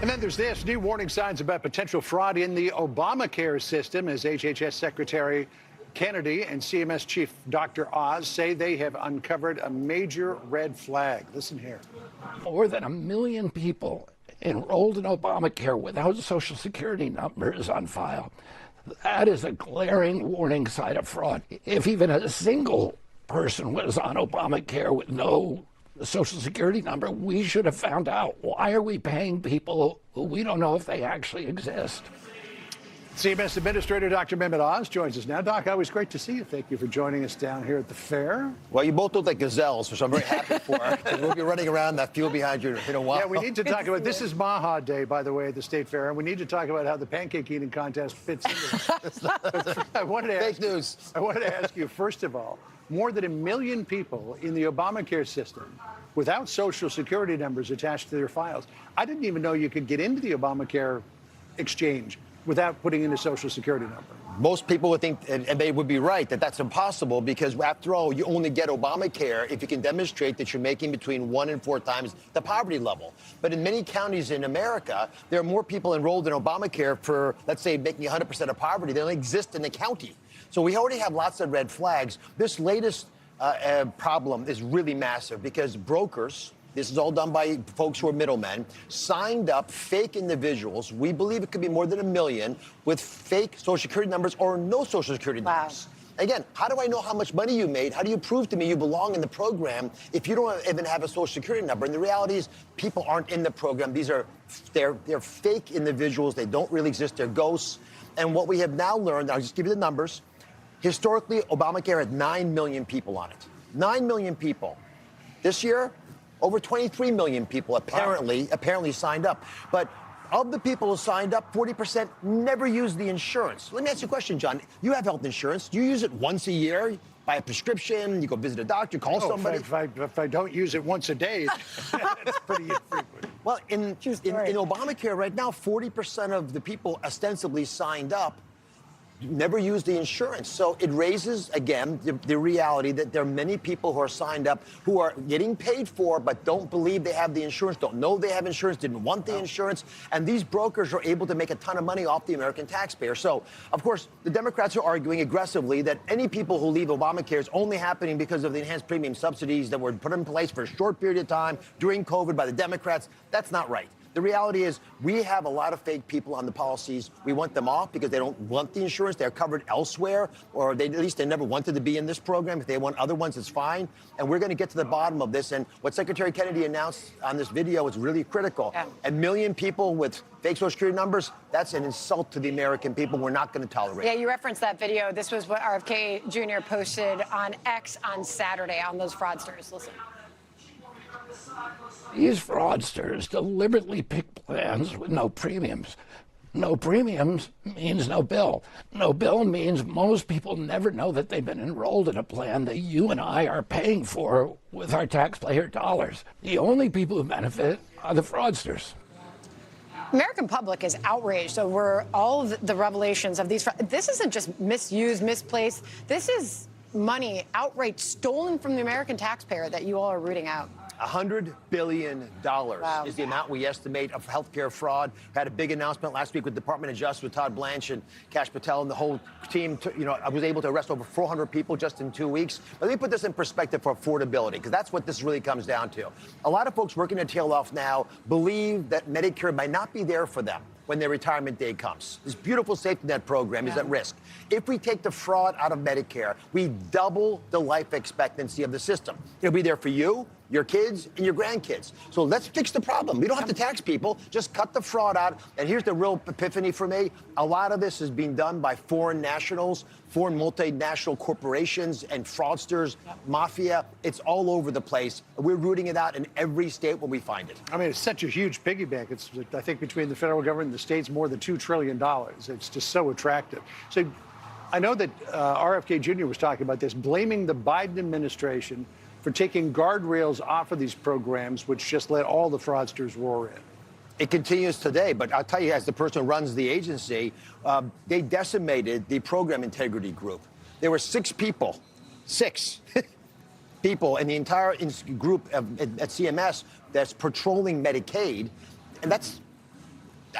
And then there's this, new warning signs about potential fraud in the Obamacare system as HHS Secretary Kennedy and CMS Chief Dr. Oz say they have uncovered a major red flag. Listen here. More than 1 million people enrolled in Obamacare without Social Security numbers on file. That is a glaring warning sign of fraud. If even a single person was on Obamacare with no Social Security number, we should have found out. Why are we paying people who we don't know if they actually exist? CMS Administrator Dr. Mehmet Oz joins us now. Doc, always great to see you. Thank you for joining us down here at the fair. Well, you both look like gazelles, which I'm very happy for. We'll be running around that field behiund you in a while. Yeah, we need to talk about, this is MAHA Day, by the way, at the State Fair, and we need to talk about how the pancake eating contest fits into this. I wanted to ask you, first of all, more than 1 million people in the Obamacare system without Social Security numbers attached to their files. I didn't even know you could get into the Obamacare exchange without putting in a Social Security number. Most people would think, and they would be right, that that's impossible because, after all, you only get Obamacare if you can demonstrate that you're making between 1 and 4 times the poverty level. But in many counties in America, there are more people enrolled in Obamacare for, let's say, making 100% of poverty than exist in the county. So we already have lots of red flags. This latest problem is really massive because brokers, this is all done by folks who are middlemen, signed up fake individuals. We believe it could be more than 1 million with fake Social Security numbers or no Social Security numbers. Again, how do I know how much money you made? How do you prove to me you belong in the program if you don't even have a Social Security number? And the reality is people aren't in the program. They're fake individuals. They don't really exist. They're ghosts. And what we have now learned, I'll just give you the numbers. Historically, Obamacare had 9 million people on it. 9 million people. This year, over 23 million people apparently signed up. But of the people who signed up, 40% never used the insurance. Let me ask you a question, John. You have health insurance. Do you use it once a year? Buy a prescription, you go visit a doctor, call somebody? If I don't use it once a day, it's pretty infrequent. Well, in Obamacare right now, 40% of the people ostensibly signed up never use the insurance. So it raises, again, the reality that there are many people who are signed up who are getting paid for but don't believe they have the insurance, don't know they have insurance, didn't want the insurance. And these brokers are able to make a ton of money off the American taxpayer. So, of course, the Democrats are arguing aggressively that any people who leave Obamacare is only happening because of the enhanced premium subsidies that were put in place for a short period of time during COVID by the Democrats. That's not right. The reality is we have a lot of fake people on the policies. We want them off because they don't want the insurance. They're covered elsewhere, or at least they never wanted to be in this program. If they want other ones, it's fine. And we're going to get to the bottom of this. And what Secretary Kennedy announced on this video is really critical. Yeah. 1 million people with fake Social Security numbers, that's an insult to the American people. We're not going to tolerate it. Yeah, you referenced that video. This was what RFK Jr. posted on X on Saturday on those fraudsters. Listen. These fraudsters deliberately pick plans with no premiums. No premiums means no bill. No bill means most people never know that they've been enrolled in a plan that you and I are paying for with our taxpayer dollars. The only people who benefit are the fraudsters. American public is outraged over all of the revelations of these. This isn't just misused, misplaced. This is money outright stolen from the American taxpayer that you all are rooting out. $100 billion is the amount we estimate of healthcare fraud. We had a big announcement last week with Department of Justice with Todd Blanche and Kash Patel and the whole team. I was able to arrest over 400 people just in 2 weeks. But let me put this in perspective for affordability, because that's what this really comes down to. A lot of folks working their tail off now believe that Medicare might not be there for them when their retirement day comes. This beautiful safety net program is at risk. If we take the fraud out of Medicare, we double the life expectancy of the system. It'll be there for you, your kids, and your grandkids. So let's fix the problem. We don't have to tax people, just cut the fraud out. And here's the real epiphany for me. A lot of this is being done by foreign nationals, foreign multinational corporations and fraudsters, mafia. It's all over the place. We're rooting it out in every state where we find it. I mean, it's such a huge piggy bank. It's, I think, between the federal government and the states, more than $2 trillion. It's just so attractive. So I know that RFK Jr. was talking about this, blaming the Biden administration for taking guardrails off of these programs, which just let all the fraudsters roar in. It continues today, but I'll tell you, as the person who runs the agency, they decimated the program integrity group. There were 6 people in the entire group at CMS that's patrolling Medicaid, and that's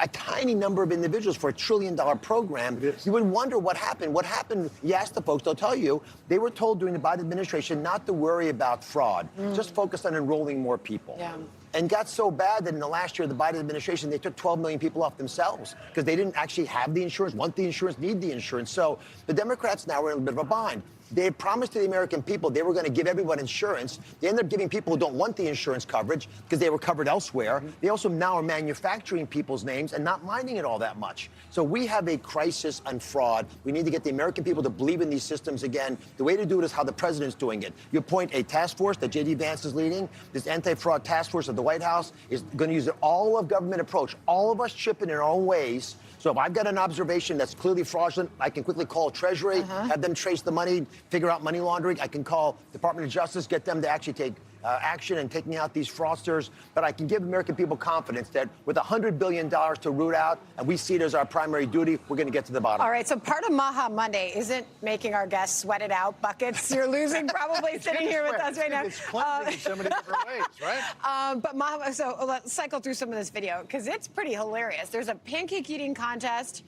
a tiny number of individuals for $1 trillion program. You would wonder what happened. What happened, you ask the folks, they'll tell you, they were told during the Biden administration not to worry about fraud, just focus on enrolling more people. Yeah. And got so bad that in the last year of the Biden administration, they took 12 million people off themselves because they didn't actually have the insurance, want the insurance, need the insurance. So the Democrats now are in a bit of a bind. They had promised to the American people they were going to give everyone insurance. They ended up giving people who don't want the insurance coverage because they were covered elsewhere. They also now are manufacturing people's names and not minding it all that much. So we have a crisis on fraud. We need to get the American people to believe in these systems again. The way to do it is how the president's doing it. You appoint a task force that J.D. Vance is leading. This anti-fraud task force of the White House is going to use an all-of-government approach, all of us chipping in our own ways. So if I've got an observation that's clearly fraudulent, I can quickly call Treasury, have them trace the money, figure out money laundering. I can call Department of Justice, get them to actually take action in taking out these fraudsters. But I can give American people confidence that with $100 billion to root out, and we see it as our primary duty, we're going to get to the bottom. All right, so part of MAHA Monday isn't making our guests sweat it out. Buckets, you're losing probably sitting here with us right now. It's cleansing in so many different ways, right? But MAHA, so let's cycle through some of this video because it's pretty hilarious. There's a pancake eating contest.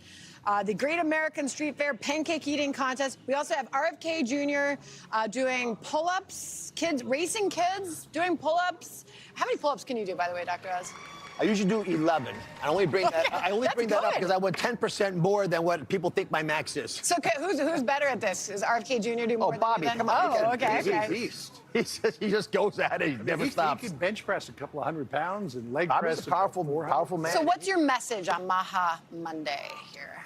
The Great American Street Fair pancake eating contest. We also have RFK Jr. Doing pull-ups, kids racing kids doing pull-ups. How many pull-ups can you do, by the way, Dr. Oz? I usually do 11. I only bring that. I only bring that up good. because I want 10% more than what people think my max is. So who's better at this? Is RFK Jr. do more? Oh, Bobby, than come on. Oh, okay, He's a okay. beast. He just goes at it. He never stops. He can bench press a couple of 100 pounds and leg Bobby's press a powerful man. So what's your message on MAHA Monday here?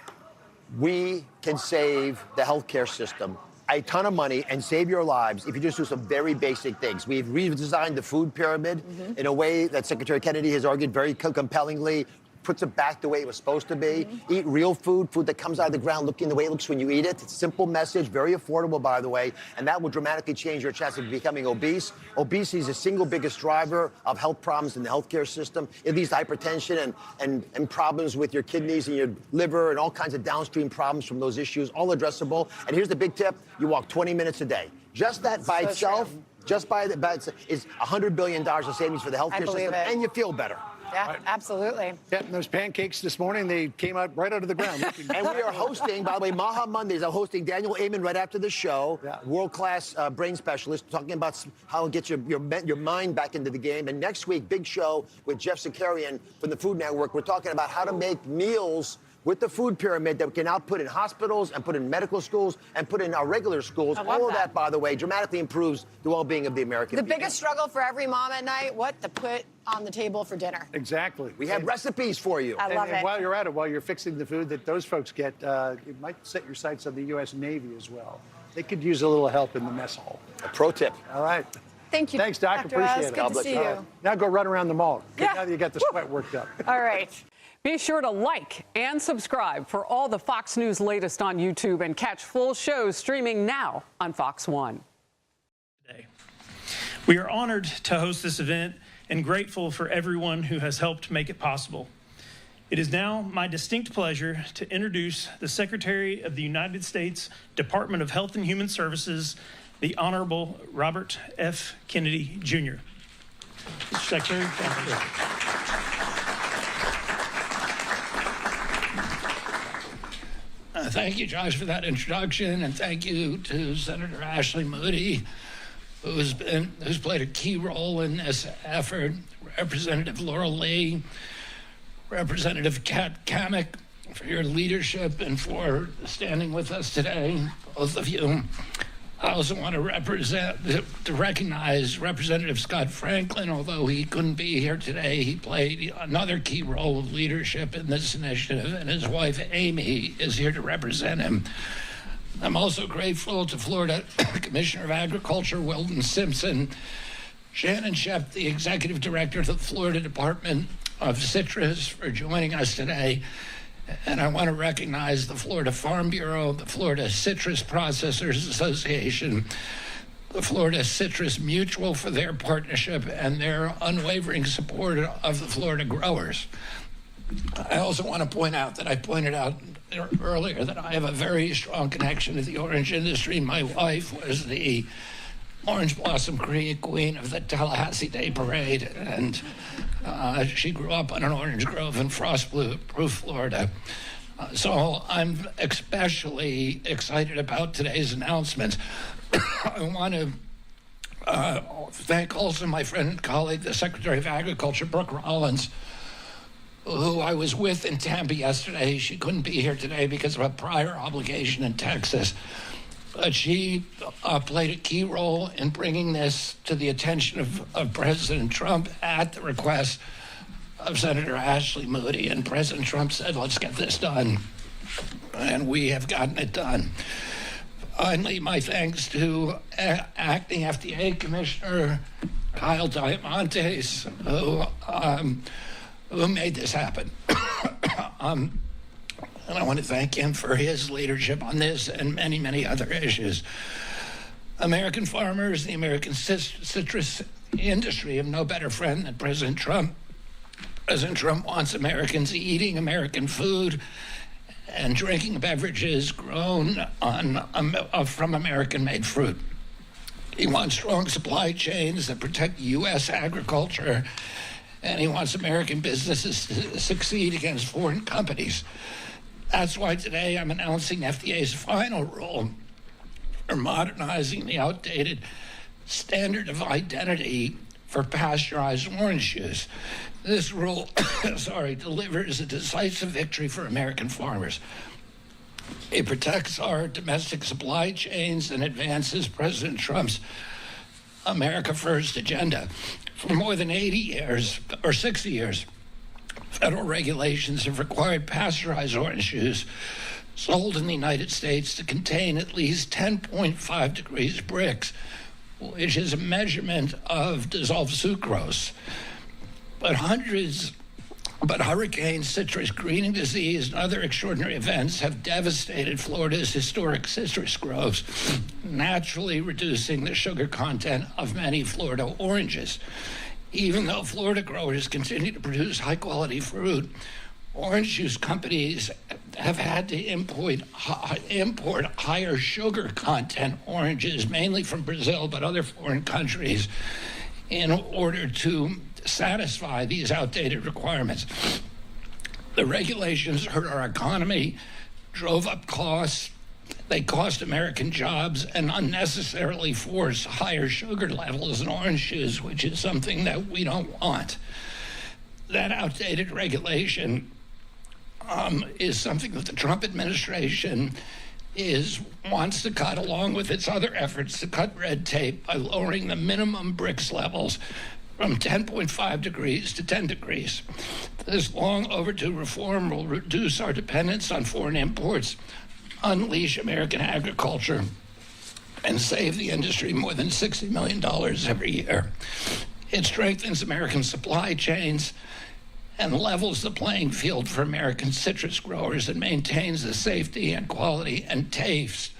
We can save the healthcare system a ton of money and save your lives if you just do some very basic things. We've redesigned the food pyramid in a way that Secretary Kennedy has argued very compellingly, puts it back the way it was supposed to be. Eat real food, food that comes out of the ground looking the way it looks when you eat it. It's a simple message, very affordable, by the way, and that will dramatically change your chance of becoming obese. Obesity is the single biggest driver of health problems in the healthcare system. It leads to hypertension and problems with your kidneys and your liver and all kinds of downstream problems from those issues, all addressable. And here's the big tip, you walk 20 minutes a day. Just that by itself, just by itself, is $100 billion of savings for the healthcare system, and you feel better. Yeah, absolutely. Yeah, and those pancakes this morning, they came out right out of the ground. And we are hosting, by the way, MAHA Mondays. I'm hosting Daniel Amen right after the show, world-class brain specialist, talking about how to get your mind back into the game. And next week, big show with Jeff Zakarian from the Food Network. We're talking about how to make meals with the food pyramid that we can now put in hospitals and put in medical schools and put in our regular schools. All of that, by the way, dramatically improves the well-being of the American people. The biggest struggle for every mom at night, what to put on the table for dinner. Exactly. We have recipes for you. I love it. And while you're at it, while you're fixing the food that those folks get, you might set your sights on the U.S. Navy as well. They could use a little help in the mess hall. A pro tip. All right. Thank you. Thanks, Doc. Appreciate it. Good to see you. Now go run around the mall. Yeah. Now that you got the sweat worked up. All right. Be sure to like and subscribe for all the Fox News latest on YouTube and catch full shows streaming now on Fox 1. We are honored to host this event and grateful for everyone who has helped make it possible. It is now my distinct pleasure to introduce the Secretary of the United States Department of Health and Human Services, the Honorable Robert F. Kennedy, Jr. Mr. Secretary, thank you. Thank you, Josh, for that introduction, and thank you to Senator Ashley Moody, who's played a key role in this effort, Representative Laurel Lee, Representative Kat Kamek, for your leadership and for standing with us today, both of you. I also want to recognize Representative Scott Franklin. Although he couldn't be here today, he played another key role of leadership in this initiative, and his wife, Amy, is here to represent him. I'm also grateful to Florida Commissioner of Agriculture, Weldon Simpson, Shannon Shepp, the Executive Director of the Florida Department of Citrus, for joining us today. And I want to recognize the Florida Farm Bureau, the Florida Citrus Processors Association, the Florida Citrus Mutual for their partnership and their unwavering support of the Florida growers. I also want to point out that I pointed out earlier that I have a very strong connection to the orange industry. My wife was the Orange Blossom Queen of the Tallahassee Day Parade, and she grew up on an orange grove in Frostproof, Florida. So I'm especially excited about today's announcement. I want to thank also my friend and colleague, the Secretary of Agriculture, Brooke Rollins, who I was with in Tampa yesterday. She couldn't be here today because of a prior obligation in Texas. But she played a key role in bringing this to the attention of President Trump at the request of Senator Ashley Moody. And President Trump said, let's get this done. And we have gotten it done. Finally, my thanks to Acting FDA Commissioner Kyle Diamantes, who made this happen. And I want to thank him for his leadership on this and many, many other issues. American farmers, the American citrus industry have no better friend than President Trump. President Trump wants Americans eating American food and drinking beverages grown from American-made fruit. He wants strong supply chains that protect U.S. agriculture, and he wants American businesses to succeed against foreign companies. That's why today I'm announcing FDA's final rule for modernizing the outdated standard of identity for pasteurized orange juice. This rule, delivers a decisive victory for American farmers. It protects our domestic supply chains and advances President Trump's America First agenda. For more than 80 years, or 60 years, federal regulations have required pasteurized orange juice sold in the United States to contain at least 10.5 degrees Brix, which is a measurement of dissolved sucrose. But hurricanes, citrus greening disease, and other extraordinary events have devastated Florida's historic citrus groves, naturally reducing the sugar content of many Florida oranges. Even though Florida growers continue to produce high-quality fruit, orange juice companies have had to import higher sugar content oranges, mainly from Brazil, but other foreign countries, in order to satisfy these outdated requirements. The regulations hurt our economy, drove up costs, they cost American jobs, and unnecessarily force higher sugar levels in orange juice, which is something that we don't want. That outdated regulation is something that the Trump administration wants to cut, along with its other efforts to cut red tape by lowering the minimum Brix levels from 10.5 degrees to 10 degrees. This long overdue reform will reduce our dependence on foreign imports, unleash American agriculture, and save the industry more than $60 million every year. It strengthens American supply chains and levels the playing field for American citrus growers and maintains the safety and quality and taste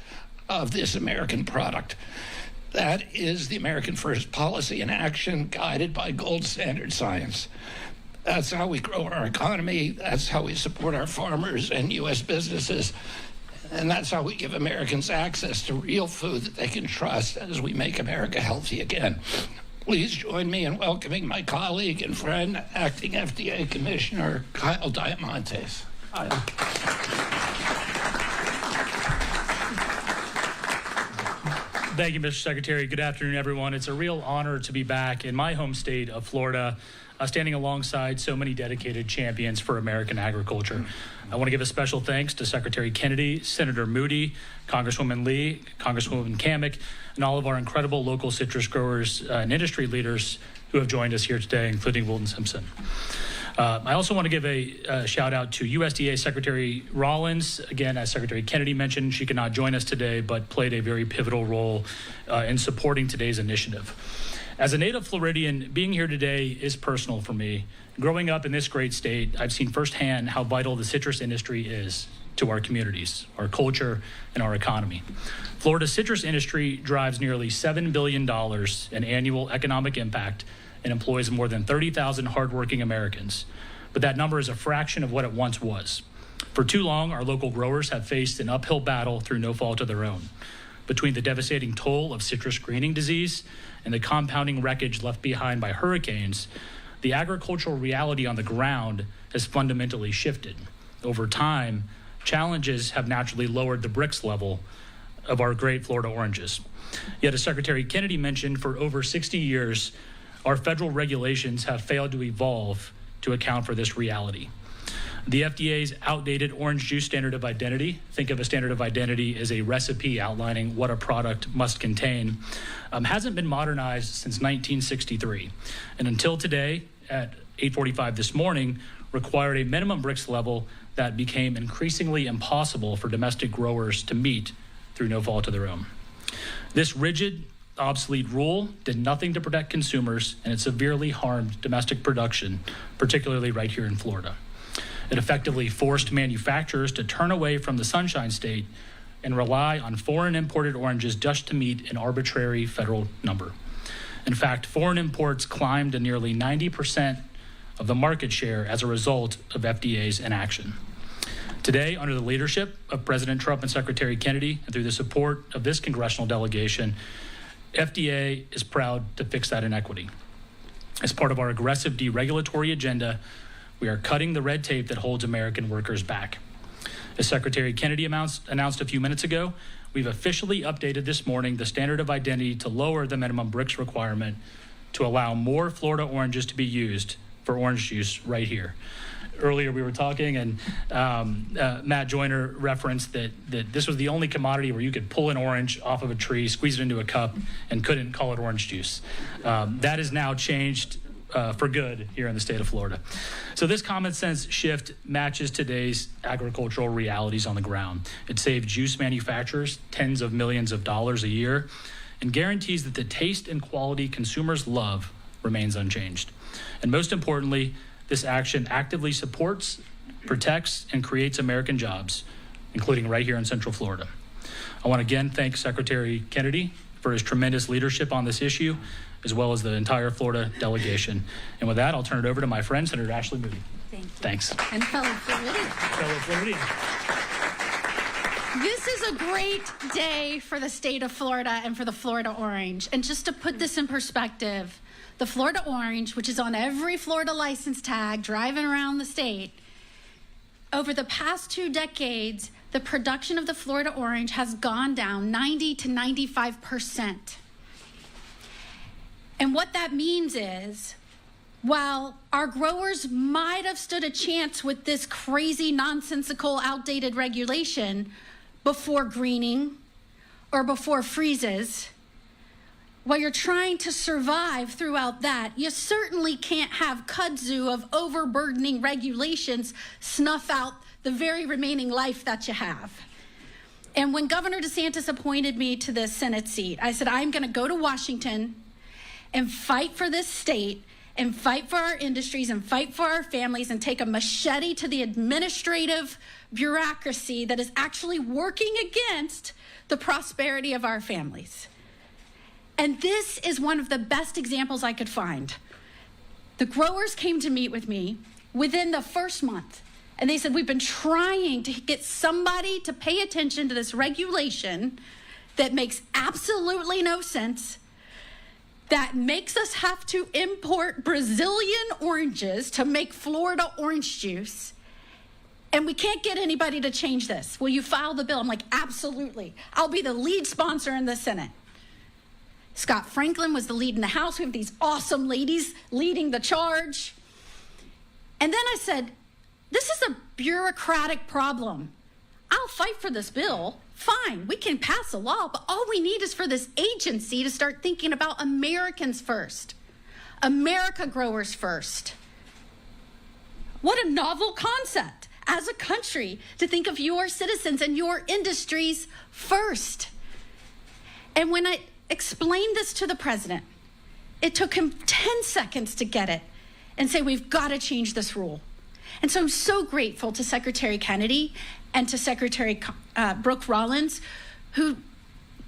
of this American product. That is the American First policy in action, guided by gold standard science. That's how we grow our economy. That's how we support our farmers and U.S. businesses. And that's how we give Americans access to real food that they can trust as we make America healthy again. Please join me in welcoming my colleague and friend, Acting FDA Commissioner Kyle Diamantes. Thank you, Mr. Secretary. Good afternoon, everyone. It's a real honor to be back in my home state of Florida, standing alongside so many dedicated champions for American agriculture. I want to give a special thanks to Secretary Kennedy, Senator Moody, Congresswoman Lee, Congresswoman Kamek, and all of our incredible local citrus growers and industry leaders who have joined us here today, including Wilton Simpson. I also want to give a shout out to USDA Secretary Rollins. Again, as Secretary Kennedy mentioned, she could not join us today, but played a very pivotal role in supporting today's initiative. As a native Floridian, being here today is personal for me. Growing up in this great state, I've seen firsthand how vital the citrus industry is to our communities, our culture, and our economy. Florida's citrus industry drives nearly $7 billion in annual economic impact and employs more than 30,000 hardworking Americans. But that number is a fraction of what it once was. For too long, our local growers have faced an uphill battle through no fault of their own. Between the devastating toll of citrus greening disease and the compounding wreckage left behind by hurricanes, the agricultural reality on the ground has fundamentally shifted. Over time, challenges have naturally lowered the Brix level of our great Florida oranges. Yet, as Secretary Kennedy mentioned, for over 60 years, our federal regulations have failed to evolve to account for this reality. The FDA's outdated orange juice standard of identity, think of a standard of identity as a recipe outlining what a product must contain, hasn't been modernized since 1963. And until today, at 8:45 this morning, required a minimum Brix level that became increasingly impossible for domestic growers to meet through no fault of their own. This rigid, obsolete rule did nothing to protect consumers, and it severely harmed domestic production, particularly right here in Florida. It effectively forced manufacturers to turn away from the Sunshine State and rely on foreign imported oranges just to meet an arbitrary federal number. In fact, foreign imports climbed to nearly 90% of the market share as a result of FDA's inaction. Today, under the leadership of President Trump and Secretary Kennedy, and through the support of this congressional delegation, FDA is proud to fix that inequity. As part of our aggressive deregulatory agenda, we are cutting the red tape that holds American workers back. As Secretary Kennedy announced a few minutes ago, we've officially updated this morning the standard of identity to lower the minimum Brix requirement to allow more Florida oranges to be used for orange juice right here. Earlier we were talking, and Matt Joyner referenced that this was the only commodity where you could pull an orange off of a tree, squeeze it into a cup, and couldn't call it orange juice. That is now changed for good here in the state of Florida. So this common sense shift matches today's agricultural realities on the ground. It saves juice manufacturers tens of millions of dollars a year and guarantees that the taste and quality consumers love remains unchanged. And most importantly, this action actively supports, protects, and creates American jobs, including right here in Central Florida. I want to again thank Secretary Kennedy for his tremendous leadership on this issue, as well as the entire Florida delegation. And with that, I'll turn it over to my friend, Senator Ashley Moody. Thank you. Thanks. And fellow Floridians. This is a great day for the state of Florida and for the Florida orange. And just to put this in perspective, the Florida orange, which is on every Florida license tag driving around the state, over the past 2 decades, the production of the Florida orange has gone down 90 to 95%. And what that means is, while our growers might have stood a chance with this crazy, nonsensical, outdated regulation before greening or before freezes, while you're trying to survive throughout that, you certainly can't have kudzu of overburdening regulations snuff out the very remaining life that you have. And when Governor DeSantis appointed me to the Senate seat, I said, I'm going to go to Washington and fight for this state and fight for our industries and fight for our families and take a machete to the administrative bureaucracy that is actually working against the prosperity of our families. And this is one of the best examples I could find. The growers came to meet with me within the first month, and they said, we've been trying to get somebody to pay attention to this regulation that makes absolutely no sense, that makes us have to import Brazilian oranges to make Florida orange juice. And we can't get anybody to change this. Will you file the bill? I'm like, absolutely. I'll be the lead sponsor in the Senate. Scott Franklin was the lead in the House. We have these awesome ladies leading the charge. And then I said, this is a bureaucratic problem. I'll fight for this bill. Fine, we can pass a law, but all we need is for this agency to start thinking about Americans first. America growers first. What a novel concept as a country to think of your citizens and your industries first. And when I explained this to the president, it took him 10 seconds to get it and say, we've got to change this rule. And so I'm so grateful to Secretary Kennedy and to Secretary Brooke Rollins, who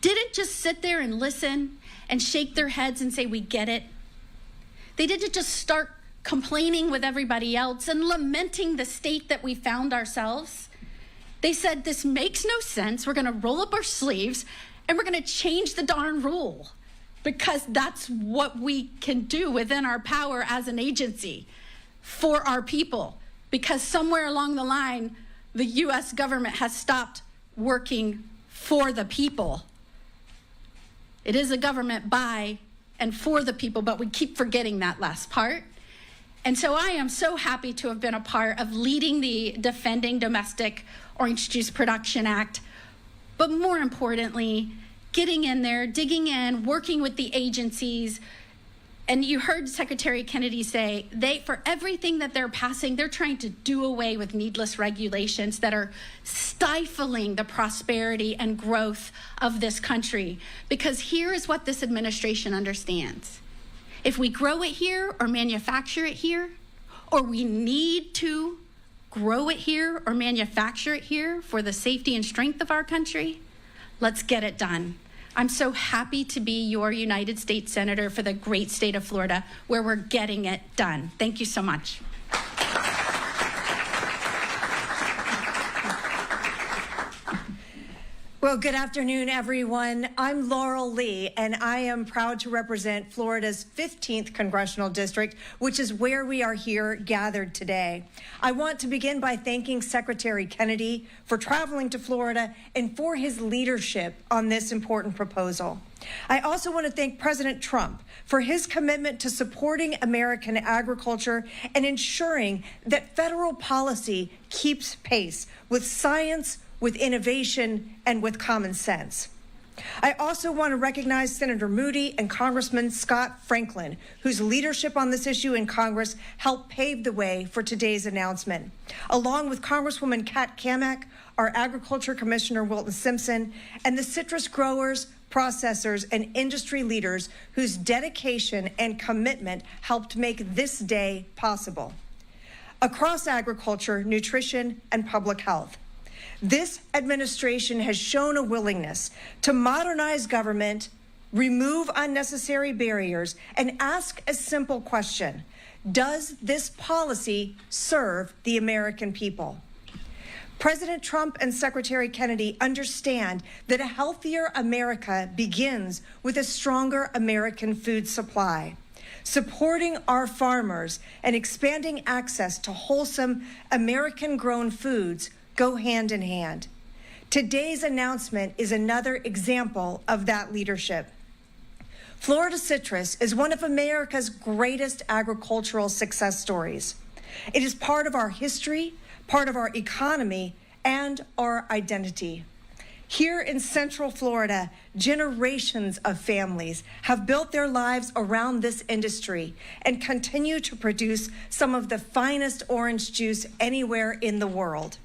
didn't just sit there and listen and shake their heads and say, we get it. They didn't just start complaining with everybody else and lamenting the state that we found ourselves. They said, this makes no sense. We're going to roll up our sleeves and we're going to change the darn rule, because that's what we can do within our power as an agency for our people, because somewhere along the line, the U.S. government has stopped working for the people. It is a government by and for the people, but we keep forgetting that last part. And so I am so happy to have been a part of leading the Defending Domestic Orange Juice Production Act, but more importantly, getting in there, digging in, working with the agencies. And you heard Secretary Kennedy say, for everything that they're passing, they're trying to do away with needless regulations that are stifling the prosperity and growth of this country. Because here is what this administration understands. If we grow it here or manufacture it here, or we need to grow it here or manufacture it here for the safety and strength of our country, let's get it done. I'm so happy to be your United States Senator for the great state of Florida, where we're getting it done. Thank you so much. Well, good afternoon, everyone. I'm Laurel Lee, and I am proud to represent Florida's 15th Congressional District, which is where we are here gathered today. I want to begin by thanking Secretary Kennedy for traveling to Florida and for his leadership on this important proposal. I also want to thank President Trump for his commitment to supporting American agriculture and ensuring that federal policy keeps pace with science, with innovation, and with common sense. I also want to recognize Senator Moody and Congressman Scott Franklin, whose leadership on this issue in Congress helped pave the way for today's announcement, along with Congresswoman Kat Kamak, our Agriculture Commissioner Wilton Simpson, and the citrus growers, processors, and industry leaders whose dedication and commitment helped make this day possible. Across agriculture, nutrition, and public health, this administration has shown a willingness to modernize government, remove unnecessary barriers, and ask a simple question: does this policy serve the American people? President Trump and Secretary Kennedy understand that a healthier America begins with a stronger American food supply. Supporting our farmers and expanding access to wholesome American-grown foods go hand in hand. Today's announcement is another example of that leadership. Florida citrus is one of America's greatest agricultural success stories. It is part of our history, part of our economy, and our identity. Here in Central Florida, generations of families have built their lives around this industry and continue to produce some of the finest orange juice anywhere in the world.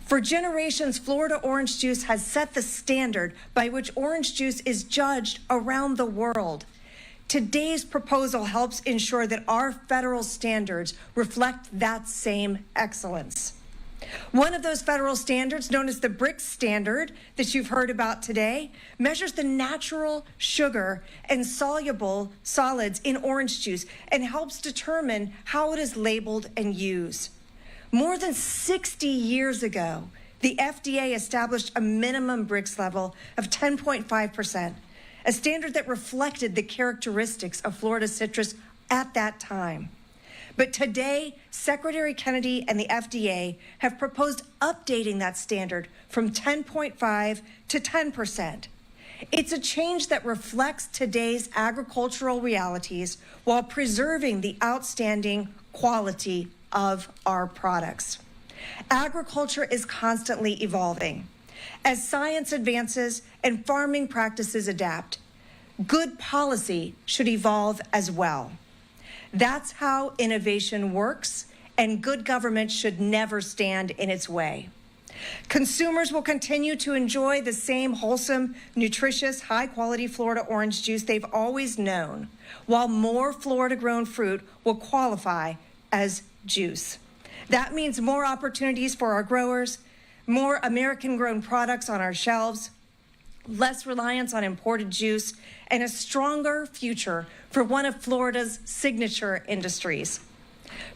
For generations, Florida orange juice has set the standard by which orange juice is judged around the world. Today's proposal helps ensure that our federal standards reflect that same excellence. One of those federal standards, known as the BRICS standard that you've heard about today, measures the natural sugar and soluble solids in orange juice and helps determine how it is labeled and used. More than 60 years ago, the FDA established a minimum BRICS level of 10.5%, a standard that reflected the characteristics of Florida citrus at that time. But today, Secretary Kennedy and the FDA have proposed updating that standard from 10.5 to 10%. It's a change that reflects today's agricultural realities while preserving the outstanding quality of our products. Agriculture is constantly evolving. As science advances and farming practices adapt, good policy should evolve as well. That's how innovation works, and good government should never stand in its way. Consumers will continue to enjoy the same wholesome, nutritious, high-quality Florida orange juice they've always known, while more Florida-grown fruit will qualify as juice. That means more opportunities for our growers, more American-grown products on our shelves, less reliance on imported juice, and a stronger future for one of Florida's signature industries.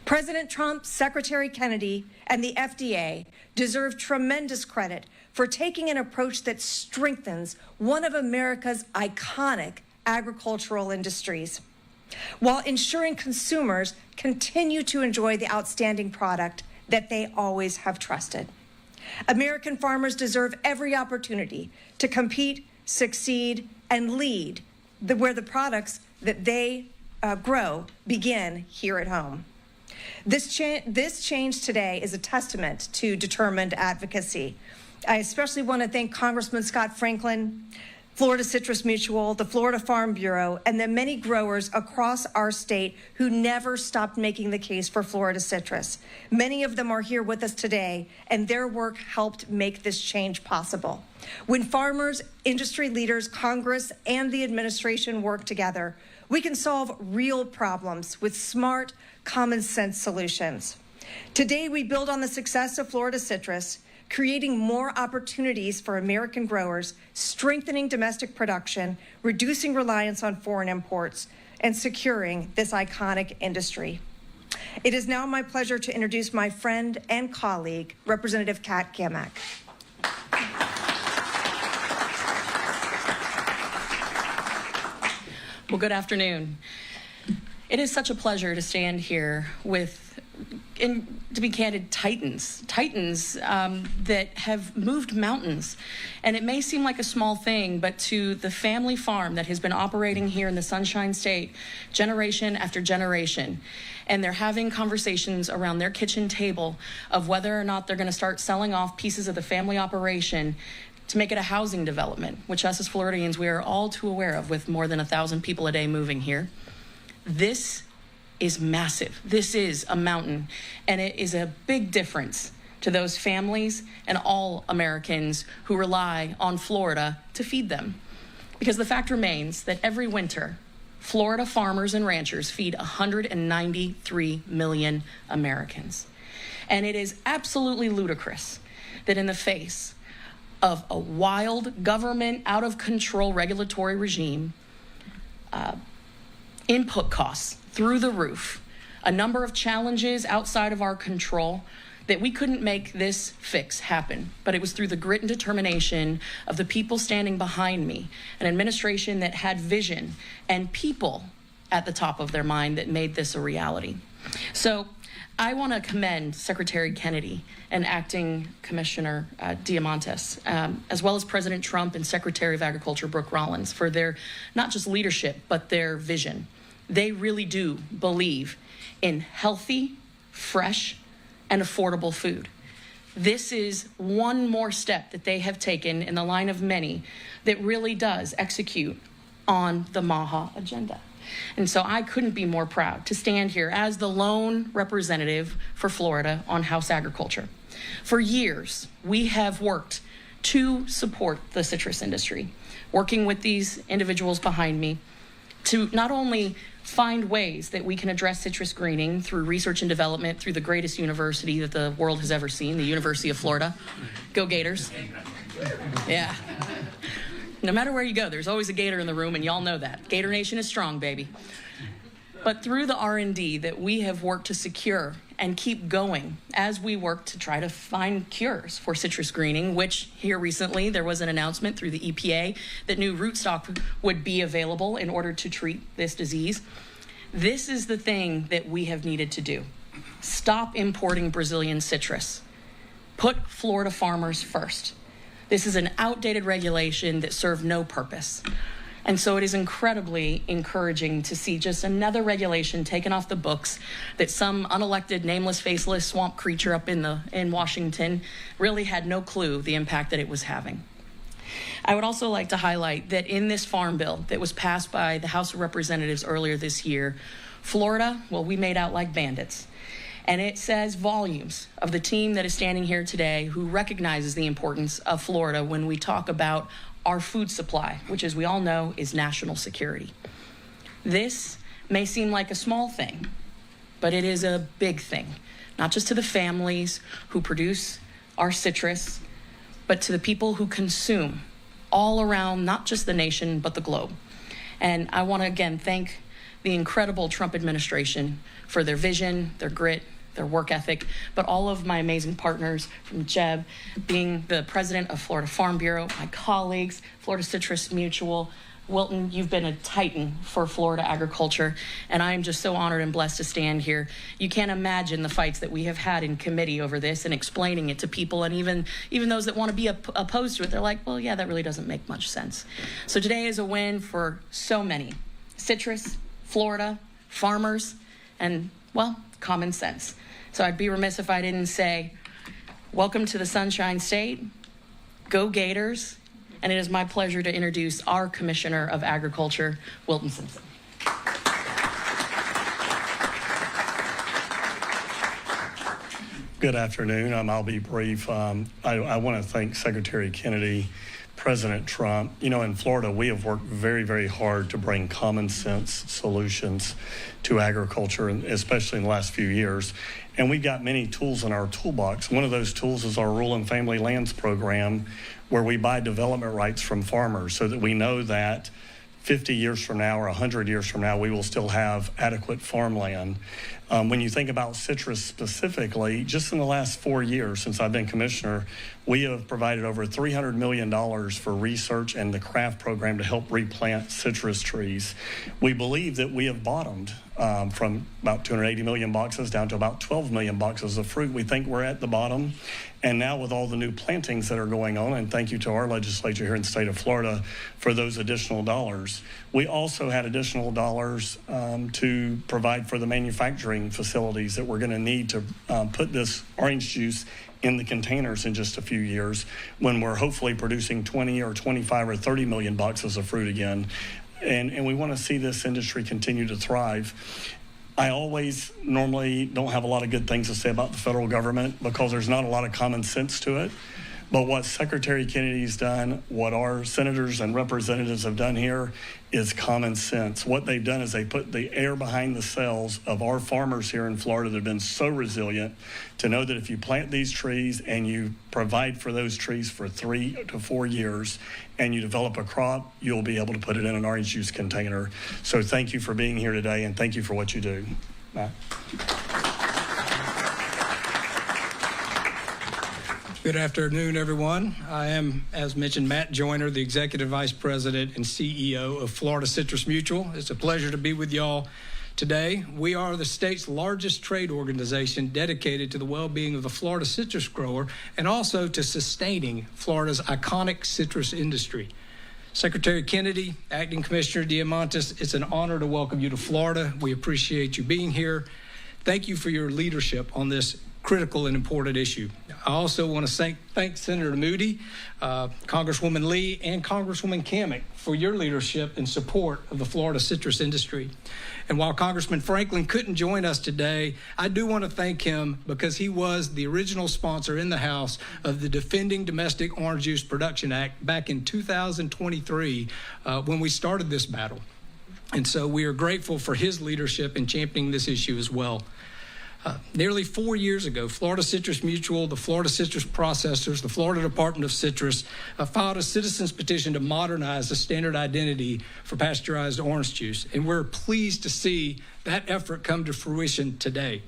President Trump, Secretary Kennedy, and the FDA deserve tremendous credit for taking an approach that strengthens one of America's iconic agricultural industries, while ensuring consumers continue to enjoy the outstanding product that they always have trusted. American farmers deserve every opportunity to compete, succeed, and lead where the products that they grow begin here at home. This change today is a testament to determined advocacy. I especially want to thank Congressman Scott Franklin, Florida Citrus Mutual, the Florida Farm Bureau, and the many growers across our state who never stopped making the case for Florida citrus. Many of them are here with us today, and their work helped make this change possible. When farmers, industry leaders, Congress, and the administration work together, we can solve real problems with smart, common sense solutions. Today, we build on the success of Florida citrus, creating more opportunities for American growers, strengthening domestic production, reducing reliance on foreign imports, and securing this iconic industry. It is now my pleasure to introduce my friend and colleague, Representative Kat Cammack. Well, good afternoon. It is such a pleasure to stand here with, and to be candid, titans that have moved mountains. And it may seem like a small thing, but to the family farm that has been operating here in the Sunshine State generation after generation, and they're having conversations around their kitchen table of whether or not they're going to start selling off pieces of the family operation to make it a housing development, which us as Floridians, we are all too aware of, with more than 1,000 people a day moving here. This is massive. This is a mountain, and it is a big difference to those families and all Americans who rely on Florida to feed them. Because the fact remains that every winter, Florida farmers and ranchers feed 193 million Americans. And it is absolutely ludicrous that in the face of a wild government, out of control regulatory regime, input costs through the roof, a number of challenges outside of our control, that we couldn't make this fix happen. But it was through the grit and determination of the people standing behind me, an administration that had vision and people at the top of their mind that made this a reality. So I want to commend Secretary Kennedy and Acting Commissioner Diamantis, as well as President Trump and Secretary of Agriculture Brooke Rollins, for their not just leadership, but their vision. They really do believe in healthy, fresh, and affordable food. This is one more step that they have taken in the line of many that really does execute on the MAHA agenda. And so I couldn't be more proud to stand here as the lone representative for Florida on House Agriculture. For years, we have worked to support the citrus industry, working with these individuals behind me to not only find ways that we can address citrus greening through research and development through the greatest university that the world has ever seen, the University of Florida. Go Gators. Yeah. No matter where you go, there's always a Gator in the room, and y'all know that. Gator Nation is strong, baby. But through the R&D that we have worked to secure and keep going as we work to try to find cures for citrus greening, which here recently there was an announcement through the EPA that new rootstock would be available in order to treat this disease. This is the thing that we have needed to do. Stop importing Brazilian citrus. Put Florida farmers first. This is an outdated regulation that served no purpose. And so it is incredibly encouraging to see just another regulation taken off the books that some unelected, nameless, faceless swamp creature up in Washington really had no clue the impact that it was having. I would also like to highlight that in this farm bill that was passed by the House of Representatives earlier this year, Florida, well, we made out like bandits. And it says volumes of the team that is standing here today who recognizes the importance of Florida when we talk about our food supply, which, as we all know, is national security. This may seem like a small thing, but it is a big thing, not just to the families who produce our citrus, but to the people who consume all around, not just the nation, but the globe. And I want to again thank the incredible Trump administration for their vision, their grit, their work ethic, but all of my amazing partners, from Jeb, being the president of Florida Farm Bureau, my colleagues, Florida Citrus Mutual. Wilton, you've been a titan for Florida agriculture, and I am just so honored and blessed to stand here. You can't imagine the fights that we have had in committee over this and explaining it to people, and even those that want to be opposed to it, they're like, well, yeah, that really doesn't make much sense. So today is a win for so many. Citrus, Florida, farmers, and, well, common sense. So I'd be remiss if I didn't say, welcome to the Sunshine State, go Gators, and it is my pleasure to introduce our Commissioner of Agriculture, Wilton Simpson. Good afternoon. I'll be brief. I want to thank Secretary Kennedy, President Trump. You know, in Florida, we have worked very, very hard to bring common sense solutions to agriculture, and especially in the last few years. And we've got many tools in our toolbox. One of those tools is our Rural and Family Lands Program, where we buy development rights from farmers so that we know that 50 years from now or 100 years from now, we will still have adequate farmland. When you think about citrus specifically, just in the last 4 years since I've been commissioner, we have provided over $300 million for research and the CRAFT program to help replant citrus trees. We believe that we have bottomed from about 280 million boxes down to about 12 million boxes of fruit. We think we're at the bottom. And now with all the new plantings that are going on, and thank you to our legislature here in the state of Florida for those additional dollars. We also had additional dollars to provide for the manufacturing facilities that we're going to need to put this orange juice in the containers in just a few years, when we're hopefully producing 20 or 25 or 30 million boxes of fruit again. And we want to see this industry continue to thrive. I always normally don't have a lot of good things to say about the federal government because there's not a lot of common sense to it. But what Secretary Kennedy's done, what our senators and representatives have done here is common sense. What they've done is they put the air behind the sails of our farmers here in Florida that have been so resilient to know that if you plant these trees and you provide for those trees for 3 to 4 years and you develop a crop, you'll be able to put it in an orange juice container. So thank you for being here today, and thank you for what you do. Matt. Good afternoon, everyone. I am, as mentioned, Matt Joyner, the Executive Vice President and CEO of Florida Citrus Mutual. It's a pleasure to be with y'all today. We are the state's largest trade organization dedicated to the well-being of the Florida citrus grower and also to sustaining Florida's iconic citrus industry. Secretary Kennedy, Acting Commissioner Diamantis, it's an honor to welcome you to Florida. We appreciate you being here. Thank you for your leadership on this critical and important issue. I also want to thank Senator Moody, Congresswoman Lee, and Congresswoman Kammick for your leadership and support of the Florida citrus industry. And while Congressman Franklin couldn't join us today, I do want to thank him because he was the original sponsor in the House of the Defending Domestic Orange Juice Production Act back in 2023 when we started this battle. And so we are grateful for his leadership in championing this issue as well. Nearly 4 years ago, Florida Citrus Mutual, the Florida Citrus Processors, the Florida Department of Citrus filed a citizens petition to modernize the standard identity for pasteurized orange juice, and we're pleased to see that effort come to fruition today.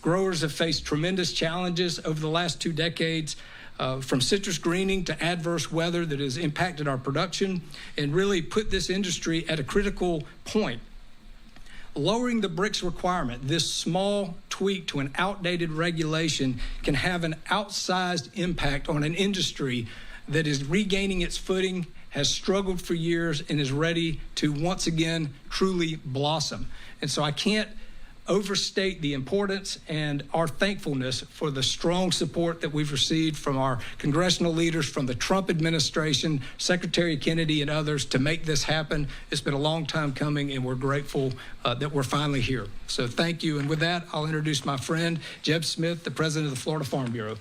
Growers have faced tremendous challenges over the last 2 decades, from citrus greening to adverse weather that has impacted our production and really put this industry at a critical point. Lowering the BRICS requirement, this small tweak to an outdated regulation, can have an outsized impact on an industry that is regaining its footing, has struggled for years, and is ready to once again truly blossom. And so I can't overstate the importance and our thankfulness for the strong support that we've received from our congressional leaders, from the Trump administration, Secretary Kennedy, and others to make this happen. It's been a long time coming, and we're grateful that we're finally here. So thank you. And with that, I'll introduce my friend, Jeb Smith, the president of the Florida Farm Bureau.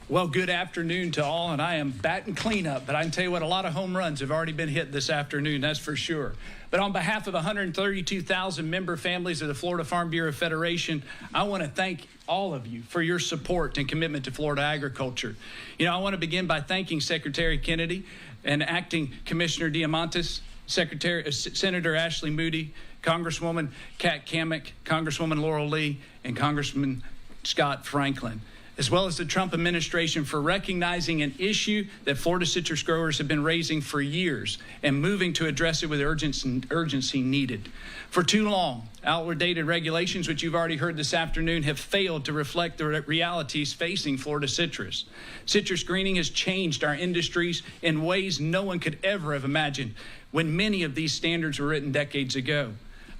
Well, good afternoon to all, and I am batting cleanup, but I can tell you what, a lot of home runs have already been hit this afternoon, that's for sure. But on behalf of the 132,000 member families of the Florida Farm Bureau Federation, I want to thank all of you for your support and commitment to Florida agriculture. You know, I want to begin by thanking Secretary Kennedy. and Acting Commissioner Diamantis, Senator Ashley Moody, Congresswoman Kat Kammack, Congresswoman Laurel Lee, and Congressman Scott Franklin, as well as the Trump administration for recognizing an issue that Florida citrus growers have been raising for years and moving to address it with urgency needed. For too long, outdated regulations, which you've already heard this afternoon, have failed to reflect the realities facing Florida citrus. Citrus greening has changed our industries in ways no one could ever have imagined when many of these standards were written decades ago.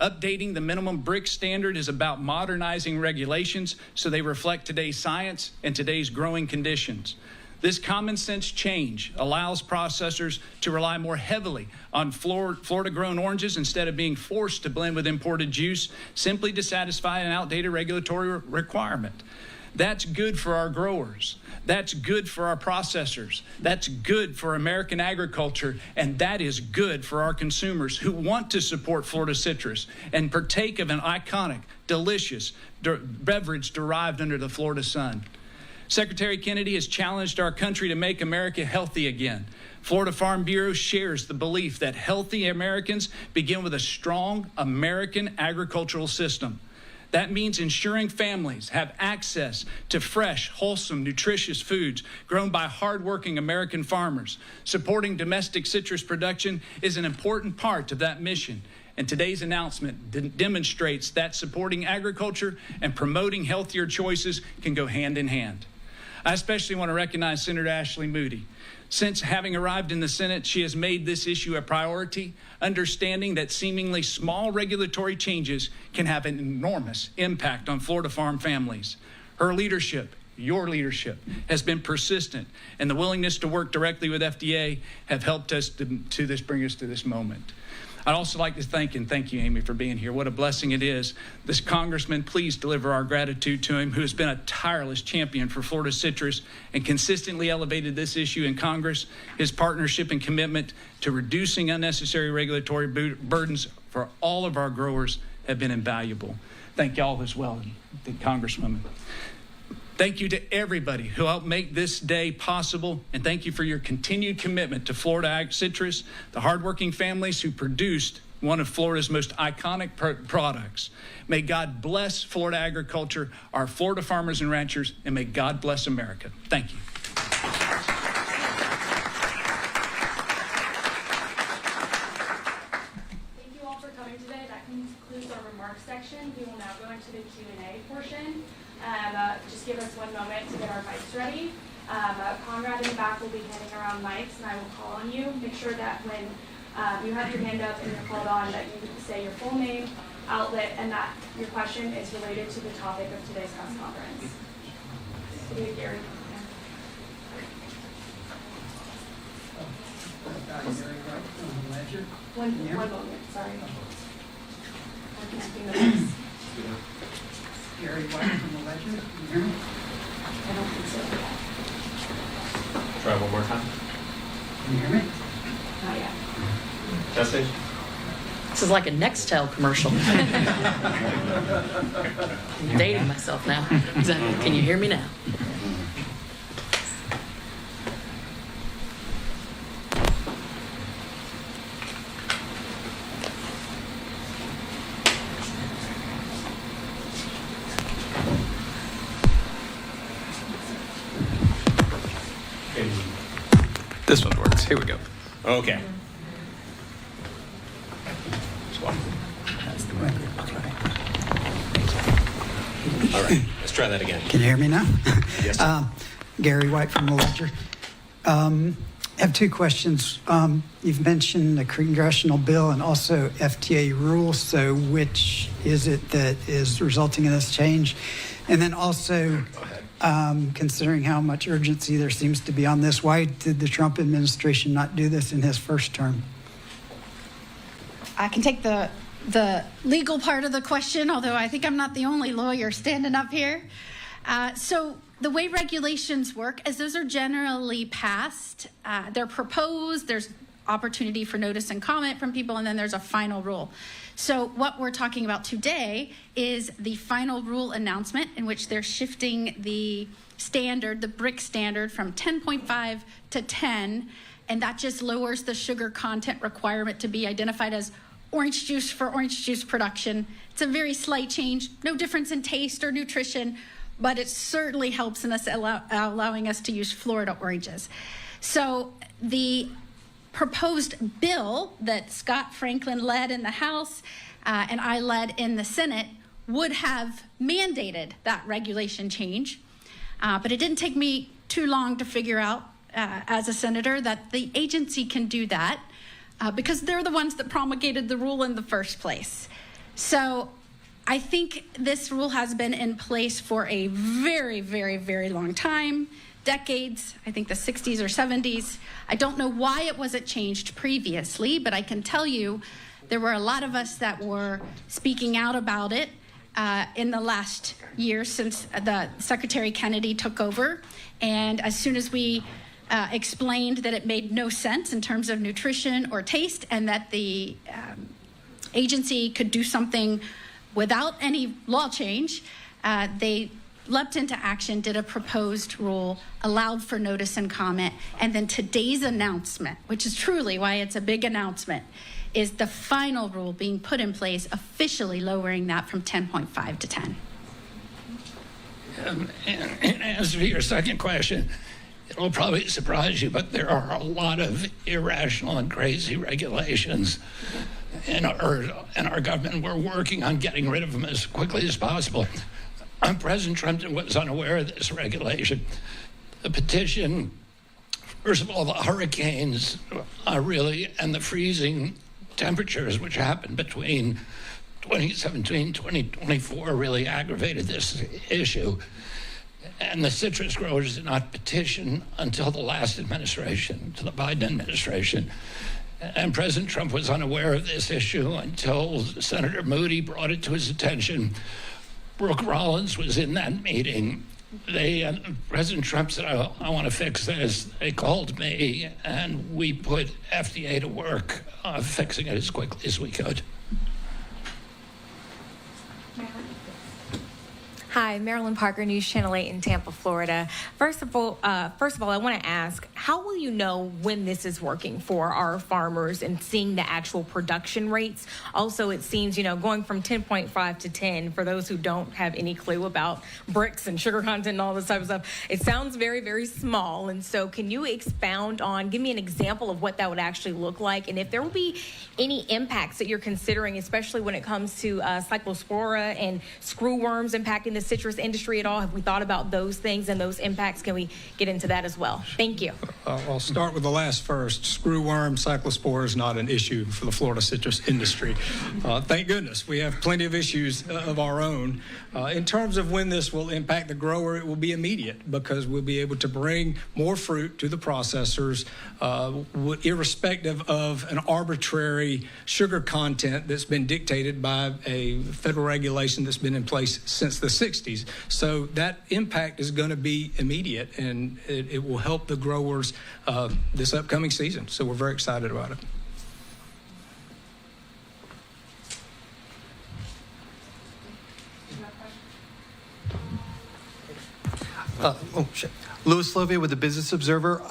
Updating the minimum BRIC standard is about modernizing regulations so they reflect today's science and today's growing conditions. This common sense change allows processors to rely more heavily on Florida-grown oranges instead of being forced to blend with imported juice simply to satisfy an outdated regulatory requirement. That's good for our growers. That's good for our processors. That's good for American agriculture. And that is good for our consumers who want to support Florida citrus and partake of an iconic, delicious beverage derived under the Florida sun. Secretary Kennedy has challenged our country to make America healthy again. Florida Farm Bureau shares the belief that healthy Americans begin with a strong American agricultural system. That means ensuring families have access to fresh, wholesome, nutritious foods grown by hardworking American farmers. Supporting domestic citrus production is an important part of that mission. And today's announcement demonstrates that supporting agriculture and promoting healthier choices can go hand in hand. I especially want to recognize Senator Ashley Moody. Since having arrived in the Senate, she has made this issue a priority, understanding that seemingly small regulatory changes can have an enormous impact on Florida farm families. Her leadership, your leadership, has been persistent, and the willingness to work directly with FDA have helped us bring us to this moment. I'd also like to thank you, Amy, for being here. What a blessing it is. This congressman, please deliver our gratitude to him, who has been a tireless champion for Florida citrus and consistently elevated this issue in Congress. His partnership and commitment to reducing unnecessary regulatory burdens for all of our growers have been invaluable. Thank y'all as well, the Congresswoman. Thank you to everybody who helped make this day possible, and thank you for your continued commitment to Florida Ag Citrus, the hardworking families who produced one of Florida's most iconic products. May God bless Florida agriculture, our Florida farmers and ranchers, and may God bless America. Thank you. Thank you all for coming today. That concludes our remarks section. We will now go into the Q&A portion. Just give us 1 moment to get our mics ready. Conrad in the back will be handing around mics, and I will call on you. Make sure that when you have your hand up and you're called on, that you say your full name, outlet, and that your question is related to the topic of today's press conference. So we have Gary. One moment, sorry. I'm connecting the mics. Gary White from the Ledger. Can you hear me? I don't think so. Try one more time. Can you hear me? Not yet. Testing. This is like a Nextel commercial. I'm dating myself now. Can you hear me now? This one works. Here we go. Okay. That's the record. All right. Let's try that again. Can you hear me now? Yes. Gary White from the Ledger. I have 2 questions. You've mentioned the congressional bill and also FTA rules. So which is it that is resulting in this change? And then also, considering how much urgency there seems to be on this, why did the Trump administration not do this in his first term? I can take the legal part of the question, although I think I'm not the only lawyer standing up here. So the way regulations work is those are generally passed. They're proposed. There's opportunity for notice and comment from people, and then there's a final rule. So what we're talking about today is the final rule announcement, in which they're shifting the standard, the BRIC standard, from 10.5 to 10, and that just lowers the sugar content requirement to be identified as orange juice for orange juice production. It's a very slight change, no difference in taste or nutrition, but it certainly helps in us allowing us to use Florida oranges. So the proposed bill that Scott Franklin led in the House and I led in the Senate would have mandated that regulation change. But it didn't take me too long to figure out as a senator that the agency can do that because they're the ones that promulgated the rule in the first place. So I think this rule has been in place for a very, very, very long time, decades, I think the 60s or 70s. I don't know why it wasn't changed previously, but I can tell you there were a lot of us that were speaking out about it in the last year since the Secretary Kennedy took over. And as soon as we explained that it made no sense in terms of nutrition or taste and that the agency could do something without any law change, they leapt into action, did a proposed rule, allowed for notice and comment, and then today's announcement, which is truly why it's a big announcement, is the final rule being put in place, officially lowering that from 10.5 to 10. In answer to your second question, it'll probably surprise you, but there are a lot of irrational and crazy regulations in our government. We're working on getting rid of them as quickly as possible. President Trump was unaware of this regulation. The petition, first of all, the hurricanes and the freezing temperatures which happened between 2017 and 2024 really aggravated this issue. And the citrus growers did not petition until the last administration, to the Biden administration. And President Trump was unaware of this issue until Senator Moody brought it to his attention. Brooke Rollins was in that meeting. President Trump said, I want to fix this. They called me, and we put FDA to work fixing it as quickly as we could. Hi, Marilyn Parker, News Channel 8 in Tampa, Florida. First of all, I want to ask, how will you know when this is working for our farmers and seeing the actual production rates? Also, it seems, going from 10.5 to 10, for those who don't have any clue about bricks and sugar content and all this type of stuff, it sounds very, very small. And so can you expound on, give me an example of what that would actually look like, and if there will be any impacts that you're considering, especially when it comes to cyclospora and screwworms impacting the citrus industry at all? Have we thought about those things and those impacts? Can we get into that as well? Thank you. I'll start with the last first. Screwworm, cyclospora is not an issue for the Florida citrus industry. Thank goodness. We have plenty of issues of our own. In terms of when this will impact the grower, it will be immediate because we'll be able to bring more fruit to the processors, irrespective of an arbitrary sugar content that's been dictated by a federal regulation that's been in place since the 60s. So that impact is going to be immediate, and it will help the growers this upcoming season. So we're very excited about it. Louis Slovia with the Business Observer.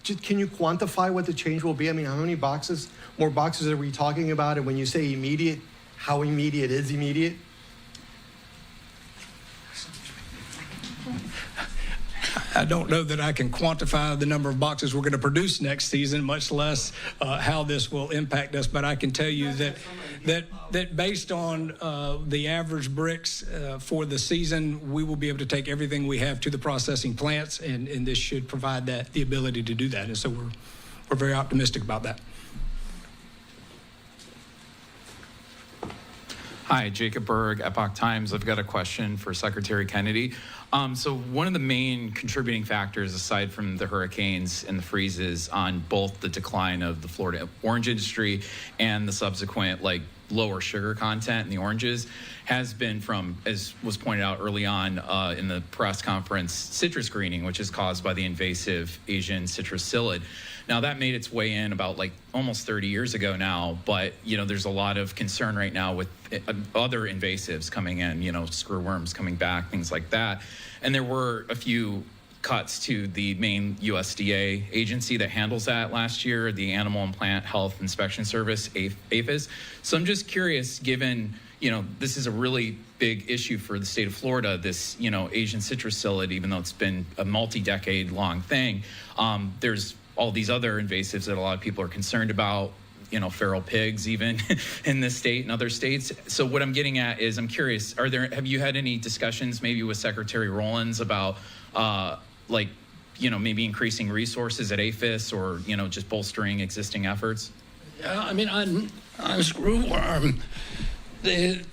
Can you quantify what the change will be? I mean, how many more boxes are we talking about? And when you say immediate, how immediate is immediate? I don't know that I can quantify the number of boxes we're going to produce next season, much less how this will impact us. But I can tell you that based on the average bricks for the season, we will be able to take everything we have to the processing plants, and this should provide the ability to do that. And so we're very optimistic about that. Hi, Jacob Berg, Epoch Times. I've got a question for Secretary Kennedy. So one of the main contributing factors, aside from the hurricanes and the freezes, on both the decline of the Florida orange industry and the subsequent lower sugar content in the oranges, has been from, as was pointed out early on in the press conference, citrus greening, which is caused by the invasive Asian citrus psyllid. Now, that made its way in about almost 30 years ago now, but there's a lot of concern right now with other invasives coming in, screwworms coming back, things like that. And there were a few cuts to the main USDA agency that handles that last year, the Animal and Plant Health Inspection Service, APHIS. So I'm just curious, given, this is a really big issue for the state of Florida, this, Asian citrus psyllid, even though it's been a multi-decade long thing, there's all these other invasives that a lot of people are concerned about, feral pigs even in this state and other states. So what I'm getting at is, I'm curious, have you had any discussions maybe with Secretary Rollins about maybe increasing resources at APHIS or, just bolstering existing efforts? Yeah, I mean, on screwworm, the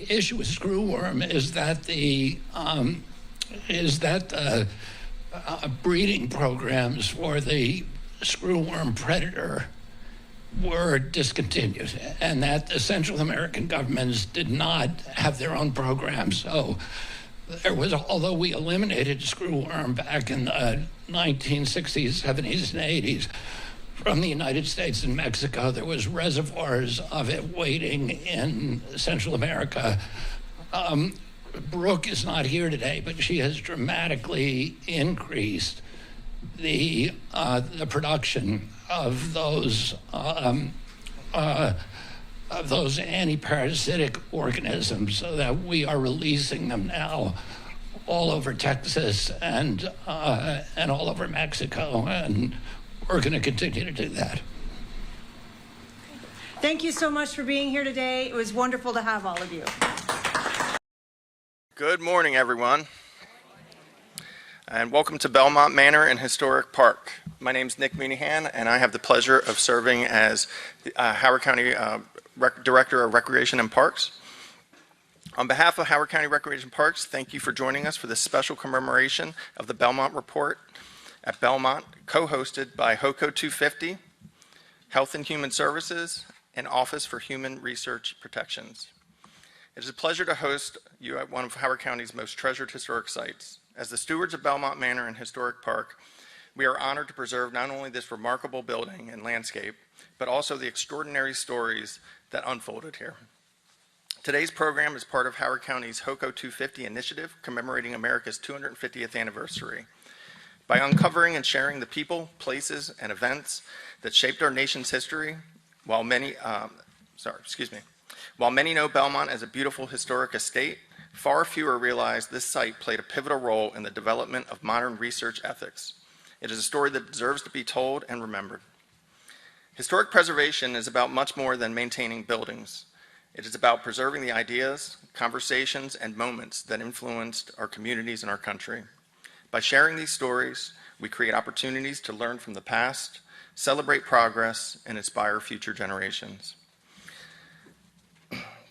issue with screwworm is that breeding programs for the screwworm predator were discontinued, and that the Central American governments did not have their own programs. So there was, although we eliminated screwworm back in the 1960s, 70s, and 80s from the United States and Mexico, there was reservoirs of it waiting in Central America. Brooke is not here today, but she has dramatically increased the production of those anti-parasitic organisms, so that we are releasing them now all over Texas and all over Mexico, and we're going to continue to do that. Thank you so much for being here today. It was wonderful to have all of you. Good morning, everyone, and welcome to Belmont Manor and Historic Park. My name is Nick Munihan, and I have the pleasure of serving as Howard County Director of Recreation and Parks. On behalf of Howard County Recreation Parks, thank you for joining us for this special commemoration of the Belmont Report at Belmont, co-hosted by HOCO 250, Health and Human Services, and Office for Human Research Protections. It is a pleasure to host you at one of Howard County's most treasured historic sites. As the stewards of Belmont Manor and Historic Park, we are honored to preserve not only this remarkable building and landscape, but also the extraordinary stories that unfolded here. Today's program is part of Howard County's HOCO 250 initiative commemorating America's 250th anniversary. By uncovering and sharing the people, places, and events that shaped our nation's history, while many know Belmont as a beautiful historic estate, far fewer realize this site played a pivotal role in the development of modern research ethics. It is a story that deserves to be told and remembered. Historic preservation is about much more than maintaining buildings. It is about preserving the ideas, conversations, and moments that influenced our communities and our country. By sharing these stories, we create opportunities to learn from the past, celebrate progress, and inspire future generations.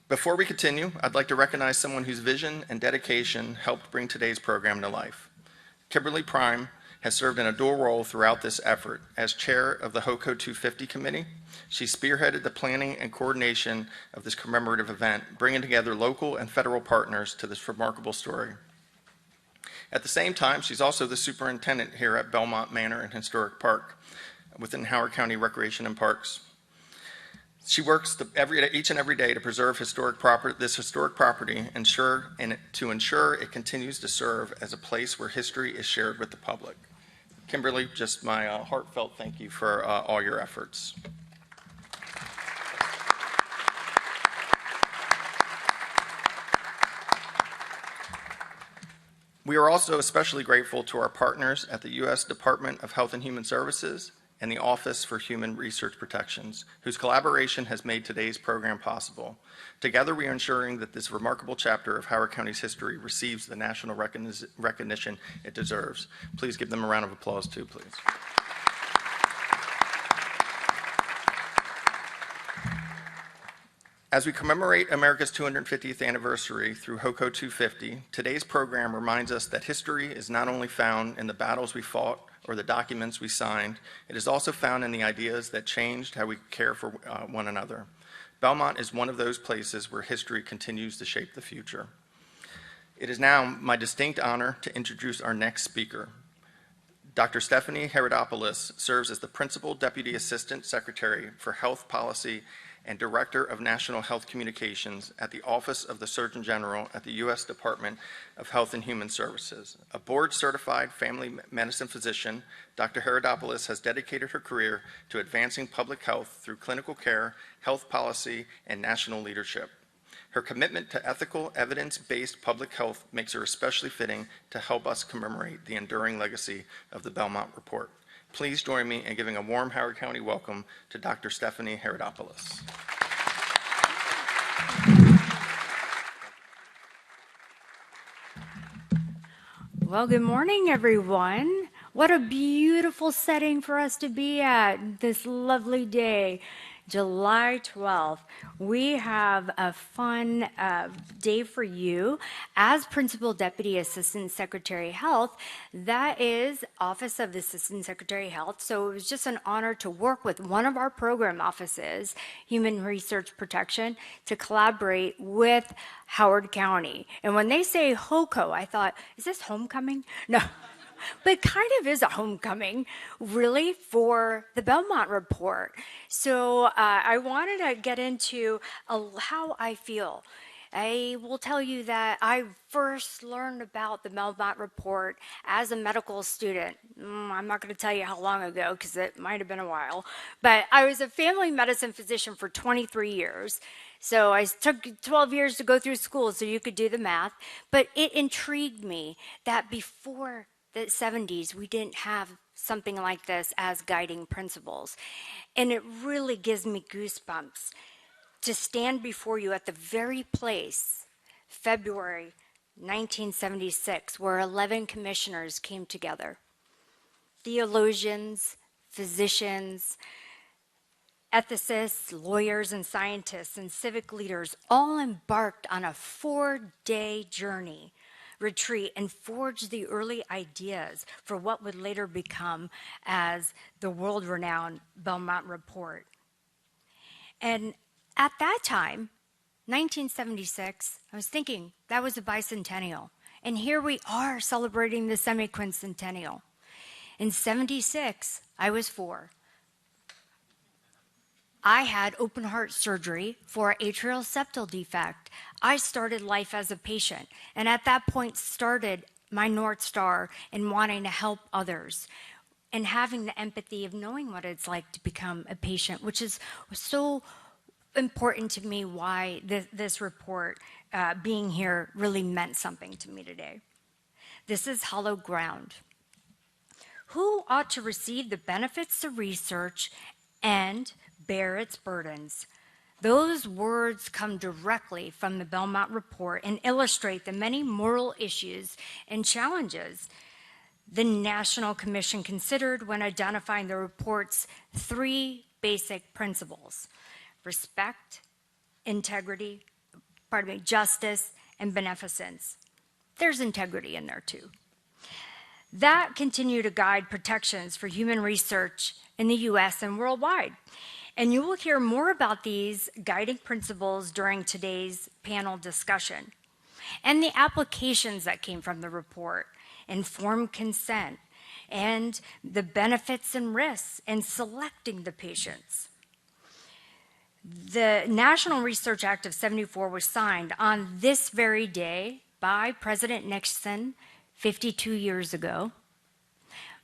Before we continue, I'd like to recognize someone whose vision and dedication helped bring today's program to life. Kimberly Prime has served in a dual role throughout this effort. As chair of the HOCO 250 committee, she spearheaded the planning and coordination of this commemorative event, bringing together local and federal partners to this remarkable story. At the same time, she's also the superintendent here at Belmont Manor and Historic Park within Howard County Recreation and Parks. She works each and every day to preserve this historic property and to ensure it continues to serve as a place where history is shared with the public. Kimberly, just my heartfelt thank you for all your efforts. We are also especially grateful to our partners at the U.S. Department of Health and Human Services and the Office for Human Research Protections, whose collaboration has made today's program possible. Together, we are ensuring that this remarkable chapter of Howard County's history receives the national recognition it deserves. Please give them a round of applause too, please. As we commemorate America's 250th anniversary through HOCO 250, today's program reminds us that history is not only found in the battles we fought or the documents we signed, it is also found in the ideas that changed how we care for one another. Belmont is one of those places where history continues to shape the future. It is now my distinct honor to introduce our next speaker. Dr. Stephanie Herodopoulos serves as the Principal Deputy Assistant Secretary for Health Policy and Director of National Health Communications at the Office of the Surgeon General at the U.S. Department of Health and Human Services. A board-certified family medicine physician, Dr. Herodopoulos has dedicated her career to advancing public health through clinical care, health policy, and national leadership. Her commitment to ethical, evidence-based public health makes her especially fitting to help us commemorate the enduring legacy of the Belmont Report. Please join me in giving a warm Howard County welcome to Dr. Stephanie Herodopoulos. Well, good morning, everyone. What a beautiful setting for us to be at this lovely day, July 12th. We have a fun day for you. As Principal Deputy Assistant Secretary of Health, that is Office of the Assistant Secretary of Health. So it was just an honor to work with one of our program offices, Human Research Protection, to collaborate with Howard County. And when they say HOCO, I thought, is this homecoming? No. But it kind of is a homecoming, really, for the Belmont Report. So I wanted to get into how I feel. I will tell you that I first learned about the Belmont Report as a medical student. I'm not going to tell you how long ago, because it might have been a while. But I was a family medicine physician for 23 years. So I took 12 years to go through school, so you could do the math. But it intrigued me that before the 70s, we didn't have something like this as guiding principles. And it really gives me goosebumps to stand before you at the very place, February 1976, where 11 commissioners came together. Theologians, physicians, ethicists, lawyers, and scientists, and civic leaders all embarked on a 4-day journey retreat and forged the early ideas for what would later become as the world-renowned Belmont Report. And at that time, 1976, I was thinking that was a bicentennial. And here we are celebrating the semi-quincentennial. In 76, I was 4. I had open heart surgery for atrial septal defect. I started life as a patient, and at that point started my North Star in wanting to help others and having the empathy of knowing what it's like to become a patient, which is so important to me, why this report being here really meant something to me today. This is hallowed ground. Who ought to receive the benefits of research and bear its burdens? Those words come directly from the Belmont Report and illustrate the many moral issues and challenges the National Commission considered when identifying the report's 3 basic principles: respect, integrity, justice, and beneficence. There's integrity in there too. That continue to guide protections for human research in the US and worldwide. And you will hear more about these guiding principles during today's panel discussion. And the applications that came from the report, informed consent, and the benefits and risks in selecting the patients. The National Research Act of '74 was signed on this very day by President Nixon 52 years ago.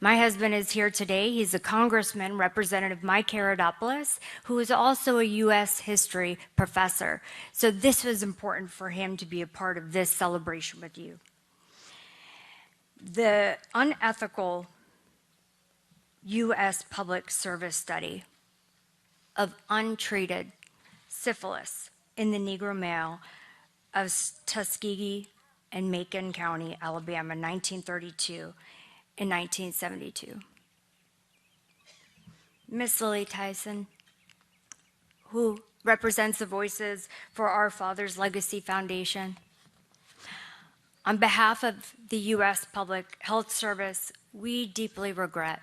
My husband is here today. He's a congressman, Representative Mike Herodopoulos, who is also a U.S. history professor. So this was important for him to be a part of this celebration with you. The unethical U.S. public service study of untreated syphilis in the Negro male of Tuskegee and Macon County, Alabama, 1932 and 1972. Miss Lily Tyson, who represents the Voices for Our Father's Legacy Foundation. On behalf of the U.S. Public Health Service, we deeply regret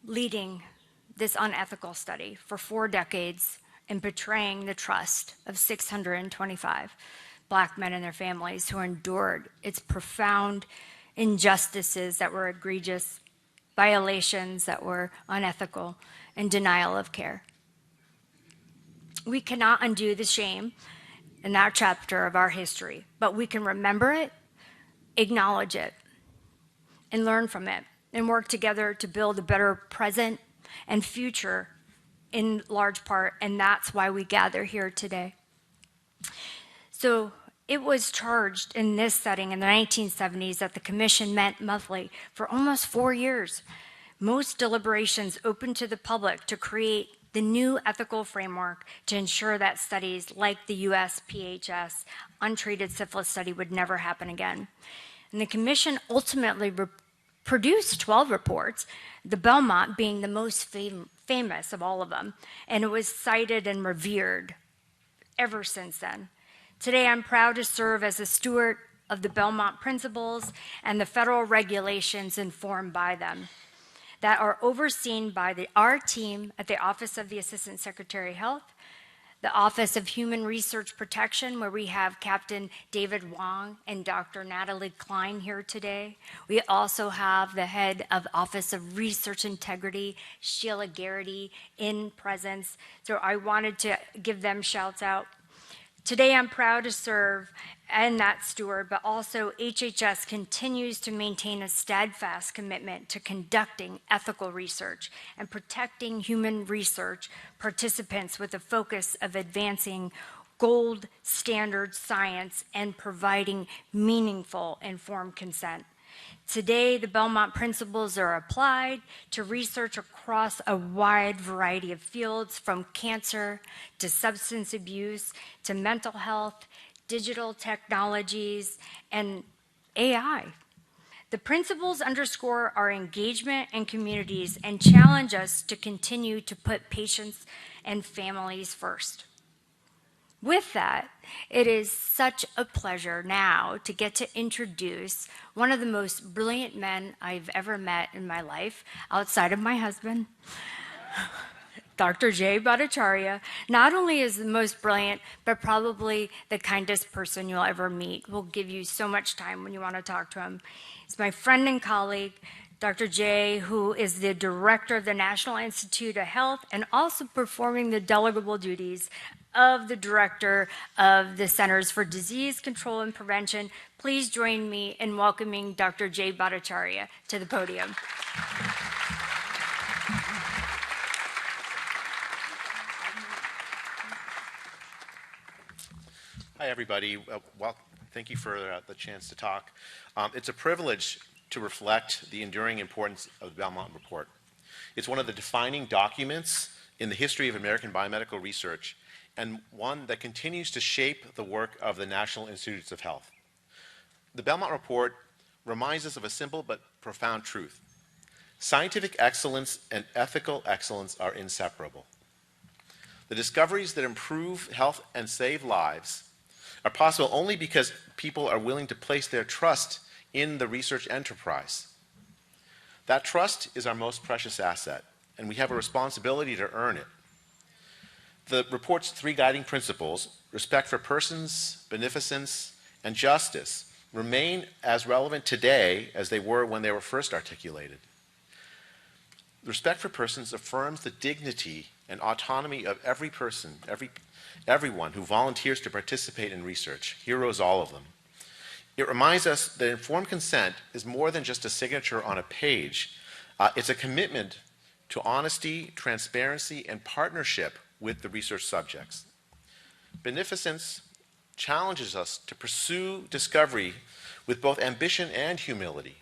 leading this unethical study for 4 decades and betraying the trust of 625 Black men and their families who endured its profound injustices that were egregious, violations that were unethical, and denial of care. We cannot undo the shame in that chapter of our history, but we can remember it, acknowledge it, and learn from it, and work together to build a better present and future in large part, and that's why we gather here today. So it was charged in this setting in the 1970s that the commission met monthly for almost 4 years. Most deliberations open to the public to create the new ethical framework to ensure that studies like the USPHS untreated syphilis study would never happen again. And the commission ultimately produced 12 reports, the Belmont being the most famous of all of them, and it was cited and revered ever since then. Today, I'm proud to serve as a steward of the Belmont principles and the federal regulations informed by them that are overseen by our team at the Office of the Assistant Secretary of Health, the Office of Human Research Protection, where we have Captain David Wong and Dr. Natalie Klein here today. We also have the head of Office of Research Integrity, Sheila Garrity, in presence. So I wanted to give them shouts out. Today, I'm proud to serve and that steward, but also HHS continues to maintain a steadfast commitment to conducting ethical research and protecting human research participants with a focus of advancing gold standard science and providing meaningful informed consent. Today, the Belmont principles are applied to research across a wide variety of fields, from cancer to substance abuse to mental health, digital technologies, and AI. The principles underscore our engagement in communities and challenge us to continue to put patients and families first. With that, it is such a pleasure now to get to introduce one of the most brilliant men I've ever met in my life, outside of my husband, Dr. Jay Bhattacharya. Not only is the most brilliant, but probably the kindest person you'll ever meet. We'll give you so much time when you want to talk to him. He's my friend and colleague, Dr. Jay, who is the director of the National Institute of Health and also performing the delegable duties of the director of the Centers for Disease Control and Prevention. Please join me in welcoming Dr. Jay Bhattacharya to the podium. Hi, everybody. Well, thank you for the chance to talk. It's a privilege to reflect the enduring importance of the Belmont Report. It's one of the defining documents in the history of American biomedical research, and one that continues to shape the work of the National Institutes of Health. The Belmont Report reminds us of a simple but profound truth. Scientific excellence and ethical excellence are inseparable. The discoveries that improve health and save lives are possible only because people are willing to place their trust in the research enterprise. That trust is our most precious asset, and we have a responsibility to earn it. The report's three guiding principles, respect for persons, beneficence, and justice, remain as relevant today as they were when they were first articulated. Respect for persons affirms the dignity and autonomy of every person, everyone who volunteers to participate in research, heroes all of them. It reminds us that informed consent is more than just a signature on a page. It's a commitment to honesty, transparency, and partnership with the research subjects. Beneficence challenges us to pursue discovery with both ambition and humility,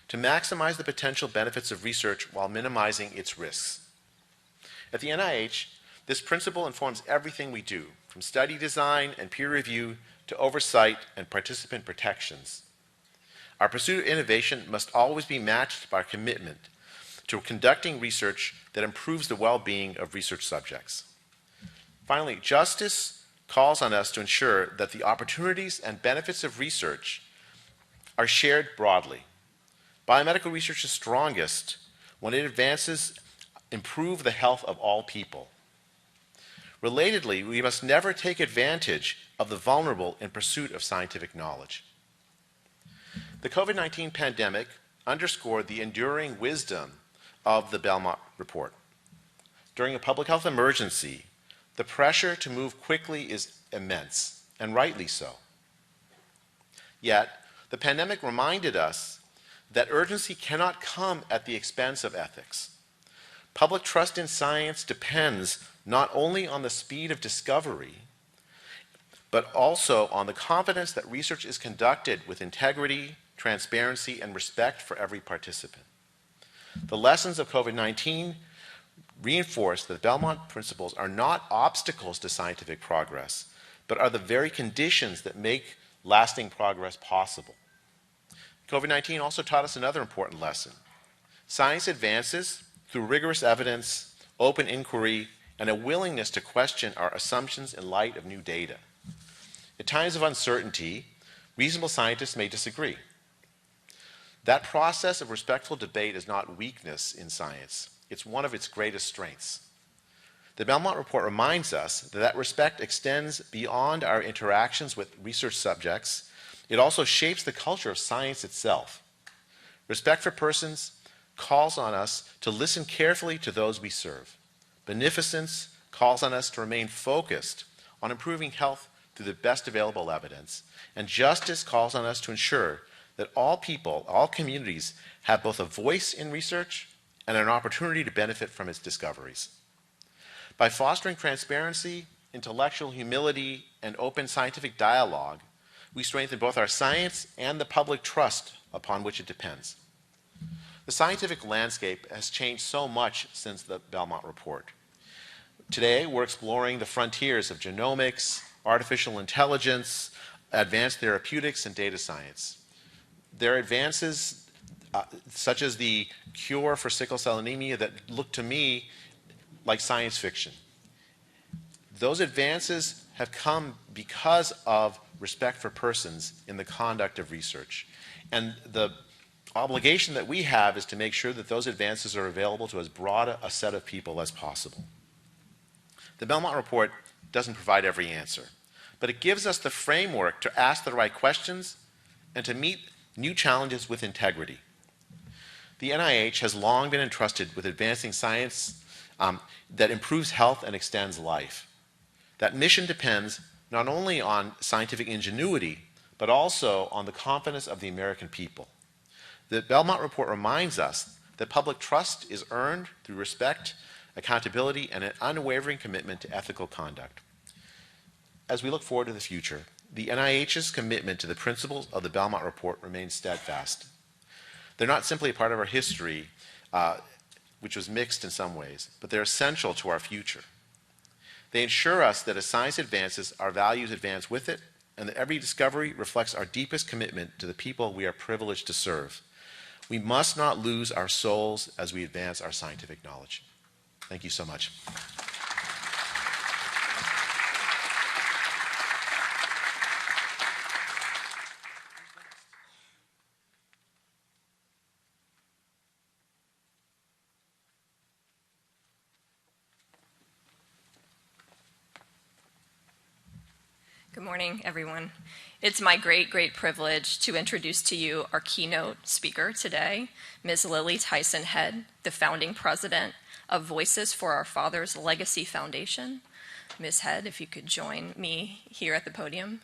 to maximize the potential benefits of research while minimizing its risks. At the NIH, this principle informs everything we do, from study design and peer review to oversight and participant protections. Our pursuit of innovation must always be matched by our commitment to conducting research that improves the well-being of research subjects. Finally, justice calls on us to ensure that the opportunities and benefits of research are shared broadly. Biomedical research is strongest when it advances, improve the health of all people. Relatedly, we must never take advantage of the vulnerable in pursuit of scientific knowledge. The COVID-19 pandemic underscored the enduring wisdom of the Belmont Report. During a public health emergency, The pressure to move quickly is immense, and rightly so. Yet, the pandemic reminded us that urgency cannot come at the expense of ethics. Public trust in science depends not only on the speed of discovery, but also on the confidence that research is conducted with integrity, transparency, and respect for every participant. The lessons of COVID-19 reinforce that the Belmont principles are not obstacles to scientific progress, but are the very conditions that make lasting progress possible. COVID-19 also taught us another important lesson. Science advances through rigorous evidence, open inquiry, and a willingness to question our assumptions in light of new data. At times of uncertainty, reasonable scientists may disagree. That process of respectful debate is not weakness in science. It's one of its greatest strengths. The Belmont Report reminds us that that respect extends beyond our interactions with research subjects. It also shapes the culture of science itself. Respect for persons calls on us to listen carefully to those we serve. Beneficence calls on us to remain focused on improving health through the best available evidence. And justice calls on us to ensure that all people, all communities, have both a voice in research and an opportunity to benefit from its discoveries. By fostering transparency, intellectual humility, and open scientific dialogue, we strengthen both our science and the public trust upon which it depends. The scientific landscape has changed so much since the Belmont Report. Today, we're exploring the frontiers of genomics, artificial intelligence, advanced therapeutics, and data science. There are advances such as the cure for sickle cell anemia that look to me like science fiction. Those advances have come because of respect for persons in the conduct of research. And the obligation that we have is to make sure that those advances are available to as broad a set of people as possible. The Belmont Report doesn't provide every answer, but it gives us the framework to ask the right questions and to meet new challenges with integrity. The NIH has long been entrusted with advancing science that improves health and extends life. That mission depends not only on scientific ingenuity, but also on the confidence of the American people. The Belmont Report reminds us that public trust is earned through respect, accountability, and an unwavering commitment to ethical conduct. As we look forward to the future, the NIH's commitment to the principles of the Belmont Report remains steadfast. They're not simply a part of our history, which was mixed in some ways, but they're essential to our future. They ensure us that as science advances, our values advance with it, and that every discovery reflects our deepest commitment to the people we are privileged to serve. We must not lose our souls as we advance our scientific knowledge. Thank you so much. Good morning, everyone. It's my great privilege to introduce to you our keynote speaker today, Ms. Lily Tyson Head, the founding president of Voices for Our Fathers Legacy Foundation. Ms. Head, if you could join me here at the podium.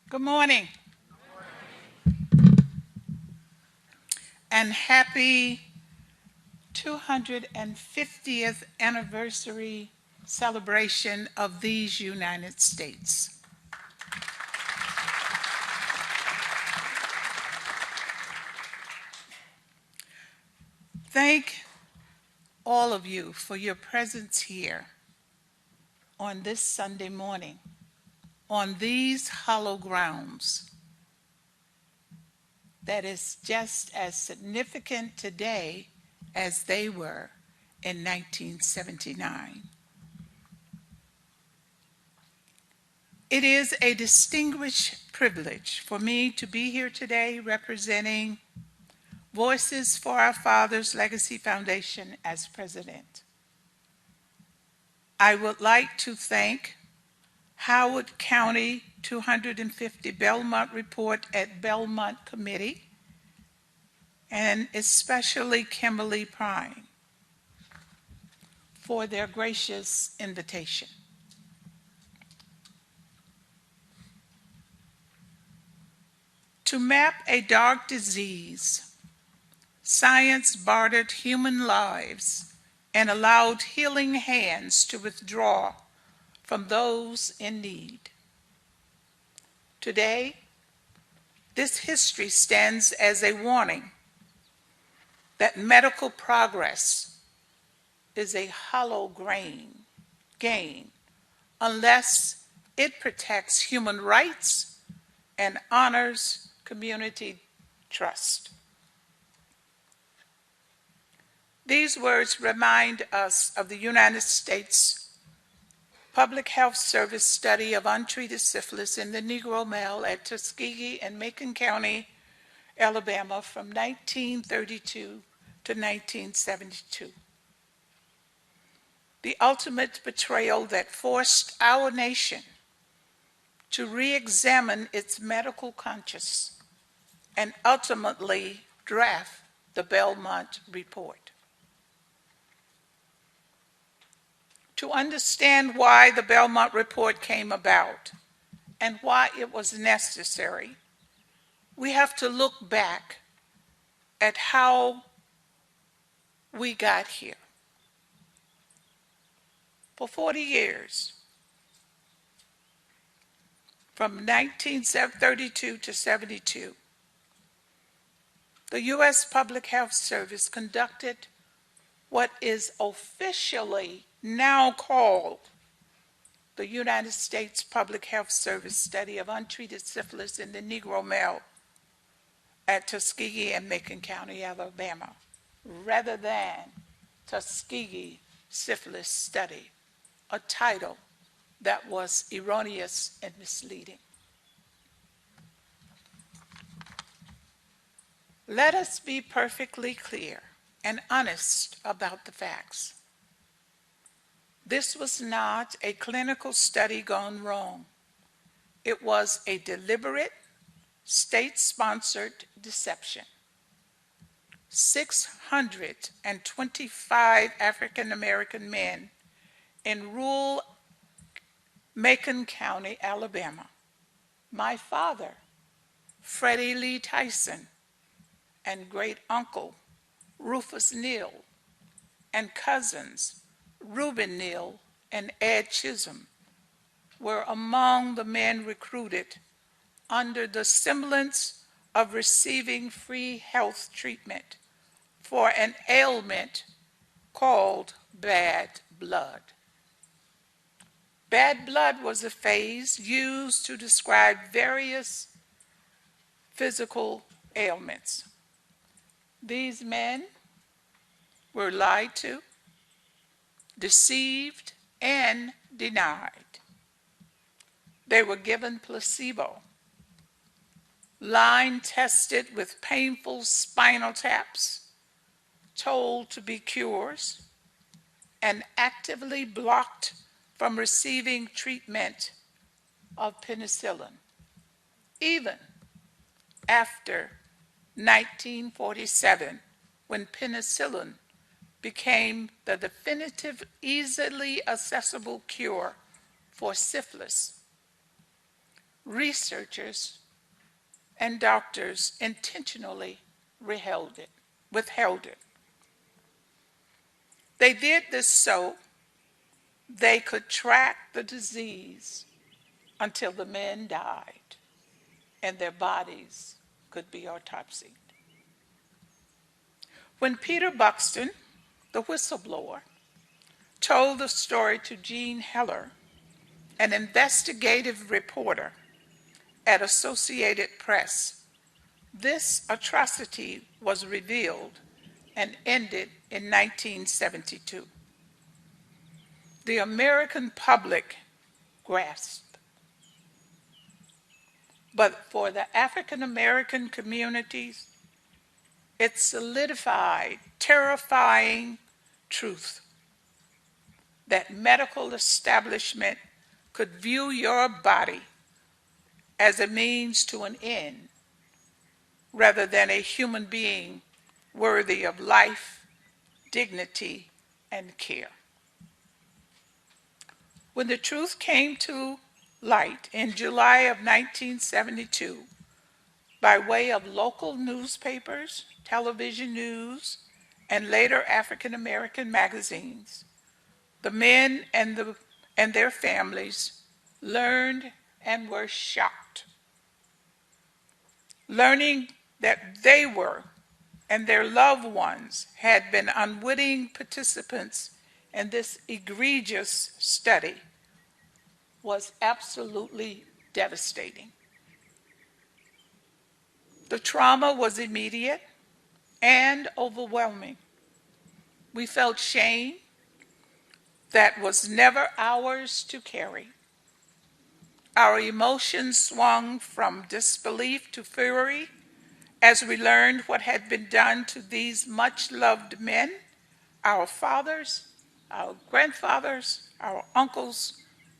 Good morning. And happy 250th anniversary celebration of these United States. Thank all of you for your presence here on this Sunday morning, on these hollow grounds that is just as significant today as they were in 1979. It is a distinguished privilege for me to be here today representing Voices for Our Fathers Legacy Foundation as president. I would like to thank Howard County 250 Belmont Report at Belmont Committee, and especially Kimberly Prime for their gracious invitation. To map a dark disease, science bartered human lives and allowed healing hands to withdraw from those in need. Today, this history stands as a warning that medical progress is a hollow gain unless it protects human rights and honors community trust. These words remind us of the United States Public Health Service study of untreated syphilis in the Negro male at Tuskegee and Macon County, Alabama from 1932 to 1972. The ultimate betrayal that forced our nation to re-examine its medical conscience and ultimately draft the Belmont Report. To understand why the Belmont Report came about and why it was necessary, we have to look back at how we got here. For 40 years, from 1932 to 72, the U.S. Public Health Service conducted what is officially now called the United States Public Health Service study of untreated syphilis in the Negro male at Tuskegee and Macon County, Alabama, rather than Tuskegee Syphilis Study, a title that was erroneous and misleading. Let us be perfectly clear and honest about the facts. This was not a clinical study gone wrong. It was a deliberate, state-sponsored deception. 625 African American men in rural Macon County, Alabama. My father, Freddie Lee Tyson, and great uncle Rufus Neal, and cousins Reuben Neal and Ed Chisholm were among the men recruited under the semblance of receiving free health treatment for an ailment called bad blood. Bad blood was a phrase used to describe various physical ailments. These men were lied to, deceived, and denied. They were given placebo, line tested with painful spinal taps, told to be cures, and actively blocked from receiving treatment of penicillin, even after 1947, when penicillin became the definitive, easily accessible cure for syphilis. Researchers and doctors intentionally withheld it. They did this so they could track the disease until the men died and their bodies could be autopsied. When Peter Buxton, the whistleblower, told the story to Jean Heller, an investigative reporter at Associated Press, this atrocity was revealed and ended in 1972. The American public grasped. But for the African American communities, it solidified terrifying truth that medical establishment could view your body as a means to an end rather than a human being worthy of life, dignity, and care. When the truth came to light in July of 1972, by way of local newspapers, television news, and later African American magazines, the men and their families learned and were shocked, learning that they were and their loved ones had been unwitting participants in this egregious study was absolutely devastating. The trauma was immediate and overwhelming. We felt shame that was never ours to carry. Our emotions swung from disbelief to fury as we learned what had been done to these much-loved men, our fathers, our grandfathers, our uncles,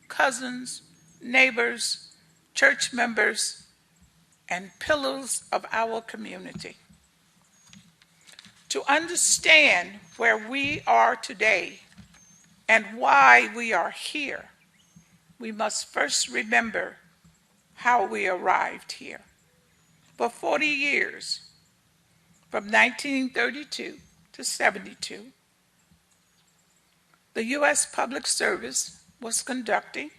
cousins, neighbors, church members, and pillars of our community. To understand where we are today and why we are here, we must first remember how we arrived here. For 40 years, from 1932 to 72, the U.S. Public Service was conducting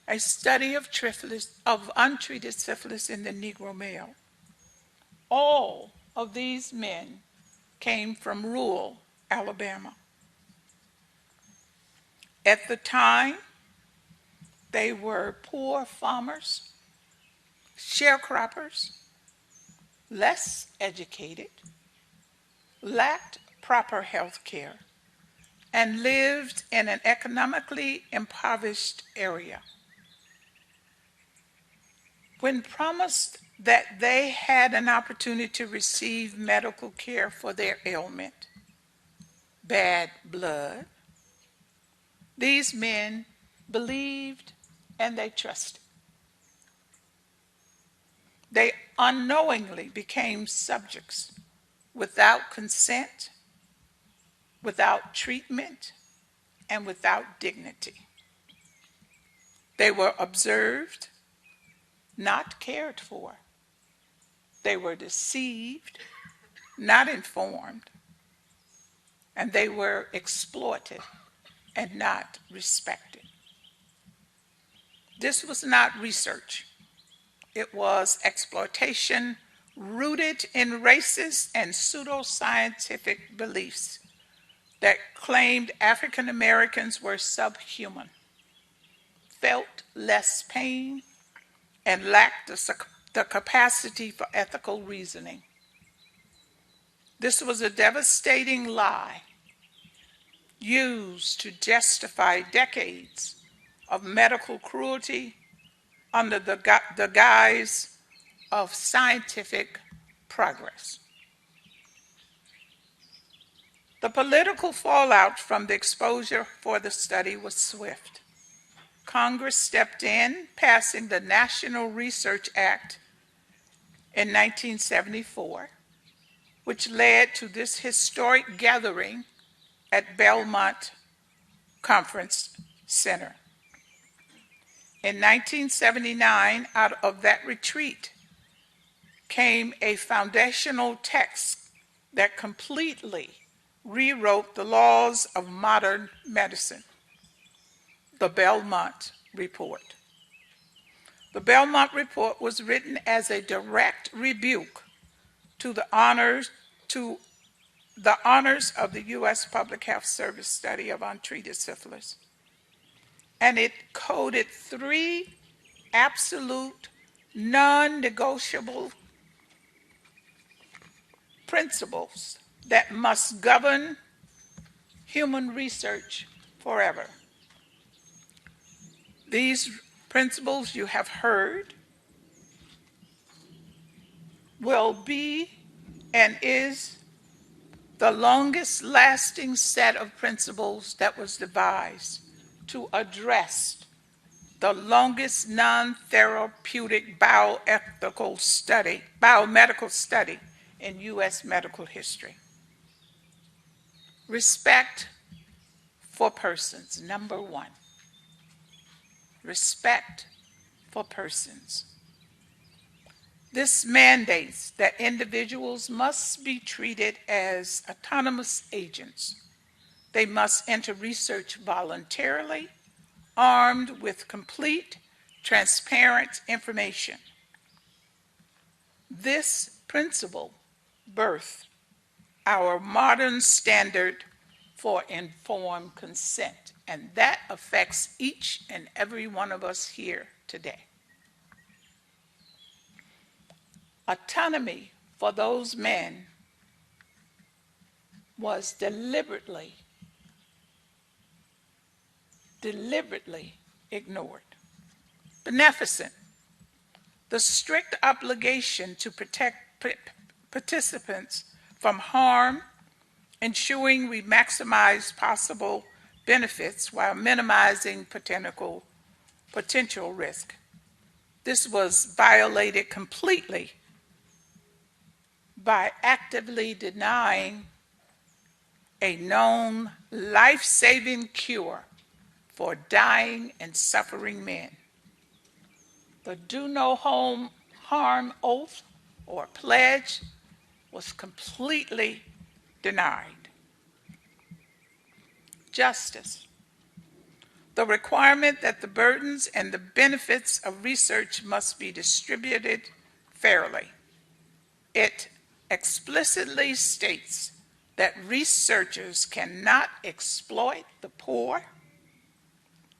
a study of untreated syphilis in the Negro male. All of these men came from rural Alabama. At the time, they were poor farmers, sharecroppers, less educated, lacked proper health care, and lived in an economically impoverished area. When promised that they had an opportunity to receive medical care for their ailment, bad blood, these men believed and they trusted. They unknowingly became subjects without consent, without treatment, and without dignity. They were observed, not cared for. They were deceived, not informed, and they were exploited and not respected. This was not research. It was exploitation rooted in racist and pseudoscientific beliefs that claimed African Americans were subhuman, felt less pain, and lacked the capacity for ethical reasoning. This was a devastating lie used to justify decades of medical cruelty under the guise of scientific progress. The political fallout from the exposure for the study was swift. Congress stepped in, passing the National Research Act in 1974, which led to this historic gathering at Belmont Conference Center. In 1979, out of that retreat came a foundational text that completely rewrote the laws of modern medicine, the Belmont Report. The Belmont Report was written as a direct rebuke to the honors of the U.S. Public Health Service study of untreated syphilis. And it coded 3 absolute, non-negotiable principles that must govern human research forever. These principles you have heard will be and is the longest lasting set of principles that was devised to address the longest non-therapeutic biomedical study in U.S. medical history. Respect for persons, number one. Respect for persons. This mandates that individuals must be treated as autonomous agents. They must enter research voluntarily, armed with complete, transparent information. This principle birthed our modern standard for informed consent, and that affects each and every one of us here today. Autonomy for those men was deliberately ignored. Beneficent, the strict obligation to protect participants from harm, ensuring we maximize possible benefits while minimizing potential risk. This was violated completely by actively denying a known life-saving cure for dying and suffering men. The do no harm oath or pledge was completely denied. Justice. The requirement that the burdens and the benefits of research must be distributed fairly. It explicitly states that researchers cannot exploit the poor,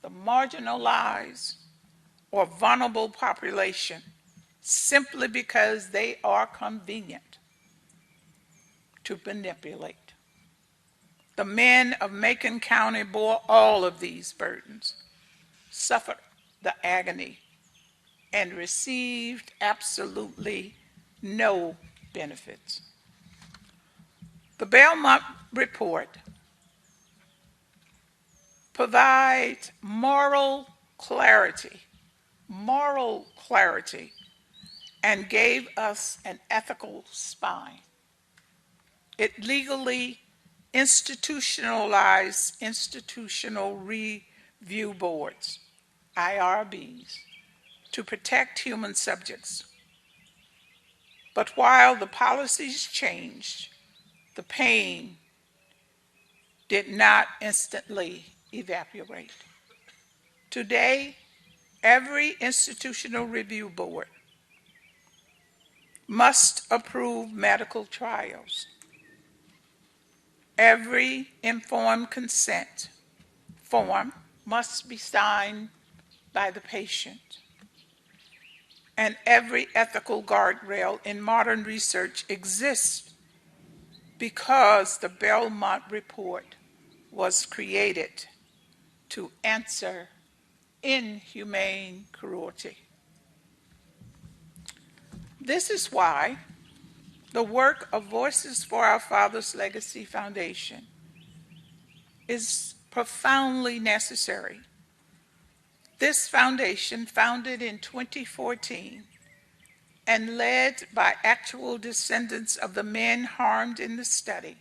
the marginalized, or vulnerable population simply because they are convenient to manipulate. The men of Macon County bore all of these burdens, suffered the agony, and received absolutely no benefits. The Belmont Report provides moral clarity, and gave us an ethical spine. It legally institutionalized institutional review boards, IRBs, to protect human subjects. But while the policies changed, the pain did not instantly evaporate. Today, every institutional review board must approve medical trials. Every informed consent form must be signed by the patient. And every ethical guardrail in modern research exists because the Belmont Report was created to answer inhumane cruelty. This is why the work of Voices for Our Fathers Legacy Foundation is profoundly necessary. This foundation, founded in 2014 and led by actual descendants of the men harmed in the study,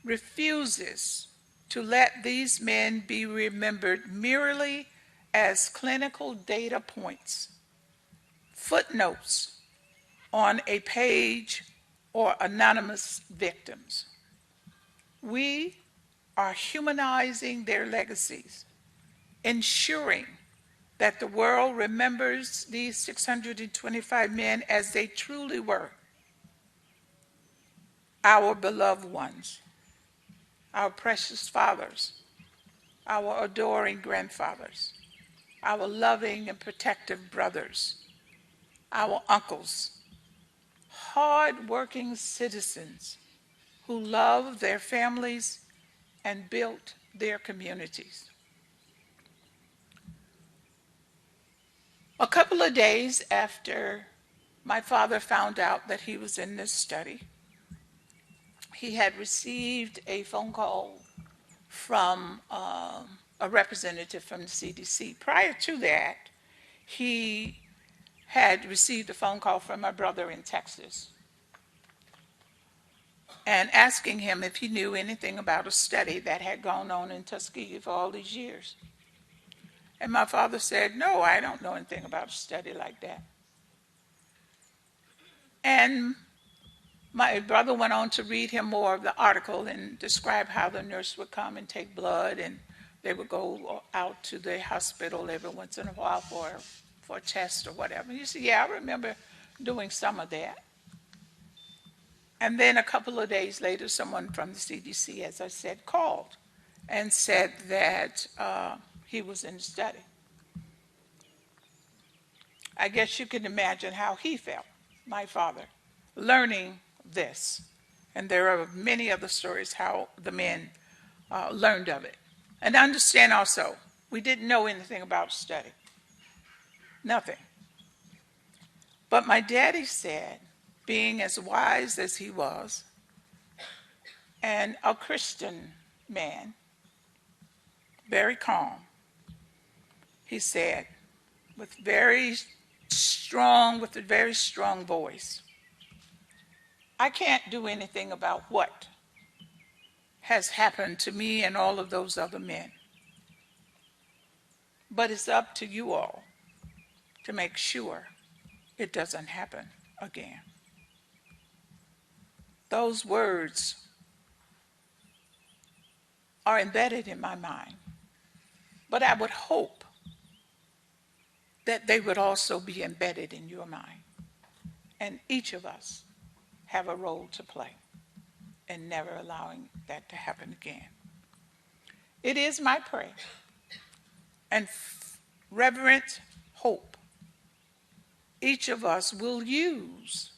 refuses to let these men be remembered merely as clinical data points, footnotes on a page, or anonymous victims. We are humanizing their legacies, ensuring that the world remembers these 625 men as they truly were, our beloved ones, our precious fathers, our adoring grandfathers, our loving and protective brothers, our uncles, hard-working citizens who loved their families and built their communities. A couple of days after my father found out that he was in this study. He had received a phone call from a representative from the CDC. Prior to that, he had received a phone call from my brother in Texas and asking him if he knew anything about a study that had gone on in Tuskegee for all these years. And my father said, no, I don't know anything about a study like that. And my brother went on to read him more of the article and describe how the nurse would come and take blood, and they would go out to the hospital every once in a while for a test or whatever. He said, yeah, I remember doing some of that. And then a couple of days later, someone from the CDC, as I said, called and said that he was in the study. I guess you can imagine how he felt, my father, learning this. And there are many other stories how the men learned of it. And understand also, we didn't know anything about study. Nothing. But my daddy said, being as wise as he was, and a Christian man, very calm, he said, with a very strong voice, I can't do anything about what has happened to me and all of those other men. But it's up to you all to make sure it doesn't happen again. Those words are embedded in my mind, but I would hope that they would also be embedded in your mind. And each of us have a role to play in never allowing that to happen again. It is my prayer and reverent hope each of us will use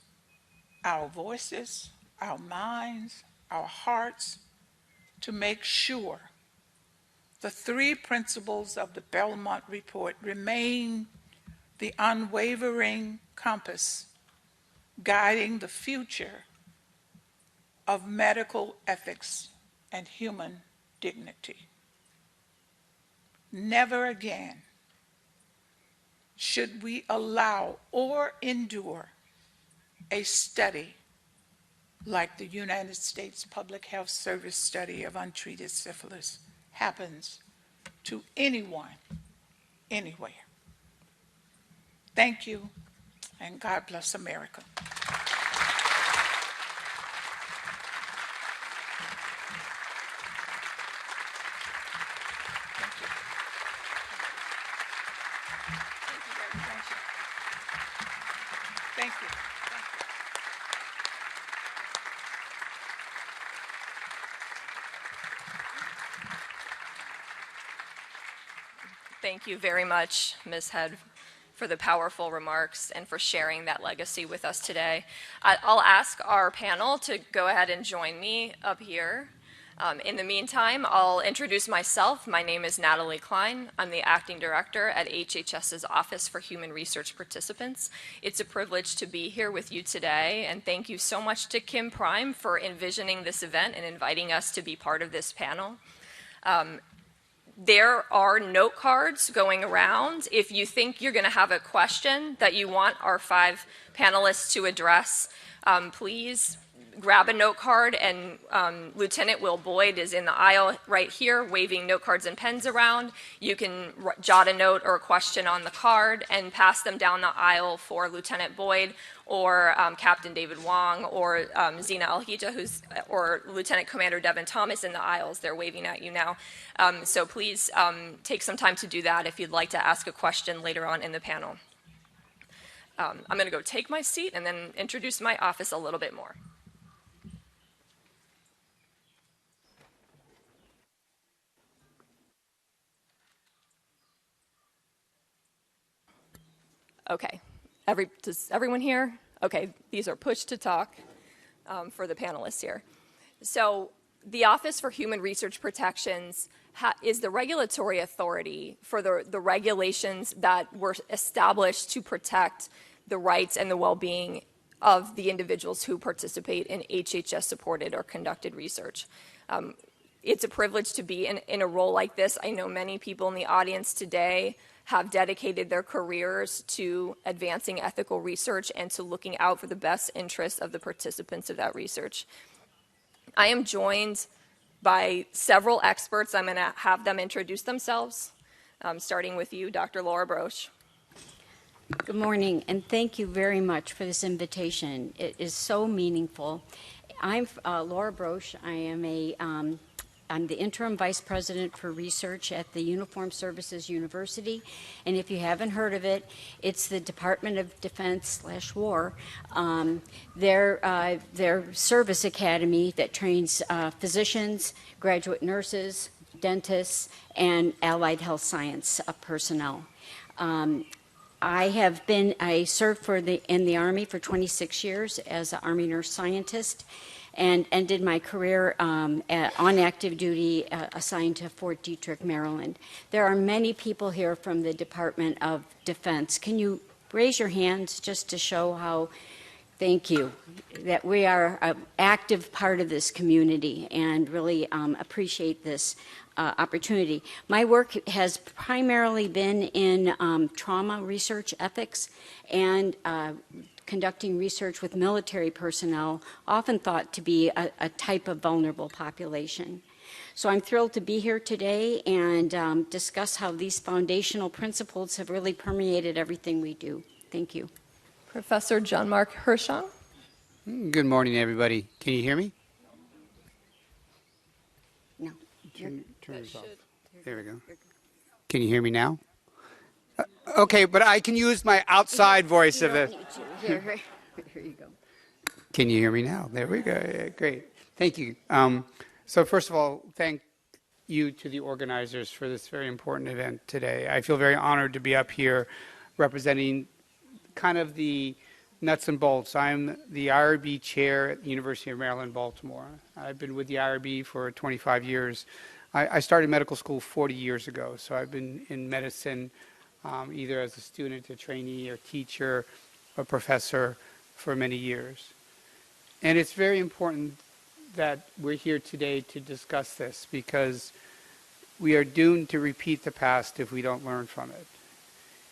our voices, our minds, our hearts to make sure the three principles of the Belmont Report remain the unwavering compass guiding the future of medical ethics and human dignity. Never again should we allow or endure a study like the United States Public Health Service study of untreated syphilis happens to anyone, anywhere. Thank you, and God bless America. Thank you. Thank you very much, Ms. Head, for the powerful remarks and for sharing that legacy with us today. I'll ask our panel to go ahead and join me up here. In the meantime, I'll introduce myself. My name is Natalie Klein. I'm the acting director at HHS's Office for Human Research Participants. It's a privilege to be here with you today, and thank you so much to Kim Prime for envisioning this event and inviting us to be part of this panel. There are note cards going around. If you think you're going to have a question that you want our 5 panelists to address, please grab a note card, and Lieutenant Will Boyd is in the aisle right here waving note cards and pens around. You can jot a note or a question on the card and pass them down the aisle for Lieutenant Boyd or Captain David Wong or Zina Alhija, or Lieutenant Commander Devin Thomas in the aisles. They're waving at you now. So please take some time to do that if you'd like to ask a question later on in the panel. I'm going to go take my seat and then introduce my office a little bit more. Okay, does everyone hear? Okay, these are push to talk for the panelists here. So the Office for Human Research Protections is the regulatory authority for the regulations that were established to protect the rights and the well-being of the individuals who participate in HHS-supported or conducted research. It's a privilege to be in a role like this. I know many people in the audience today have dedicated their careers to advancing ethical research and to looking out for the best interests of the participants of that research. I am joined by several experts. I'm going to have them introduce themselves, starting with you, Dr. Laura Broche. Good morning, and thank you very much for this invitation. It is so meaningful. I'm Laura Broche. I am I'm the interim vice president for research at the Uniformed Services University, and if you haven't heard of it, it's the Department of Defense/War. Their service academy that trains physicians, graduate nurses, dentists, and allied health science personnel. I served in the Army for 26 years as an Army nurse scientist, and ended my career on active duty assigned to Fort Detrick, Maryland. There are many people here from the Department of Defense. Can you raise your hands just to show how, thank you, that we are an active part of this community and really appreciate this opportunity. My work has primarily been in trauma research ethics and conducting research with military personnel, often thought to be a type of vulnerable population. So I'm thrilled to be here today and discuss how these foundational principles have really permeated everything we do. Thank you. Professor John Mark Hirschong. Good morning, everybody. Can you hear me? No. Turn it off. There we go. Can you hear me now? Okay, but I can use my outside voice of it. Here you go. Can you hear me now? There we go. Yeah, great. Thank you. So first of all, thank you to the organizers for this very important event today. I feel very honored to be up here representing kind of the nuts and bolts. I'm the IRB chair at the University of Maryland, Baltimore. I've been with the IRB for 25 years. I started medical school 40 years ago, so I've been in medicine either as a student, a trainee, or teacher, or professor for many years. And it's very important that we're here today to discuss this because we are doomed to repeat the past if we don't learn from it.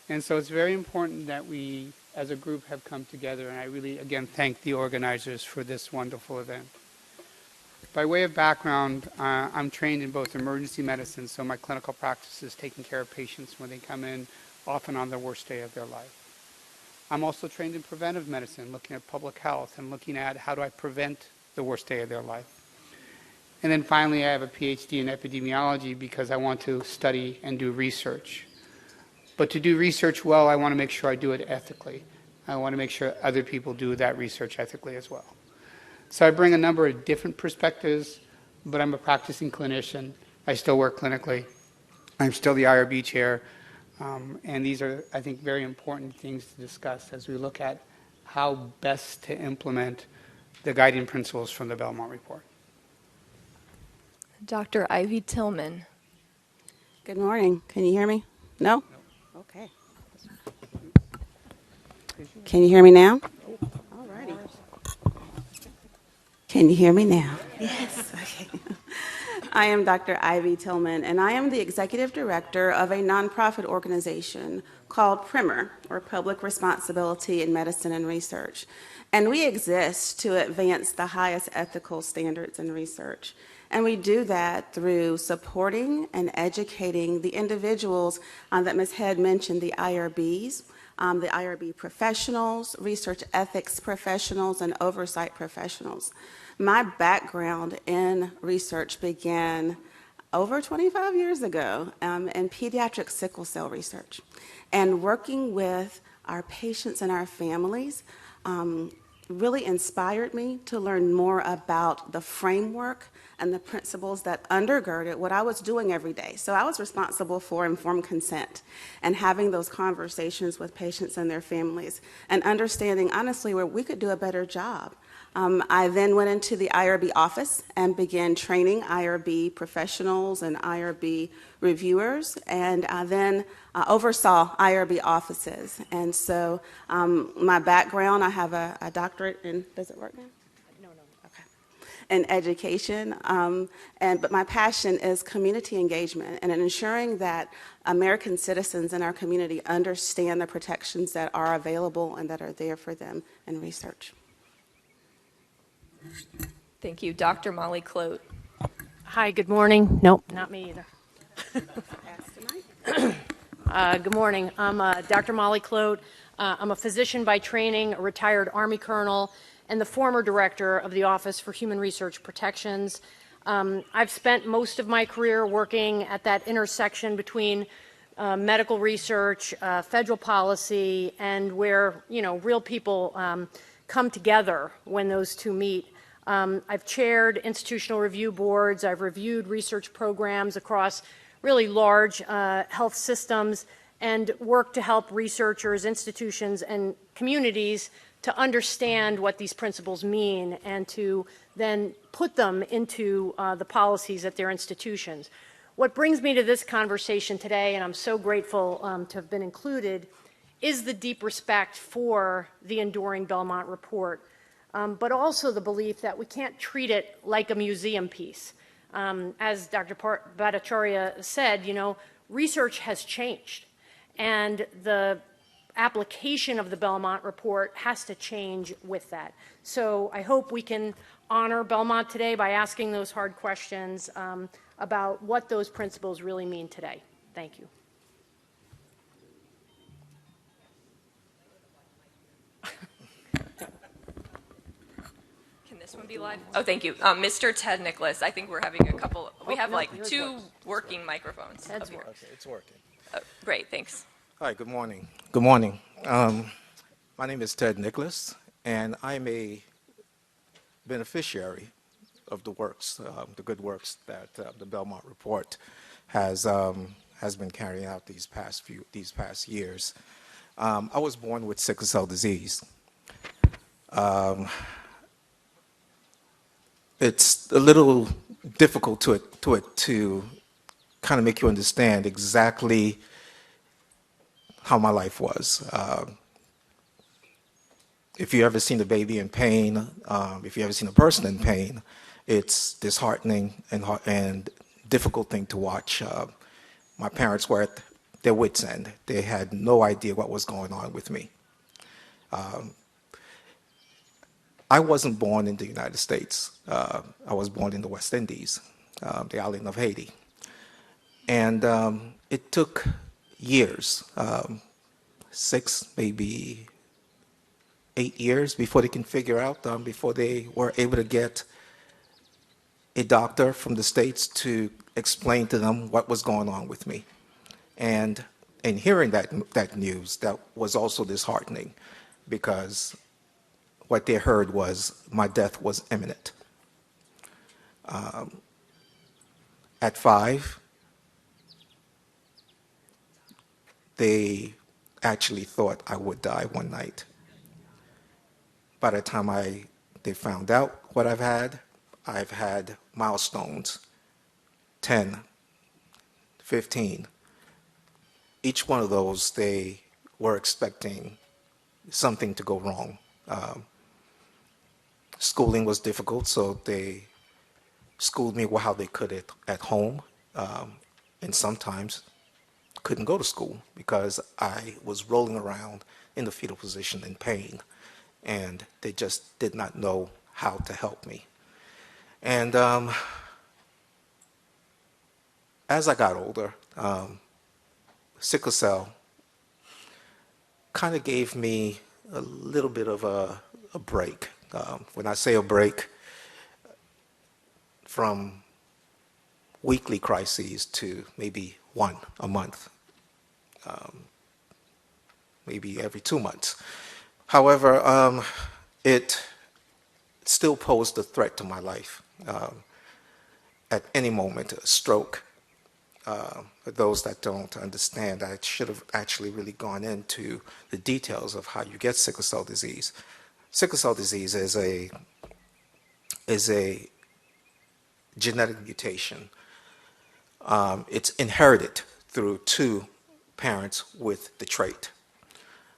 And so it's very important that we, as a group, have come together, and I really, again, thank the organizers for this wonderful event. By way of background, I'm trained in both emergency medicine, so my clinical practice is taking care of patients when they come in, often on the worst day of their life. I'm also trained in preventive medicine, looking at public health and looking at how do I prevent the worst day of their life. And then finally, I have a PhD in epidemiology because I want to study and do research. But to do research well, I want to make sure I do it ethically. I want to make sure other people do that research ethically as well. So I bring a number of different perspectives, but I'm a practicing clinician. I still work clinically. I'm still the IRB chair. And these are, I think, very important things to discuss as we look at how best to implement the guiding principles from the Belmont Report. Dr. Ivy Tillman. Good morning. Can you hear me? No? Okay. Can you hear me now? All righty. Can you hear me now? Yes. Okay. I am Dr. Ivy Tillman, and I am the executive director of a nonprofit organization called PRIMER, or Public Responsibility in Medicine and Research. And we exist to advance the highest ethical standards in research. And we do that through supporting and educating the individuals that Ms. Head mentioned, the IRBs, the IRB professionals, research ethics professionals, and oversight professionals. My background in research began over 25 years ago in pediatric sickle cell research. And working with our patients and our families really inspired me to learn more about the framework and the principles that undergirded what I was doing every day. So I was responsible for informed consent and having those conversations with patients and their families and understanding, honestly, where we could do a better job I then went into the IRB office and began training IRB professionals and IRB reviewers, and I then oversaw IRB offices. And so my background, I have a doctorate in, does it work now? In education, but my passion is community engagement and in ensuring that American citizens in our community understand the protections that are available and that are there for them in research. Thank you. Dr. Molly Clote. Hi, good morning. Nope, not me either. Good morning. I'm Dr. Molly Clote. I'm a physician by training, a retired Army colonel, and the former director of the Office for Human Research Protections. I've spent most of my career working at that intersection between medical research, federal policy, and where, you know, real people come together when those two meet. I've chaired institutional review boards. I've reviewed research programs across really large health systems and worked to help researchers, institutions, and communities to understand what these principles mean and to then put them into the policies at their institutions. What brings me to this conversation today, and I'm so grateful to have been included, is the deep respect for the enduring Belmont Report, but also the belief that we can't treat it like a museum piece. As Dr. Bhattacharya said, you know, research has changed, and the application of the Belmont Report has to change with that. So I hope we can honor Belmont today by asking those hard questions about what those principles really mean today. Thank you. Can this one be live? Oh, thank you. Mr. Ted Nicholas, I think we're having a couple, we have like two working microphones. Ted's working. Okay, it's working. Great, thanks. Hi, good morning. Good morning. My name is Ted Nicholas, and I'm a beneficiary of the works, the good works that the Belmont Report has been carrying out these past years. I was born with sickle cell disease. It's a little difficult to kind of make you understand exactly how my life was. If you ever seen a baby in pain, if you ever seen a person in pain, it's disheartening and difficult thing to watch. My parents were at their wits' end. They had no idea what was going on with me. I wasn't born in the United States. I was born in the West Indies, the island of Haiti. And it took years, 6, maybe 8 years before they can figure out, before they were able to get a doctor from the States to explain to them what was going on with me. And in hearing that news, that was also disheartening, because what they heard was my death was imminent. At 5, they actually thought I would die one night. By the time they found out what I've had milestones, 10, 15. Each one of those, they were expecting something to go wrong. Schooling was difficult, so they schooled me how they could at home, and sometimes couldn't go to school because I was rolling around in the fetal position in pain, and they just did not know how to help me. And as I got older, sickle cell kind of gave me a little bit of a break. When I say a break, from weekly crises to maybe one a month, maybe every 2 months. However, it still posed a threat to my life. At any moment, a stroke. For those that don't understand, I should have actually really gone into the details of how you get sickle cell disease. Sickle cell disease is a is a genetic mutation. It's inherited through two parents with the trait.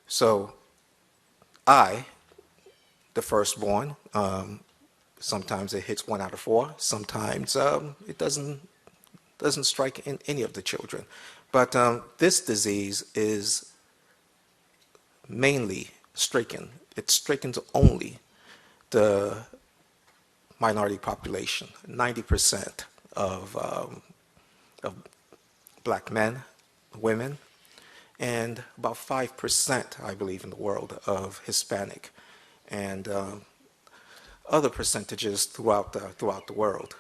So I, the firstborn, sometimes it hits 1 out of 4. Sometimes it doesn't strike in any of the children. But this disease is mainly stricken. It strickens only the minority population. 90% of black men, women, and about 5%, I believe, in the world of Hispanic, and other percentages throughout the world.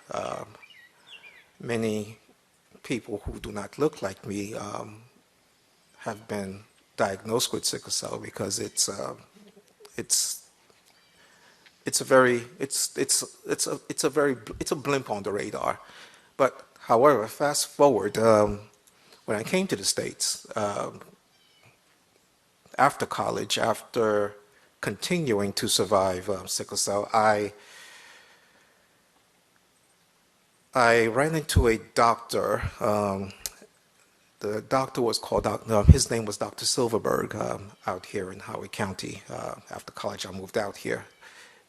Many people who do not look like me have been diagnosed with sickle cell because it's a blimp on the radar. But however, fast forward, when I came to the States, after college, after continuing to survive sickle cell, I ran into a doctor. The doctor was called, his name was Dr. Silverberg, out here in Howard County. After college, I moved out here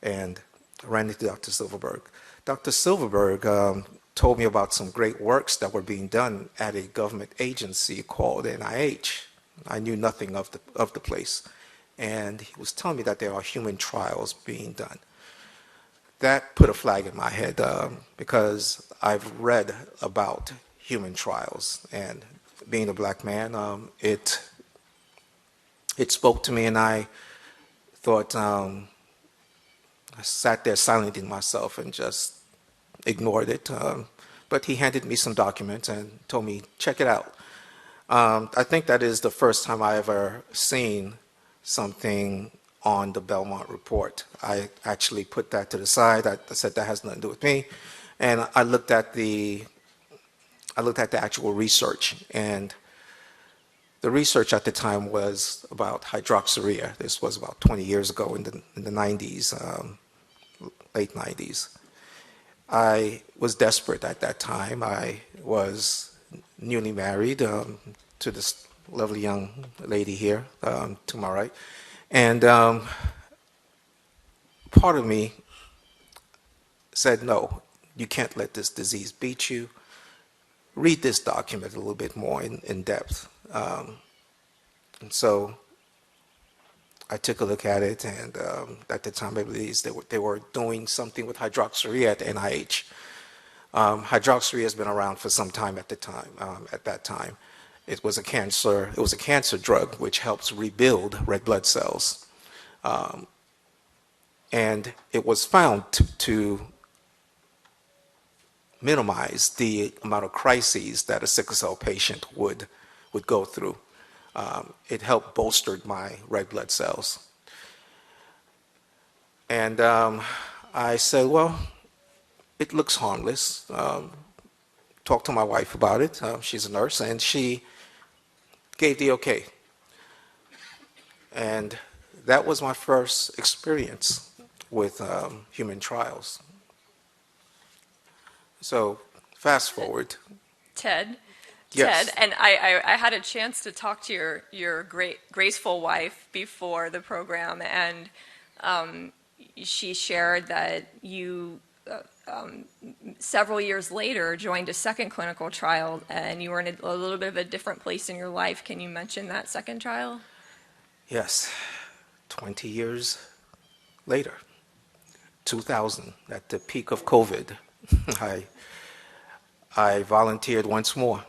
and ran into Dr. Silverberg. Dr. Silverberg told me about some great works that were being done at a government agency called NIH. I knew nothing of the place. And he was telling me that there are human trials being done. That put a flag in my head because I've read about human trials, and being a black man, it spoke to me, and I thought, I sat there silent in myself and just ignored it. But he handed me some documents and told me, check it out. I think that is the first time I ever seen something on the Belmont report. I actually put that to the side. I said that has nothing to do with me, and I looked at the actual research, and the research at the time was about hydroxyurea. This was about 20 years ago in the 90s, late 90s. I was desperate at that time. I was newly married to this lovely young lady here to my right. And part of me said, no, you can't let this disease beat you. Read this document a little bit more in depth. And so I took a look at it, and at the time, I believe they were doing something with hydroxyurea at the NIH. Hydroxyurea has been around for some time at the time. At that time, it was a cancer drug which helps rebuild red blood cells, and it was found to minimize the amount of crises that a sickle cell patient would go through. It helped bolster my red blood cells. And I said, well, it looks harmless. Talked to my wife about it. She's a nurse, and she gave the okay. And that was my first experience with human trials. So fast forward. Ted? Yes. Ted, and I had a chance to talk to your great graceful wife before the program, and she shared that you several years later joined a second clinical trial, and you were in a little bit of a different place in your life. Can you mention that second trial? Yes, 20 years later, 2000, at the peak of COVID, I volunteered once more.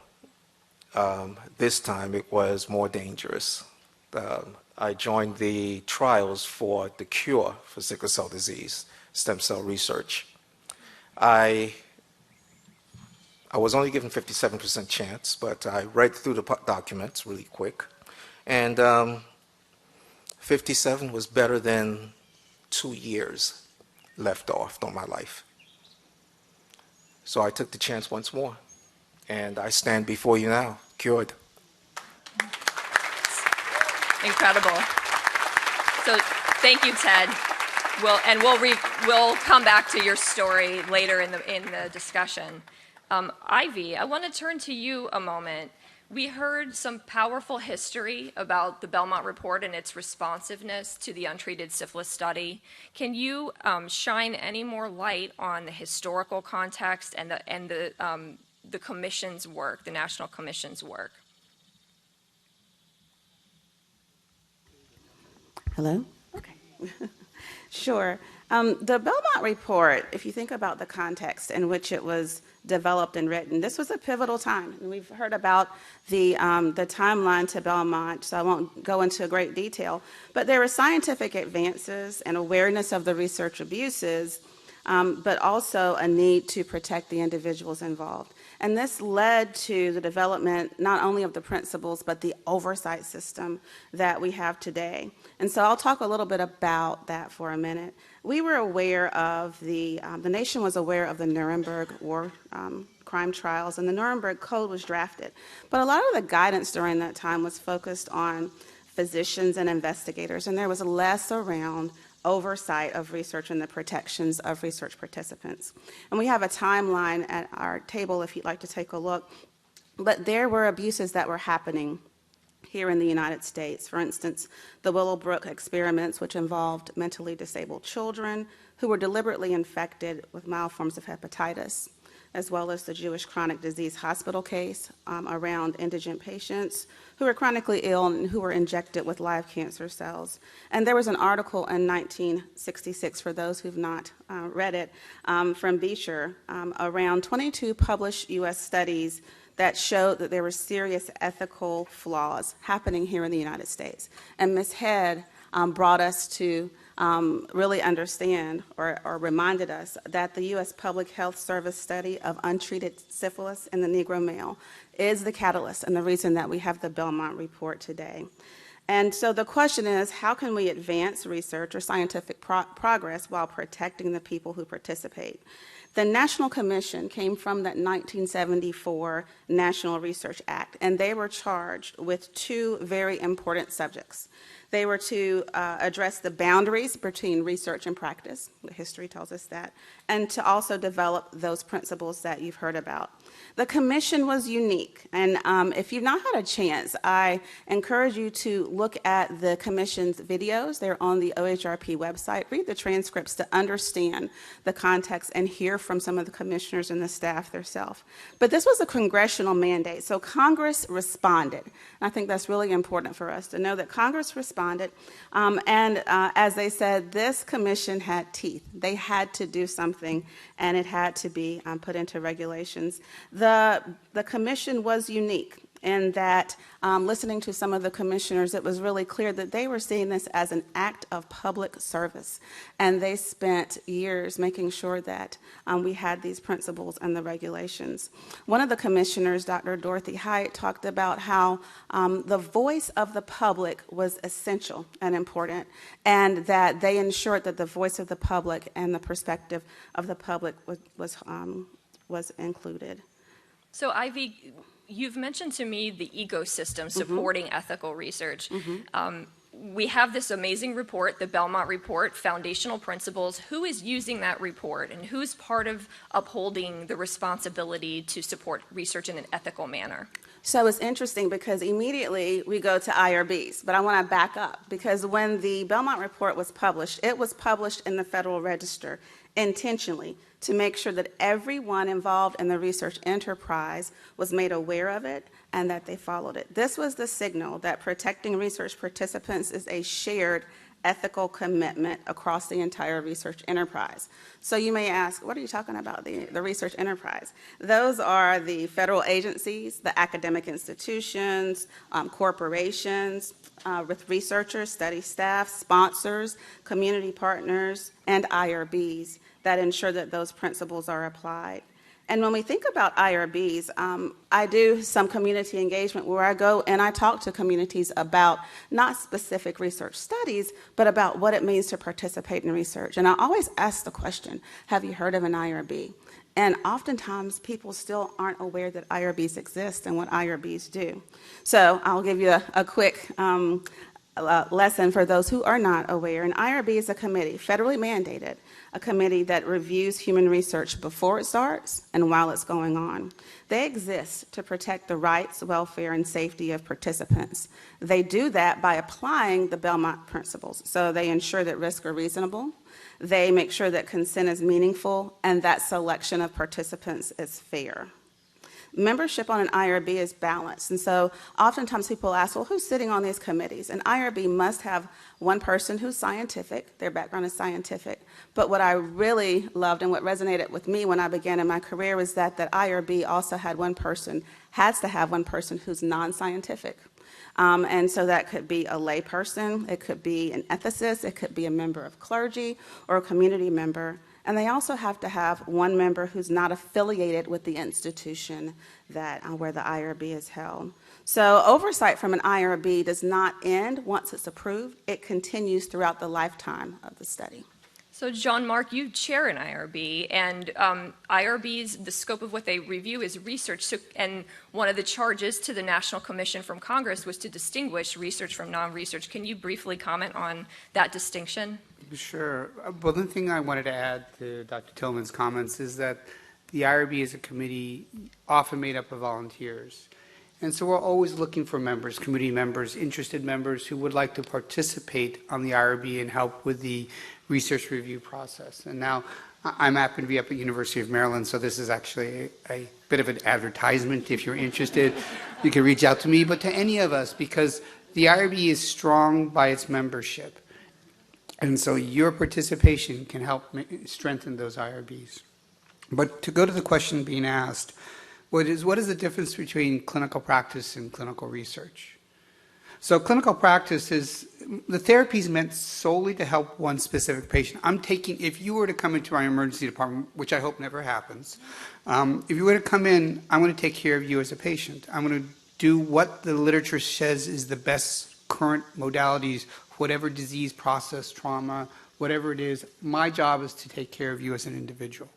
This time it was more dangerous. I joined the trials for the cure for sickle cell disease, stem cell research. I was only given 57% chance, but I read through the documents really quick, and 57 was better than 2 years left off on my life. So I took the chance once more, and I stand before you now, cured. Incredible. So thank you, Ted. We'll come back to your story later in the discussion. Ivy, I want to turn to you a moment. We heard some powerful history about the Belmont Report and its responsiveness to the untreated syphilis study. Can you shine any more light on the historical context and the Commission's work, the National Commission's work? Hello? Okay. Sure. The Belmont Report, if you think about the context in which it was developed and written, this was a pivotal time. And we've heard about the timeline to Belmont, so I won't go into great detail. But there were scientific advances and awareness of the research abuses, but also a need to protect the individuals involved. And this led to the development not only of the principles, but the oversight system that we have today. And so I'll talk a little bit about that for a minute. We were aware of the nation was aware of the Nuremberg war crime trials, and the Nuremberg Code was drafted. But a lot of the guidance during that time was focused on physicians and investigators, and there was less around oversight of research and the protections of research participants. And we have a timeline at our table if you'd like to take a look. But there were abuses that were happening here in the United States. For instance, the Willowbrook experiments, which involved mentally disabled children who were deliberately infected with mild forms of hepatitis, as well as the Jewish chronic disease hospital case around indigent patients who were chronically ill and who were injected with live cancer cells. And there was an article in 1966, for those who've not read it, from Beecher, around 22 published U.S. studies that showed that there were serious ethical flaws happening here in the United States. And Ms. Head brought us to really understand or reminded us that the U.S. Public Health Service study of untreated syphilis in the Negro male is the catalyst and the reason that we have the Belmont Report today. And so the question is, how can we advance research or scientific progress while protecting the people who participate? The National Commission came from that 1974 National Research Act, and they were charged with two very important subjects. They were to address the boundaries between research and practice, the history tells us that, and to also develop those principles that you've heard about. The commission was unique, and if you've not had a chance, I encourage you to look at the commission's videos. They're on the OHRP website. Read the transcripts to understand the context and hear from some of the commissioners and the staff themselves. But this was a congressional mandate, so Congress responded. And I think that's really important for us to know that Congress responded, and as they said, this commission had teeth. They had to do something, and it had to be put into regulations. The commission was unique in that, listening to some of the commissioners, it was really clear that they were seeing this as an act of public service, and they spent years making sure that we had these principles and the regulations. One of the commissioners, Dr. Dorothy Hyatt, talked about how the voice of the public was essential and important, and that they ensured that the voice of the public and the perspective of the public was included. So, Ivy, you've mentioned to me the ecosystem supporting ethical research. We have this amazing report, the Belmont Report, Foundational Principles. Who is using that report, and who's part of upholding the responsibility to support research in an ethical manner? So it's interesting because immediately we go to IRBs, but I want to back up because when the Belmont Report was published, it was published in the Federal Register intentionally to make sure that everyone involved in the research enterprise was made aware of it and that they followed it. This was the signal that protecting research participants is a shared ethical commitment across the entire research enterprise. So you may ask, what are you talking about, the research enterprise? Those are the federal agencies, the academic institutions, corporations, with researchers, study staff, sponsors, community partners, and IRBs that ensure that those principles are applied. And when we think about IRBs, I do some community engagement where I go and I talk to communities about not specific research studies, but about what it means to participate in research. And I always ask the question, have you heard of an IRB? And oftentimes people still aren't aware that IRBs exist and what IRBs do. So I'll give you a quick lesson for those who are not aware, an IRB is a committee, federally mandated, a committee that reviews human research before it starts and while it's going on. They exist to protect the rights, welfare, and safety of participants. They do that by applying the Belmont principles. So they ensure that risks are reasonable, they make sure that consent is meaningful, and that selection of participants is fair. Membership on an IRB is balanced, and so oftentimes people ask, well, who's sitting on these committees? An IRB must have one person who's scientific, their background is scientific, but what I really loved and what resonated with me when I began in my career was that IRB also had one person, has to have one person who's non-scientific. And so that could be a lay person, it could be an ethicist, it could be a member of clergy or a community member. And they also have to have one member who's not affiliated with the institution where the IRB is held. So oversight from an IRB does not end once it's approved. It continues throughout the lifetime of the study. So John Mark, you chair an IRB, and IRBs, the scope of what they review is research, and one of the charges to the National Commission from Congress was to distinguish research from non-research. Can you briefly comment on that distinction? Sure. One thing I wanted to add to Dr. Tillman's comments is that the IRB is a committee often made up of volunteers. And so we're always looking for members, community members, interested members who would like to participate on the IRB and help with the research review process. And now I'm happen to be up at University of Maryland, so this is actually a bit of an advertisement. If you're interested, you can reach out to me, but to any of us, because the IRB is strong by its membership. And so your participation can help strengthen those IRBs. But to go to the question being asked, what is the difference between clinical practice and clinical research? So clinical practice is, the therapy is meant solely to help one specific patient. If you were to come into our emergency department, which I hope never happens, if you were to come in, I'm going to take care of you as a patient. I'm going to do what the literature says is the best current modalities, whatever disease process, trauma, whatever it is. My job is to take care of you as an individual.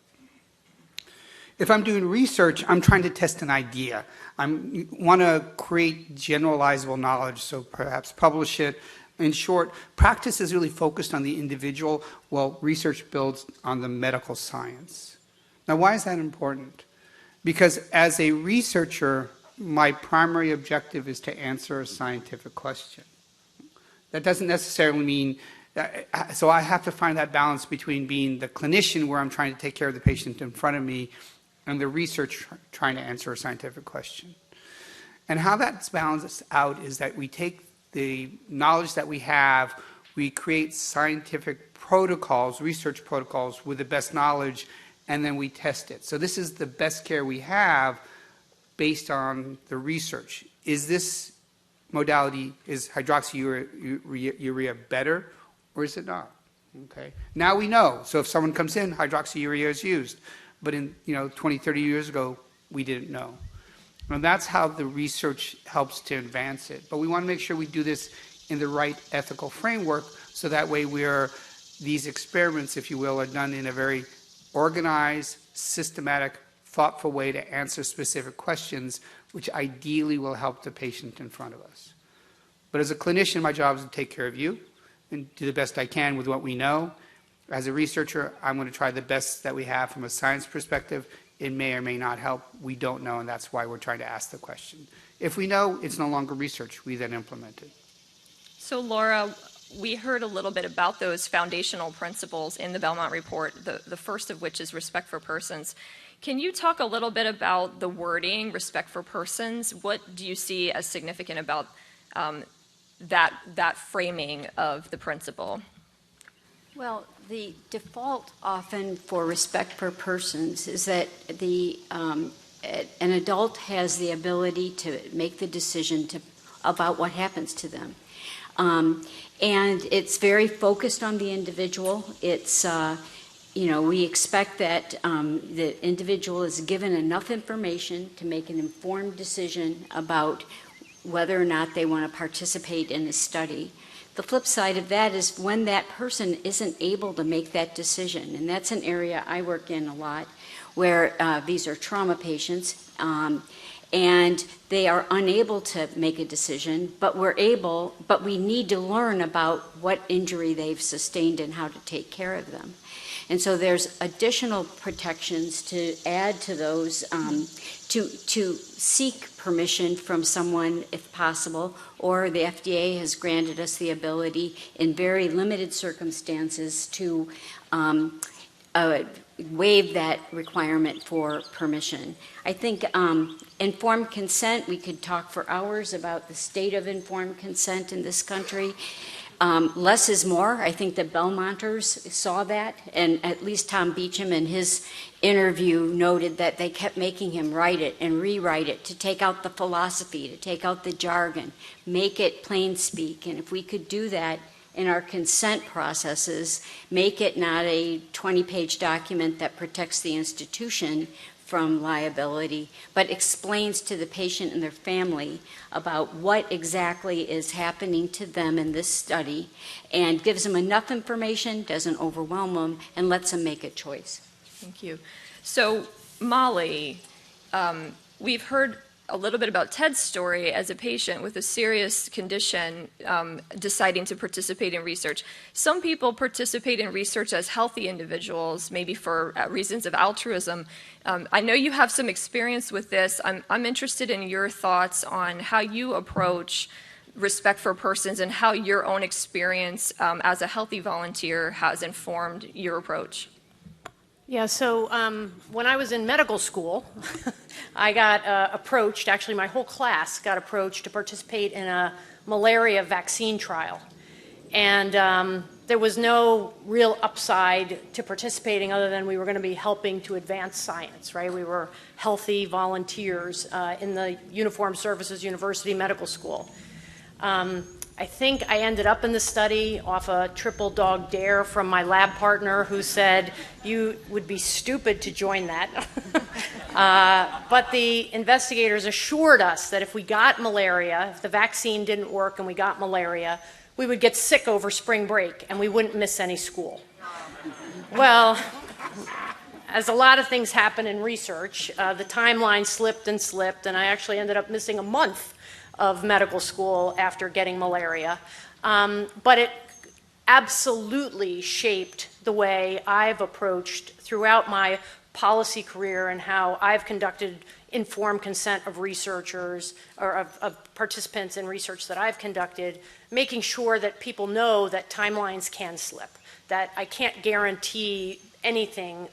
If I'm doing research, I'm trying to test an idea. I want to create generalizable knowledge, so perhaps publish it. In short, practice is really focused on the individual, while research builds on the medical science. Now, why is that important? Because as a researcher, my primary objective is to answer a scientific question. That doesn't necessarily mean, so I have to find that balance between being the clinician, where I'm trying to take care of the patient in front of me, and the research trying to answer a scientific question. And how that's balanced out is that we take the knowledge that we have, we create scientific protocols, research protocols with the best knowledge, and then we test it. So this is the best care we have based on the research. Is this modality, is hydroxyurea better, or is it not? Okay. Now we know. So if someone comes in, hydroxyurea is used. But 20, 30 years ago, we didn't know. And that's how the research helps to advance it. But we want to make sure we do this in the right ethical framework, so that way these experiments, if you will, are done in a very organized, systematic, thoughtful way to answer specific questions, which ideally will help the patient in front of us. But as a clinician, my job is to take care of you and do the best I can with what we know. As a researcher, I'm going to try the best that we have from a science perspective. It may or may not help. We don't know, and that's why we're trying to ask the question. If we know, it's no longer research. We then implement it. So Laura, we heard a little bit about those foundational principles in the Belmont Report, the first of which is respect for persons. Can you talk a little bit about the wording, respect for persons? What do you see as significant about that framing of the principle? Well, the default often for respect for persons is that an adult has the ability to make the decision about what happens to them. And it's very focused on the individual. It's, we expect that the individual is given enough information to make an informed decision about whether or not they want to participate in the study. The flip side of that is when that person isn't able to make that decision, and that's an area I work in a lot, where these are trauma patients, and they are unable to make a decision, but we need to learn about what injury they've sustained and how to take care of them. And so there's additional protections to add to those, to seek permission from someone if possible, or the FDA has granted us the ability in very limited circumstances to waive that requirement for permission. I think informed consent, we could talk for hours about the state of informed consent in this country. Less is more. I think the Belmonters saw that, and at least Tom Beecham in his interview noted that they kept making him write it and rewrite it to take out the philosophy, to take out the jargon, make it plain speak. And if we could do that in our consent processes, make it not a 20-page document that protects the institution from liability, but explains to the patient and their family about what exactly is happening to them in this study, and gives them enough information, doesn't overwhelm them, and lets them make a choice. Thank you. So, Molly, we've heard a little bit about Ted's story as a patient with a serious condition deciding to participate in research. Some people participate in research as healthy individuals, maybe for reasons of altruism. I know you have some experience with this. I'm interested in your thoughts on how you approach respect for persons and how your own experience as a healthy volunteer has informed your approach. Yeah, so when I was in medical school, I got approached, actually my whole class got approached to participate in a malaria vaccine trial. And there was no real upside to participating other than we were going to be helping to advance science, right? We were healthy volunteers in the Uniformed Services University Medical School. I think I ended up in the study off a triple dog dare from my lab partner who said, you would be stupid to join that. But the investigators assured us that if we got malaria, if the vaccine didn't work and we got malaria, we would get sick over spring break and we wouldn't miss any school. Well, as a lot of things happen in research, the timeline slipped and slipped, and I actually ended up missing a month of medical school after getting malaria. But it absolutely shaped the way I've approached throughout my policy career and how I've conducted informed consent of researchers or of participants in research that I've conducted, making sure that people know that timelines can slip, that I can't guarantee anything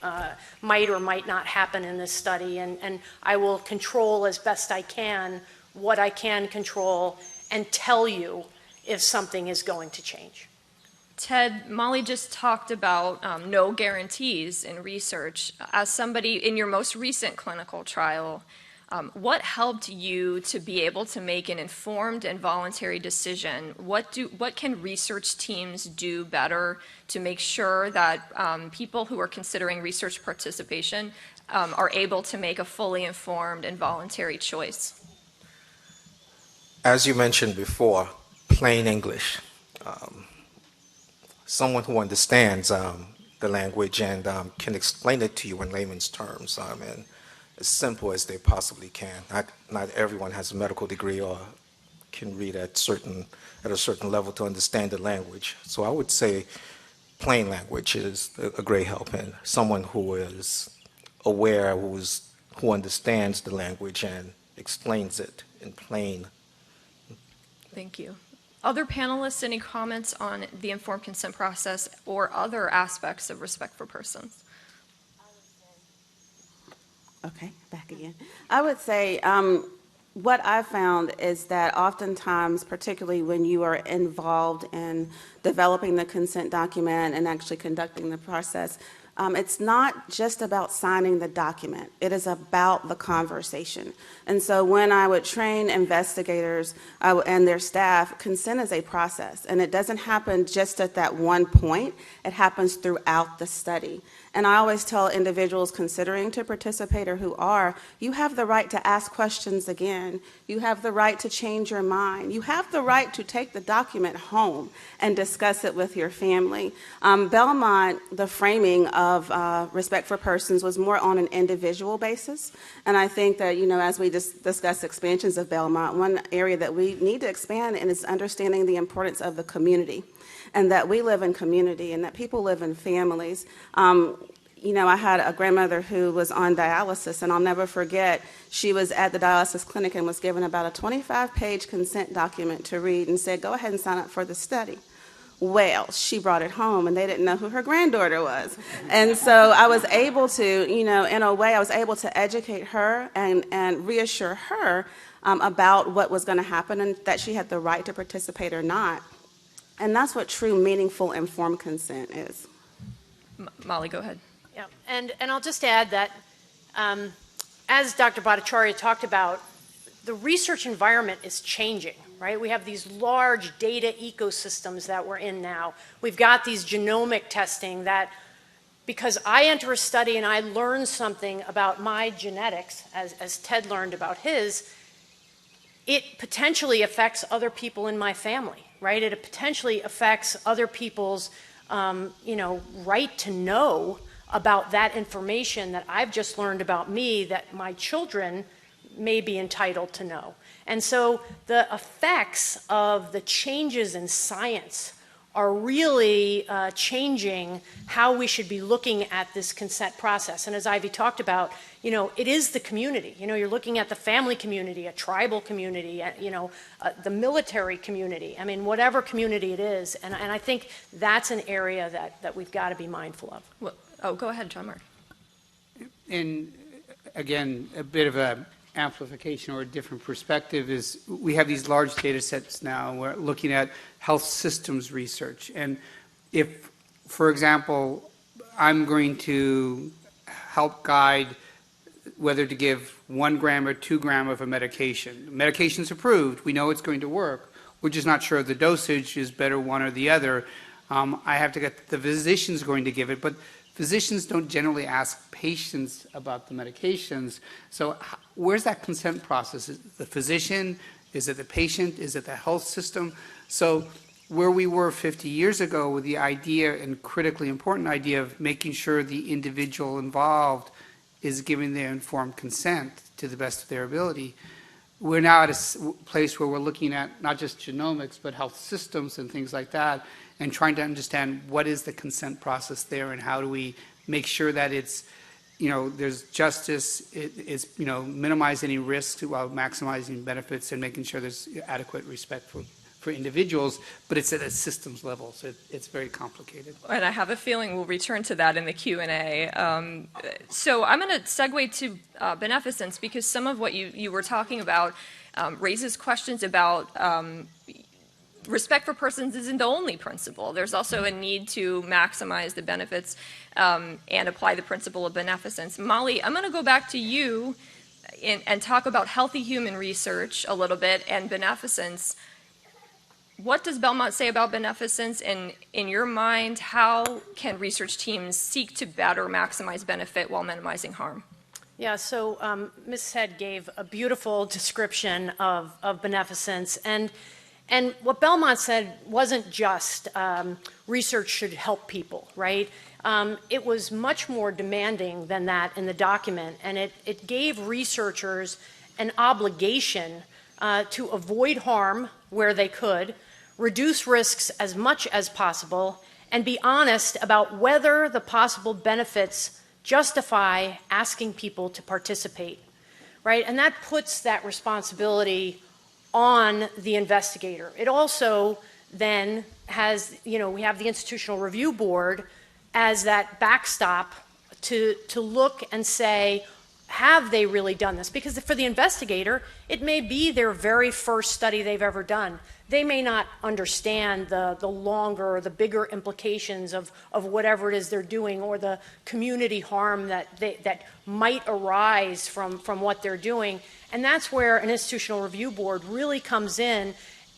might or might not happen in this study, and I will control as best I can what I can control and tell you if something is going to change. Ted, Molly just talked about no guarantees in research. As somebody in your most recent clinical trial, what helped you to be able to make an informed and voluntary decision? What can research teams do better to make sure that people who are considering research participation are able to make a fully informed and voluntary choice? As you mentioned before, plain English. Someone who understands the language and can explain it to you in layman's terms, and as simple as they possibly can. Not everyone has a medical degree or can read at a certain level to understand the language. So I would say plain language is a great help, and someone who is aware, who understands the language and explains it in plain. Thank you. Other panelists, any comments on the informed consent process or other aspects of respect for persons? Okay, back again. I would say what I've found is that oftentimes, particularly when you are involved in developing the consent document and actually conducting the process, it's not just about signing the document. It is about the conversation. And so when I would train investigators and their staff, consent is a process. And it doesn't happen just at that one point. It happens throughout the study. And I always tell individuals considering to participate or who are, you have the right to ask questions again. You have the right to change your mind. You have the right to take the document home and discuss it with your family. Belmont, the framing of respect for persons was more on an individual basis. And I think that, as we discuss expansions of Belmont, one area that we need to expand in is understanding the importance of the community, and that we live in community and that people live in families. I had a grandmother who was on dialysis, and I'll never forget, she was at the dialysis clinic and was given about a 25-page consent document to read and said, go ahead and sign up for the study. Well, she brought it home, and they didn't know who her granddaughter was. And so I was able to, in a way, I was able to educate her and reassure her about what was going to happen and that she had the right to participate or not. And that's what true, meaningful, informed consent is. Molly, go ahead. Yeah, and I'll just add that as Dr. Bhattacharya talked about, the research environment is changing, right? We have these large data ecosystems that we're in now. We've got these genomic testing that, because I enter a study and I learn something about my genetics, as Ted learned about his, it potentially affects other people in my family, right? It potentially affects other people's, right to know about that information that I've just learned about me that my children may be entitled to know. And so the effects of the changes in science are really changing how we should be looking at this consent process. And as Ivy talked about, it is the community. You're looking at the family community, a tribal community, the military community. I mean, whatever community it is. And I think that's an area that we've got to be mindful of. Well, go ahead, John Mark. And again, a bit of an amplification or a different perspective is we have these large data sets now. We're looking at health systems research. And if, for example, I'm going to help guide whether to give 1 gram or 2 gram of a medication. Medication's approved. We know it's going to work. We're just not sure the dosage is better one or the other. I have to get the physician's going to give it, but physicians don't generally ask patients about the medications. So where's that consent process? Is it the physician? Is it the patient? Is it the health system? So where we were 50 years ago with the idea, and critically important idea, of making sure the individual involved is giving their informed consent to the best of their ability, we're now at a place where we're looking at not just genomics, but health systems and things like that, and trying to understand what is the consent process there and how do we make sure that it's, there's justice, it's, minimize any risks while maximizing benefits and making sure there's adequate respect for individuals, but it's at a systems level, so it's very complicated. And I have a feeling we'll return to that in the Q&A. So I'm going to segue to beneficence, because some of what you were talking about raises questions about respect for persons isn't the only principle. There's also a need to maximize the benefits and apply the principle of beneficence. Molly, I'm going to go back to you and talk about healthy human research a little bit and beneficence. What does Belmont say about beneficence? And in your mind, how can research teams seek to better maximize benefit while minimizing harm? Yeah, so Ms. Head gave a beautiful description of beneficence. And what Belmont said wasn't just research should help people, right? It was much more demanding than that in the document, and it gave researchers an obligation to avoid harm where they could, reduce risks as much as possible, and be honest about whether the possible benefits justify asking people to participate, right? And that puts that responsibility on the investigator. It also then has, we have the Institutional Review Board as that backstop to look and say, have they really done this? Because for the investigator, it may be their very first study they've ever done. They may not understand the longer or the bigger implications of whatever it is they're doing, or the community harm that might arise from what they're doing. And that's where an institutional review board really comes in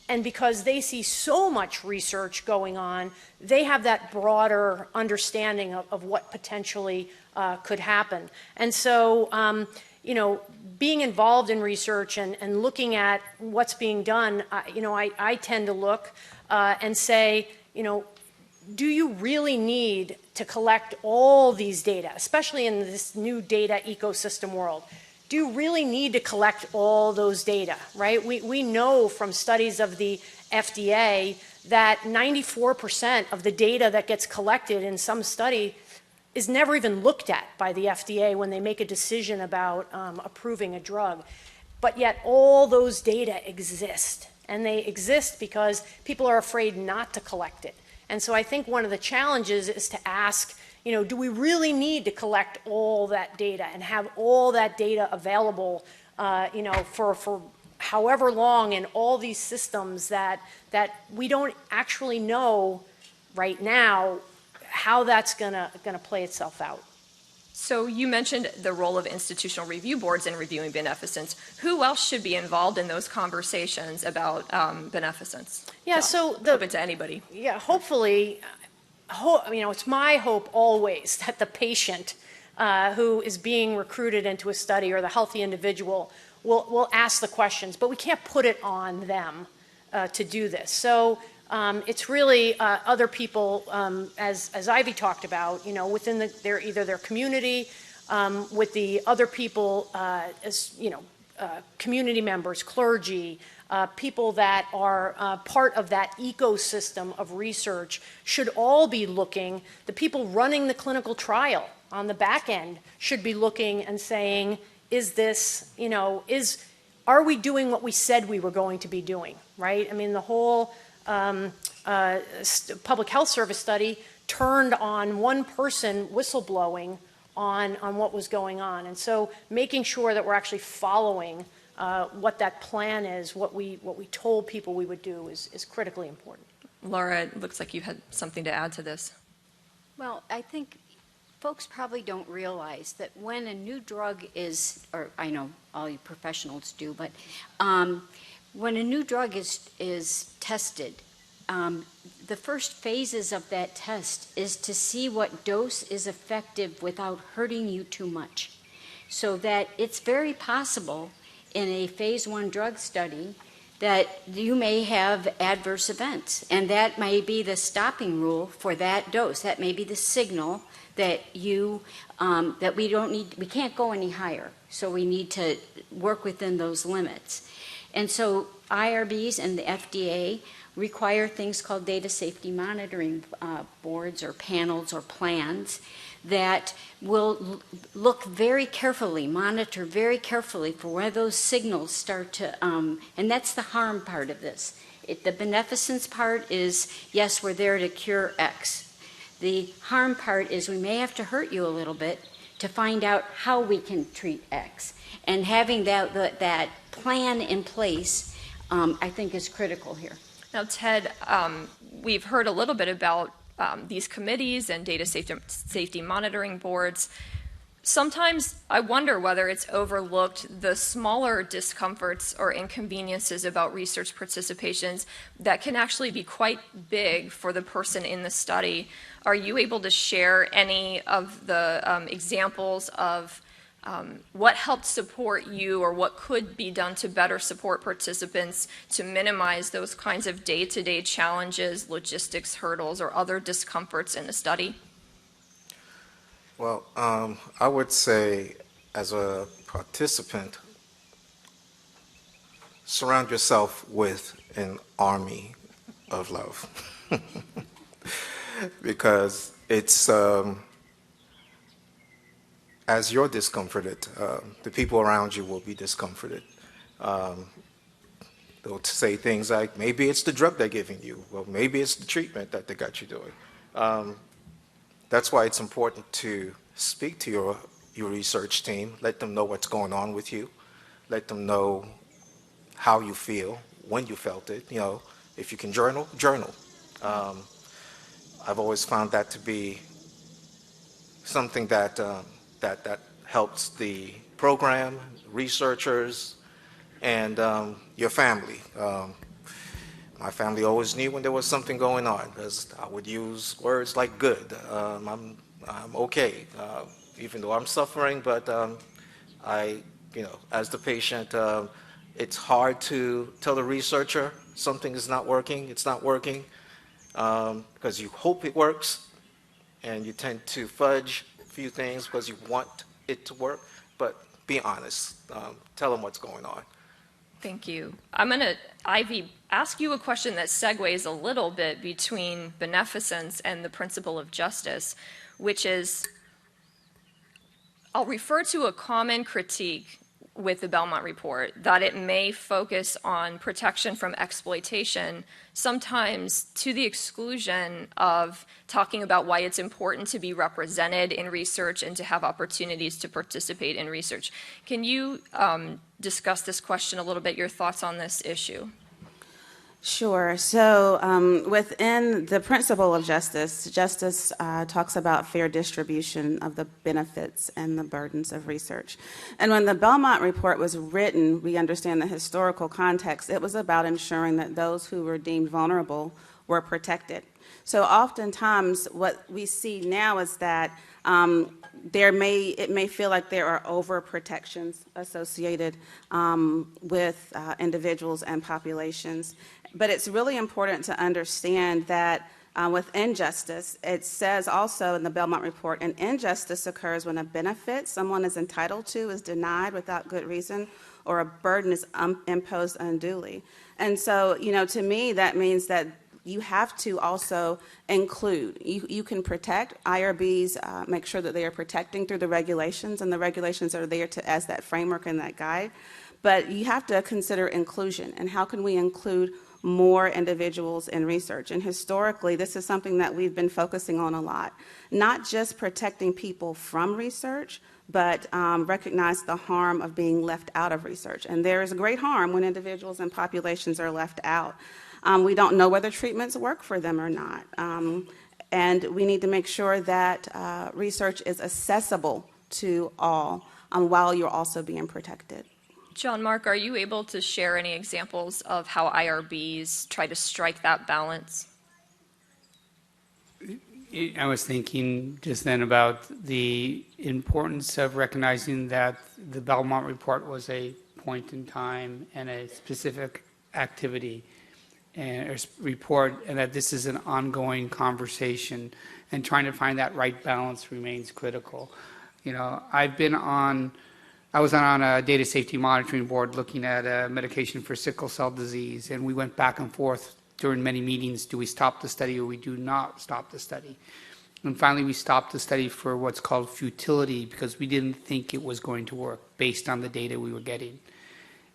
And because they see so much research going on, they have that broader understanding of what potentially could happen. And so, being involved in research and looking at what's being done, I tend to look and say, do you really need to collect all these data, especially in this new data ecosystem world? Do you really need to collect all those data, right? We know from studies of the FDA that 94% of the data that gets collected in some study is never even looked at by the FDA when they make a decision about approving a drug. But yet all those data exist, and they exist because people are afraid not to collect it. And so I think one of the challenges is to ask, do we really need to collect all that data and have all that data available, for however long in all these systems that we don't actually know right now how that's gonna play itself out. So you mentioned the role of institutional review boards in reviewing beneficence. Who else should be involved in those conversations about beneficence? Yeah, so open to anybody. Yeah, hopefully, it's my hope always that the patient who is being recruited into a study or the healthy individual will ask the questions, but we can't put it on them to do this. So it's really other people, as Ivy talked about, within either their community, with the other people, community members, clergy, people that are part of that ecosystem of research should all be looking. The people running the clinical trial on the back end should be looking and saying, is this, are we doing what we said we were going to be doing, right? I mean, the whole public health service study turned on one person whistleblowing on what was going on. And so making sure that we're actually following what that plan is, what we told people we would do is critically important. Laura, it looks like you had something to add to this. Well, I think folks probably don't realize that when a new drug is, or I know all you professionals do, but when a new drug is tested, the first phases of that test is to see what dose is effective without hurting you too much. So that it's very possible in a phase 1 drug study that you may have adverse events, and that may be the stopping rule for that dose. That may be the signal that that we can't go any higher. So we need to work within those limits. And so IRBs and the FDA require things called data safety monitoring boards or panels or plans that will look very carefully, monitor very carefully for where those signals start to, and that's the harm part of this. The beneficence part is, yes, we're there to cure X. The harm part is we may have to hurt you a little bit to find out how we can treat X. And having that plan in place, I think, is critical here. Now, Ted, we've heard a little bit about these committees and data safety monitoring boards. Sometimes I wonder whether it's overlooked the smaller discomforts or inconveniences about research participations that can actually be quite big for the person in the study. Are you able to share any of the examples of what helped support you or what could be done to better support participants to minimize those kinds of day-to-day challenges, logistics hurdles, or other discomforts in the study? Well, I would say as a participant, surround yourself with an army of love. Because it's, as you're discomforted, the people around you will be discomforted. They'll say things like, maybe it's the drug they're giving you, well, maybe it's the treatment that they got you doing. That's why it's important to speak to your research team, let them know what's going on with you, let them know how you feel, when you felt it. If you can journal, journal. I've always found that to be something that helps the program, researchers, and your family. My family always knew when there was something going on because I would use words like good. I'm okay, even though I'm suffering, but as the patient, it's hard to tell the researcher something is not working, it's not working, because you hope it works, and you tend to fudge a few things because you want it to work, but be honest. Tell them what's going on. Thank you. I'm going to, Ivy, ask you a question that segues a little bit between beneficence and the principle of justice, which is, I'll refer to a common critique with the Belmont Report, that it may focus on protection from exploitation, sometimes to the exclusion of talking about why it's important to be represented in research and to have opportunities to participate in research. Can you discuss this question a little bit, your thoughts on this issue? Sure. So within the principle of justice, justice talks about fair distribution of the benefits and the burdens of research. And when the Belmont Report was written, we understand the historical context. It was about ensuring that those who were deemed vulnerable were protected. So oftentimes what we see now is that it may feel like there are overprotections associated with individuals and populations. But it's really important to understand that with injustice, it says also in the Belmont Report, an injustice occurs when a benefit someone is entitled to is denied without good reason, or a burden is imposed unduly. And so, to me, that means that you have to also include. You can protect. IRBs make sure that they are protecting through the regulations, and the regulations are there as that framework and that guide. But you have to consider inclusion, and how can we include more individuals in research. And historically, this is something that we've been focusing on a lot. Not just protecting people from research, but recognize the harm of being left out of research. And there is great harm when individuals and populations are left out. We don't know whether treatments work for them or not. And we need to make sure that research is accessible to all while you're also being protected. John Mark, are you able to share any examples of how IRBs try to strike that balance? I was thinking just then about the importance of recognizing that the Belmont Report was a point in time and a specific activity and report, and that this is an ongoing conversation, and trying to find that right balance remains critical. I was on a data safety monitoring board looking at a medication for sickle cell disease, and we went back and forth during many meetings. Do we stop the study or we do not stop the study? And finally, we stopped the study for what's called futility, because we didn't think it was going to work based on the data we were getting.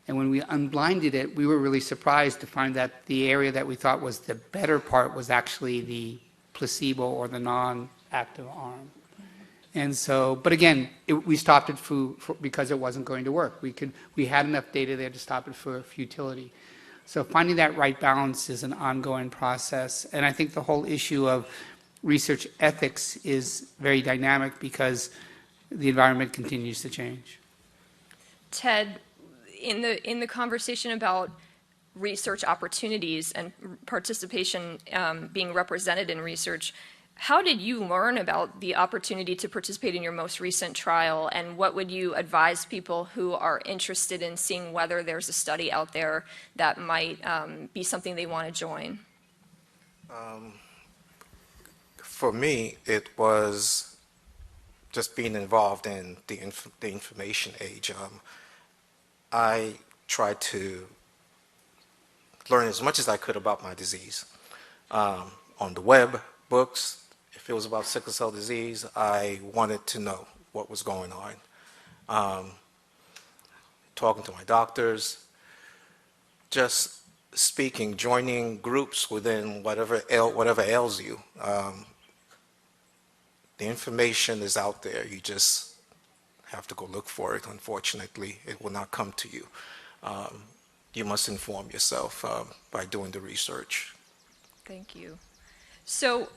And when we unblinded it, we were really surprised to find that the area that we thought was the better part was actually the placebo or the non-active arm. And so, but again, we stopped it because it wasn't going to work. We had enough data there to stop it for futility. So finding that right balance is an ongoing process. And I think the whole issue of research ethics is very dynamic because the environment continues to change. Ted, in the conversation about research opportunities and participation being represented in research, how did you learn about the opportunity to participate in your most recent trial, and what would you advise people who are interested in seeing whether there's a study out there that might be something they want to join? For me, it was just being involved in the information age. I tried to learn as much as I could about my disease. On the web, books. If it was about sickle cell disease, I wanted to know what was going on. Talking to my doctors, just speaking, joining groups within whatever ails you. The information is out there. You just have to go look for it. Unfortunately, it will not come to you. You must inform yourself by doing the research. Thank you. So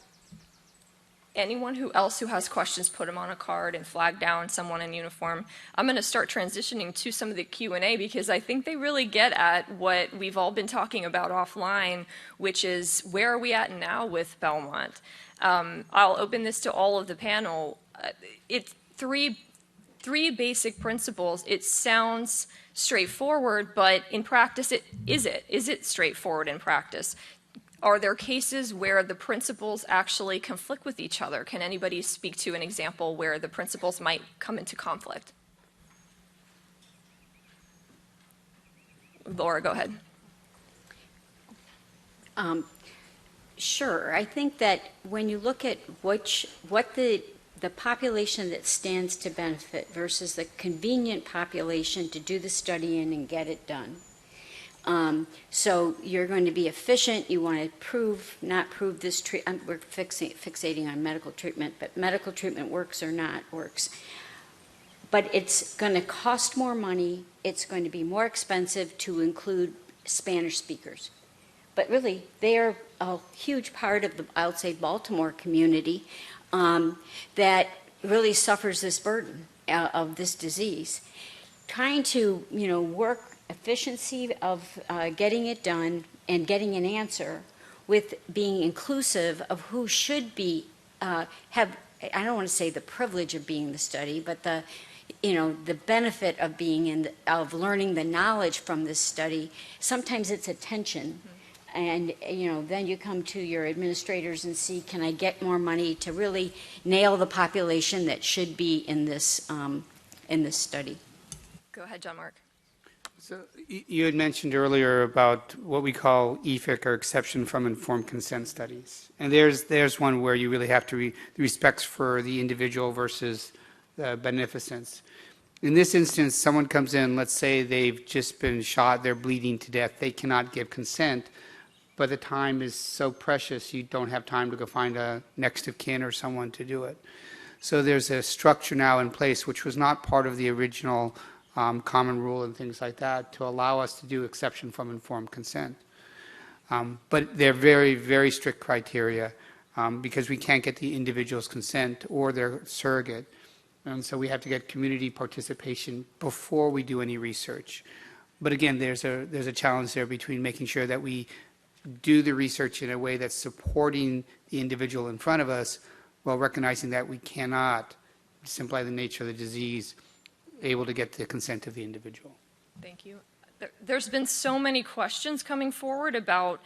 anyone else who has questions, put them on a card and flag down someone in uniform. I'm going to start transitioning to some of the Q&A because I think they really get at what we've all been talking about offline, which is where are we at now with Belmont? I'll open this to all of the panel. It's three basic principles. It sounds straightforward, but in practice, is it straightforward in practice? Are there cases where the principles actually conflict with each other? Can anybody speak to an example where the principles might come into conflict? Laura, go ahead. Sure. I think that when you look at what the population that stands to benefit versus the convenient population to do the study in and get it done. So you're going to be efficient. You want to not prove this treatment. We're fixating on medical treatment, but medical treatment works or not works. But it's going to cost more money. It's going to be more expensive to include Spanish speakers. But really, they are a huge part of the, I'll say, Baltimore community that really suffers this burden of this disease. Trying to, work efficiency of getting it done and getting an answer with being inclusive of who should be have, I don't want to say the privilege of being the study, but the benefit of being of learning the knowledge from this study. Sometimes it's attention. And, then you come to your administrators and see, can I get more money to really nail the population that should be in this study? Go ahead, John Mark. So you had mentioned earlier about what we call EFIC, or exception from informed consent studies. And there's one where you really have to the respects for the individual versus the beneficence. In this instance, someone comes in, let's say they've just been shot, they're bleeding to death, they cannot give consent, but the time is so precious, you don't have time to go find a next of kin or someone to do it. So there's a structure now in place, which was not part of the original common rule and things like that, to allow us to do exception from informed consent. But they're very, very strict criteria because we can't get the individual's consent or their surrogate. And so we have to get community participation before we do any research. But again, there's a challenge there between making sure that we do the research in a way that's supporting the individual in front of us while recognizing that we cannot, simply by the nature of the disease, able to get the consent of the individual. Thank you. There's been so many questions coming forward about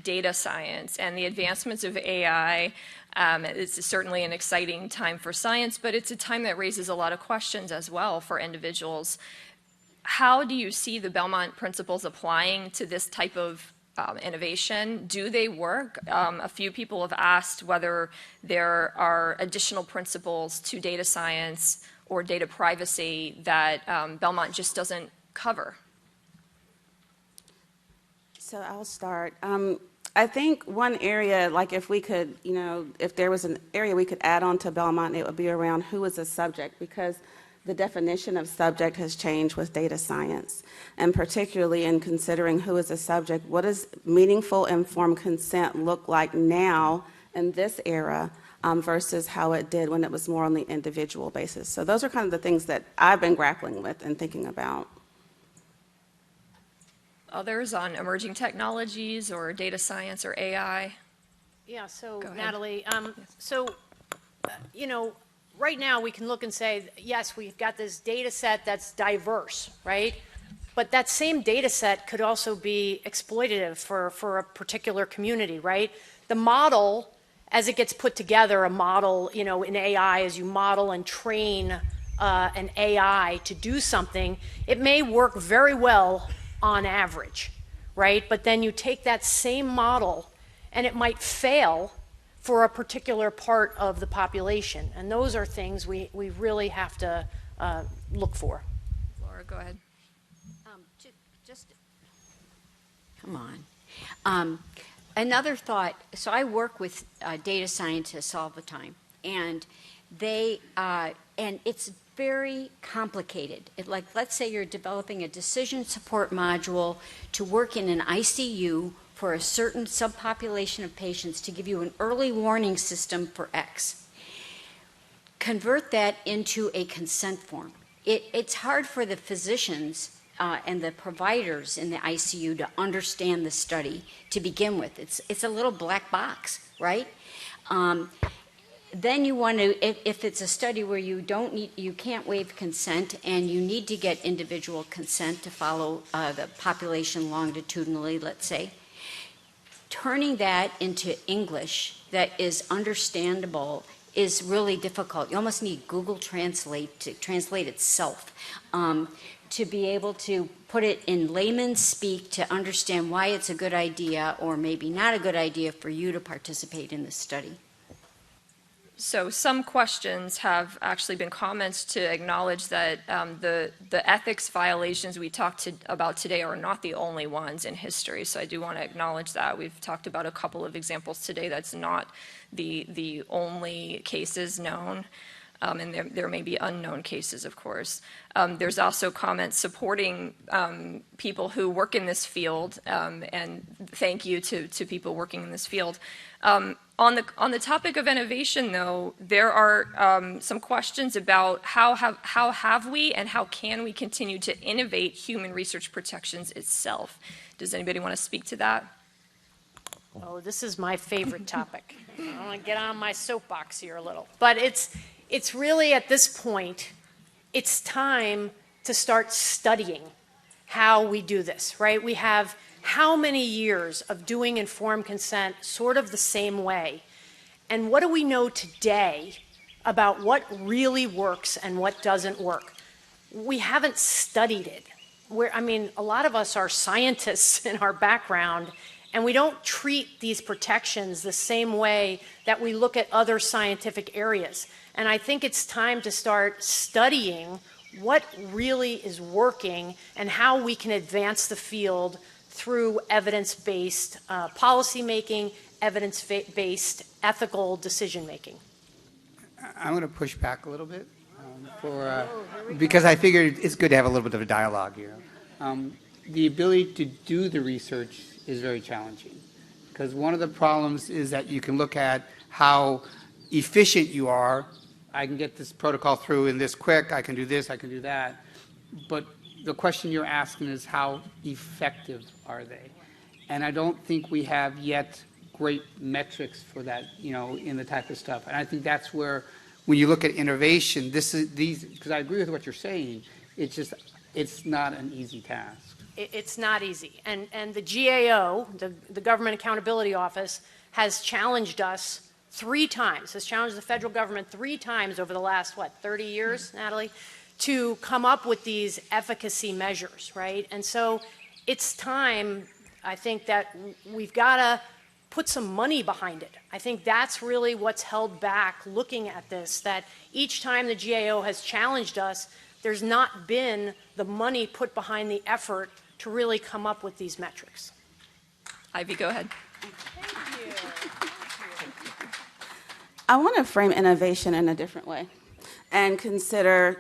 data science and the advancements of AI. It's certainly an exciting time for science, but it's a time that raises a lot of questions as well for individuals. How do you see the Belmont principles applying to this type of innovation? Do they work? A few people have asked whether there are additional principles to data science or data privacy that Belmont just doesn't cover. So I'll start. I think one area, like if we could, if there was an area we could add on to Belmont, it would be around who is a subject, because the definition of subject has changed with data science, and particularly in considering who is a subject, what does meaningful informed consent look like now in this era versus how it did when it was more on the individual basis. So those are kind of the things that I've been grappling with and thinking about. Others on emerging technologies or data science or AI? Yeah, so Natalie, right now we can look and say, yes, we've got this data set that's diverse, right? But that same data set could also be exploitative for a particular community, right? The model, as it gets put together, a model, in AI, as you model and train an AI to do something, it may work very well on average, right? But then you take that same model and it might fail for a particular part of the population. And those are things we really have to look for. Laura, go ahead. Come on. Another thought, so I work with data scientists all the time, and and it's very complicated. Let's say you're developing a decision support module to work in an ICU for a certain subpopulation of patients to give you an early warning system for X. convert that into a consent form. It's hard for the physicians and the providers in the ICU to understand the study to begin with. It's a little black box, right? Then you want to, if it's a study where you can't waive consent and you need to get individual consent to follow the population longitudinally, let's say, turning that into English that is understandable is really difficult. You almost need Google Translate to translate itself, to be able to put it in layman's speak to understand why it's a good idea or maybe not a good idea for you to participate in this study. So some questions have actually been comments to acknowledge that the ethics violations we talked about today are not the only ones in history. So I do want to acknowledge that. We've talked about a couple of examples today. That's not the only cases known. And there may be unknown cases, of course. There's also comments supporting people who work in this field, and thank you to people working in this field. On the topic of innovation, though, there are some questions about how have we and how can we continue to innovate human research protections itself. Does anybody want to speak to that? Oh, this is my favorite topic. I want to get on my soapbox here a little. But it's really at this point, it's time to start studying how we do this, right? We have how many years of doing informed consent sort of the same way? And what do we know today about what really works and what doesn't work? We haven't studied it. A lot of us are scientists in our background, and we don't treat these protections the same way that we look at other scientific areas. And I think it's time to start studying what really is working and how we can advance the field through evidence-based policymaking, evidence-based ethical decision-making. I'm going to push back a little bit because I figured it's good to have a little bit of a dialogue here. The ability to do the research is very challenging because one of the problems is that you can look at how efficient you are. I can get this protocol through in this quick, I can do this, I can do that. But the question you're asking is how effective are they? And I don't think we have yet great metrics for that, in the type of stuff. And I think that's where, when you look at innovation, because I agree with what you're saying, it's not an easy task. It's not easy. And the GAO, the Government Accountability Office, has challenged us 3 times, has challenged the federal government 3 times over the last, 30 years, Natalie, to come up with these efficacy measures, right? And so it's time, I think, that we've got to put some money behind it. I think that's really what's held back looking at this, that each time the GAO has challenged us, there's not been the money put behind the effort to really come up with these metrics. Ivy, go ahead. Thank you. I want to frame innovation in a different way and consider,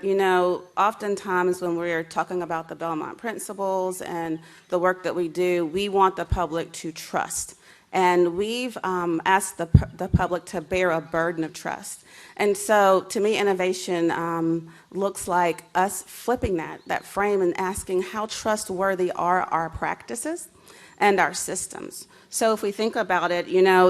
oftentimes when we're talking about the Belmont principles and the work that we do, we want the public to trust. And we've asked the public to bear a burden of trust. And so, to me, innovation looks like us flipping that frame and asking how trustworthy are our practices and our systems. So if we think about it,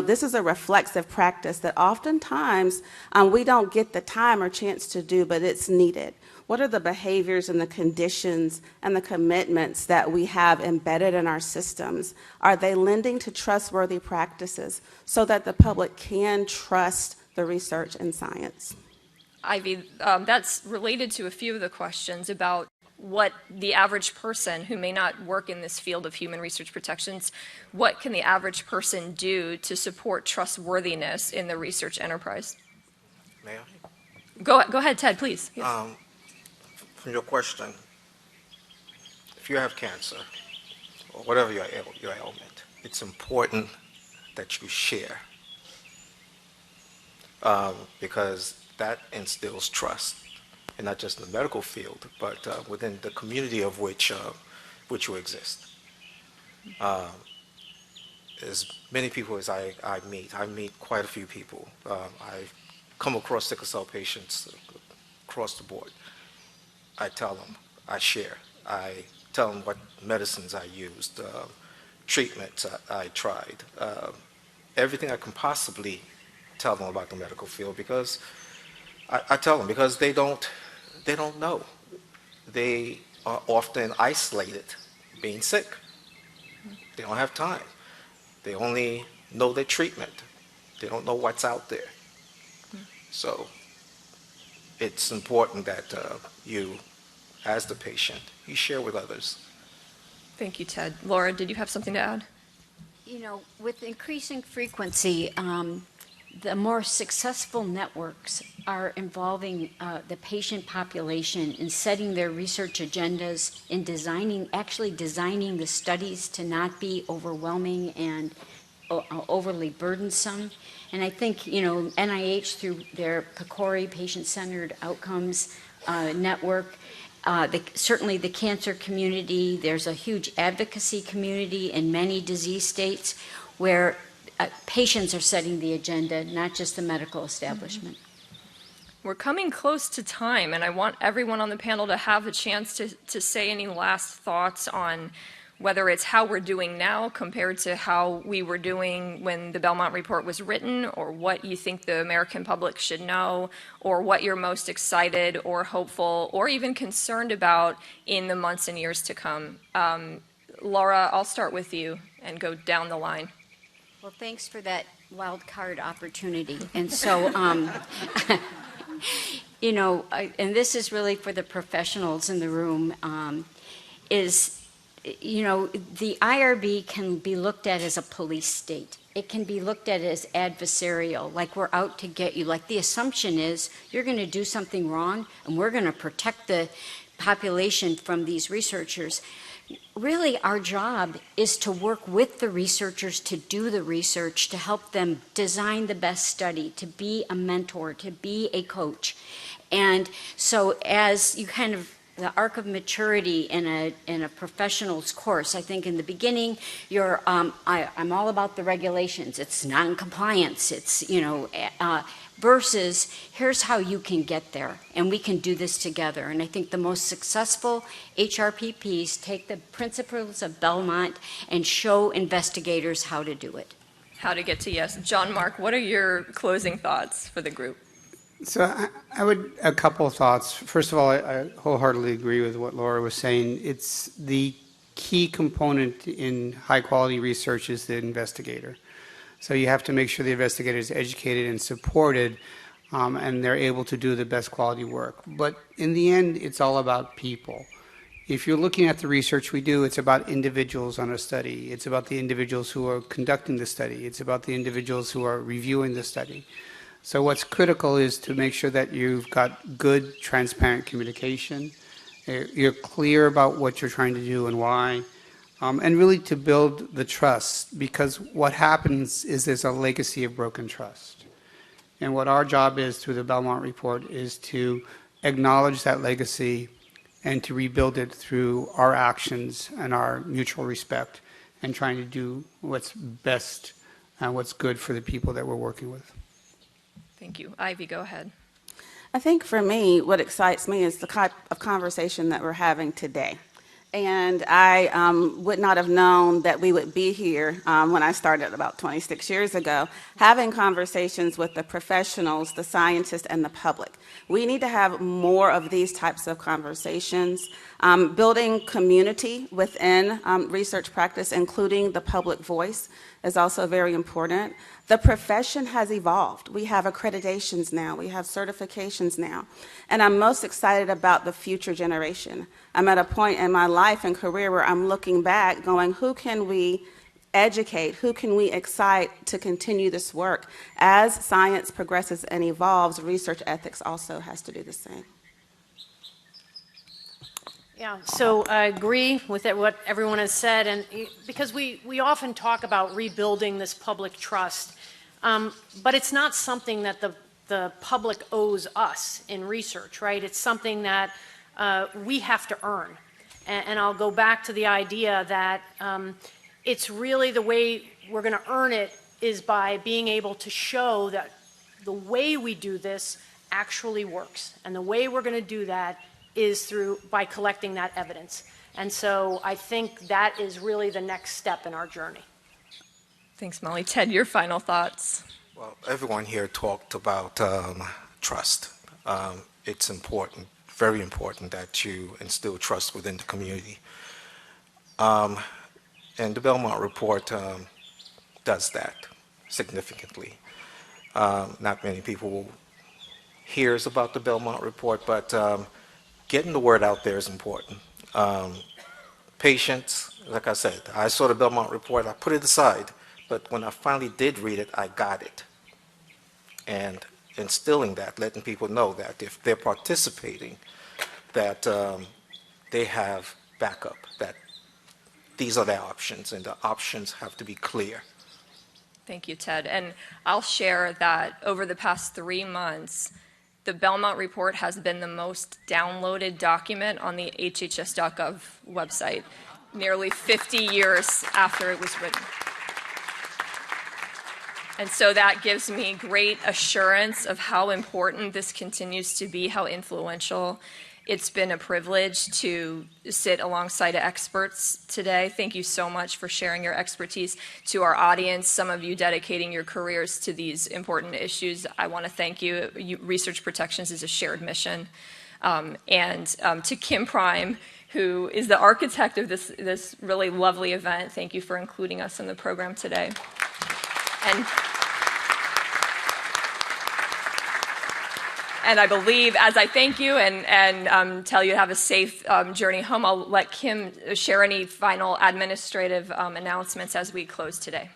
this is a reflexive practice that oftentimes we don't get the time or chance to do, but it's needed. What are the behaviors and the conditions and the commitments that we have embedded in our systems? Are they lending to trustworthy practices so that the public can trust the research and science? Ivy, that's related to a few of the questions about what the average person who may not work in this field of human research protections, what can the average person do to support trustworthiness in the research enterprise? May I? Go ahead, Ted, please. Yes. From your question, if you have cancer or whatever your ailment, it's important that you share because that instills trust. And not just in the medical field, but within the community of which you exist. As many people as I meet quite a few people. I come across sickle cell patients across the board. I tell them, I share. I tell them what medicines I used, treatments I tried, everything I can possibly tell them about the medical field, because I tell them because they don't know. They are often isolated, being sick. They don't have time. They only know their treatment. They don't know what's out there. So it's important that you, as the patient, you share with others. Thank you, Ted. Laura, did you have something to add? You know, with increasing frequency, the more successful networks are involving the patient population in setting their research agendas, in actually designing the studies to not be overwhelming and overly burdensome. And I think, you know, NIH through their PCORI, Patient-Centered Outcomes Network, certainly the cancer community, there's a huge advocacy community in many disease states where patients are setting the agenda, not just the medical establishment. We're coming close to time, and I want everyone on the panel to have a chance to say any last thoughts on whether it's how we're doing now compared to how we were doing when the Belmont Report was written, or what you think the American public should know, or what you're most excited or hopeful or even concerned about in the months and years to come. Laura, I'll start with you and go down the line. Well, thanks for that wild card opportunity. And so, you know, and this is really for the professionals in the room, you know, the IRB can be looked at as a police state. It can be looked at as adversarial, like we're out to get you. Like the assumption is you're going to do something wrong and we're going to protect the population from these researchers. Really, our job is to work with the researchers to do the research, to help them design the best study, to be a mentor, to be a coach. And so as you kind of the arc of maturity in a professional's course. I think in the beginning, I'm all about the regulations. It's non-compliance. It's, you know, versus here's how you can get there, and we can do this together. And I think the most successful HRPPs take the principles of Belmont and show investigators how to do it. How to get to yes. John Mark, what are your closing thoughts for the group? So I would, a couple of thoughts. First of all, I wholeheartedly agree with what Laura was saying. It's the key component in high quality research is the investigator. So you have to make sure the investigator is educated and supported, and they're able to do the best quality work. But in the end, it's all about people. If you're looking at the research we do, it's about individuals on a study. It's about the individuals who are conducting the study. It's about the individuals who are reviewing the study. So what's critical is to make sure that you've got good, transparent communication. You're clear about what you're trying to do and why, and really to build the trust, because what happens is there's a legacy of broken trust. And what our job is through the Belmont Report is to acknowledge that legacy and to rebuild it through our actions and our mutual respect and trying to do what's best and what's good for the people that we're working with. Thank you. Ivy, go ahead. I think for me, what excites me is the type of conversation that we're having today. And I would not have known that we would be here when I started about 26 years ago, having conversations with the professionals, the scientists, and the public. We need to have more of these types of conversations. Building community within research practice, including the public voice, is also very important. The profession has evolved. We have accreditations now. We have certifications now. And I'm most excited about the future generation. I'm at a point in my life and career where I'm looking back going, who can we educate? Who can we excite to continue this work? As science progresses and evolves, research ethics also has to do the same. Yeah, so I agree with what everyone has said, and because we often talk about rebuilding this public trust, but it's not something that the public owes us in research, right? It's something that we have to earn. And I'll go back to the idea that it's really the way we're going to earn it is by being able to show that the way we do this actually works. And the way we're going to do that is by collecting that evidence. And so I think that is really the next step in our journey. Thanks, Molly. Ted, your final thoughts. Well, everyone here talked about trust. It's important, very important, that you instill trust within the community. And the Belmont Report does that significantly. Not many people hears about the Belmont Report, but getting the word out there is important. Patience, like I said, I saw the Belmont Report, I put it aside, but when I finally did read it, I got it. And instilling that, letting people know that if they're participating, that they have backup, that these are their options, and the options have to be clear. Thank you, Ted. And I'll share that over the past 3 months, the Belmont Report has been the most downloaded document on the hhs.gov website, nearly 50 years after it was written. And so that gives me great assurance of how important this continues to be, how influential. It's been a privilege to sit alongside experts today. Thank you so much for sharing your expertise. To our audience, some of you dedicating your careers to these important issues, I want to thank you. Research Protections is a shared mission. And to Kim Prime, who is the architect of this really lovely event, thank you for including us in the program today. And I believe, as I thank you and tell you to have a safe journey home, I'll let Kim share any final administrative announcements as we close today.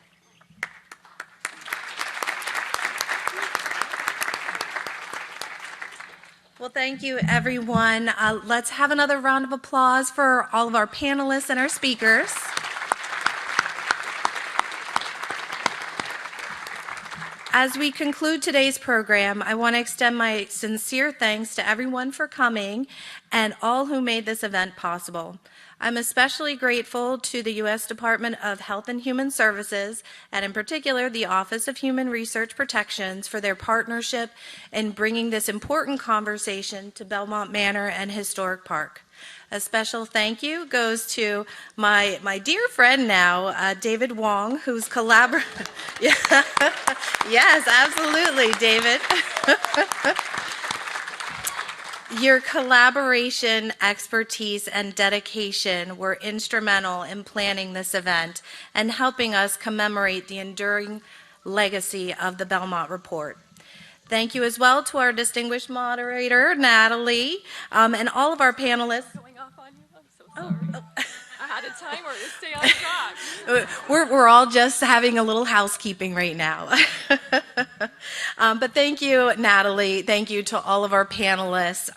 Well, thank you, everyone. Let's have another round of applause for all of our panelists and our speakers. As we conclude today's program, I want to extend my sincere thanks to everyone for coming and all who made this event possible. I'm especially grateful to the U.S. Department of Health and Human Services, and in particular, the Office of Human Research Protections, for their partnership in bringing this important conversation to Belmont Manor and Historic Park. A special thank you goes to my dear friend now, David Wong, who's collaborating. Yes, absolutely, David. Your collaboration, expertise, and dedication were instrumental in planning this event and helping us commemorate the enduring legacy of the Belmont Report. Thank you as well to our distinguished moderator, Natalie, and all of our panelists. I had a timer to stay on track. We're all just having a little housekeeping right now. But thank you, Natalie. Thank you to all of our panelists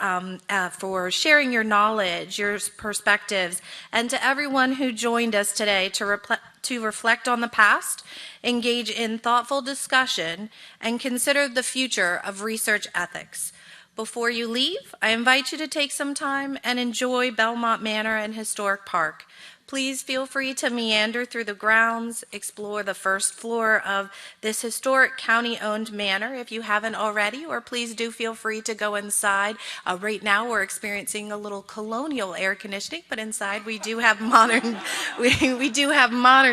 for sharing your knowledge, your perspectives, and to everyone who joined us today to reflect on the past, engage in thoughtful discussion, and consider the future of research ethics. Before you leave, I invite you to take some time and enjoy Belmont Manor and Historic Park. Please feel free to meander through the grounds, explore the first floor of this historic county-owned manor if you haven't already, or please do feel free to go inside. Right now we're experiencing a little colonial air conditioning, but inside we do have modern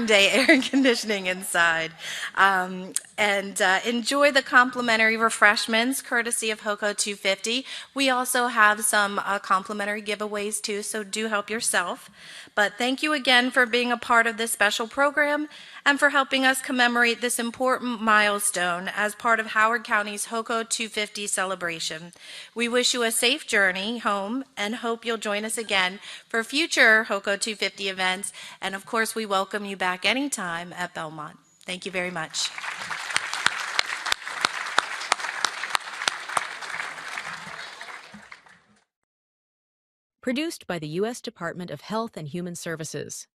day air conditioning inside. And enjoy the complimentary refreshments courtesy of HOCO 250. We also have some complimentary giveaways too, so do help yourself. But thank you again for being a part of this special program and for helping us commemorate this important milestone as part of Howard County's HOCO 250 celebration. We wish you a safe journey home and hope you'll join us again for future HOCO 250 events. And of course, we welcome you back anytime at Belmont. Thank you very much. Produced by the U.S. Department of Health and Human Services.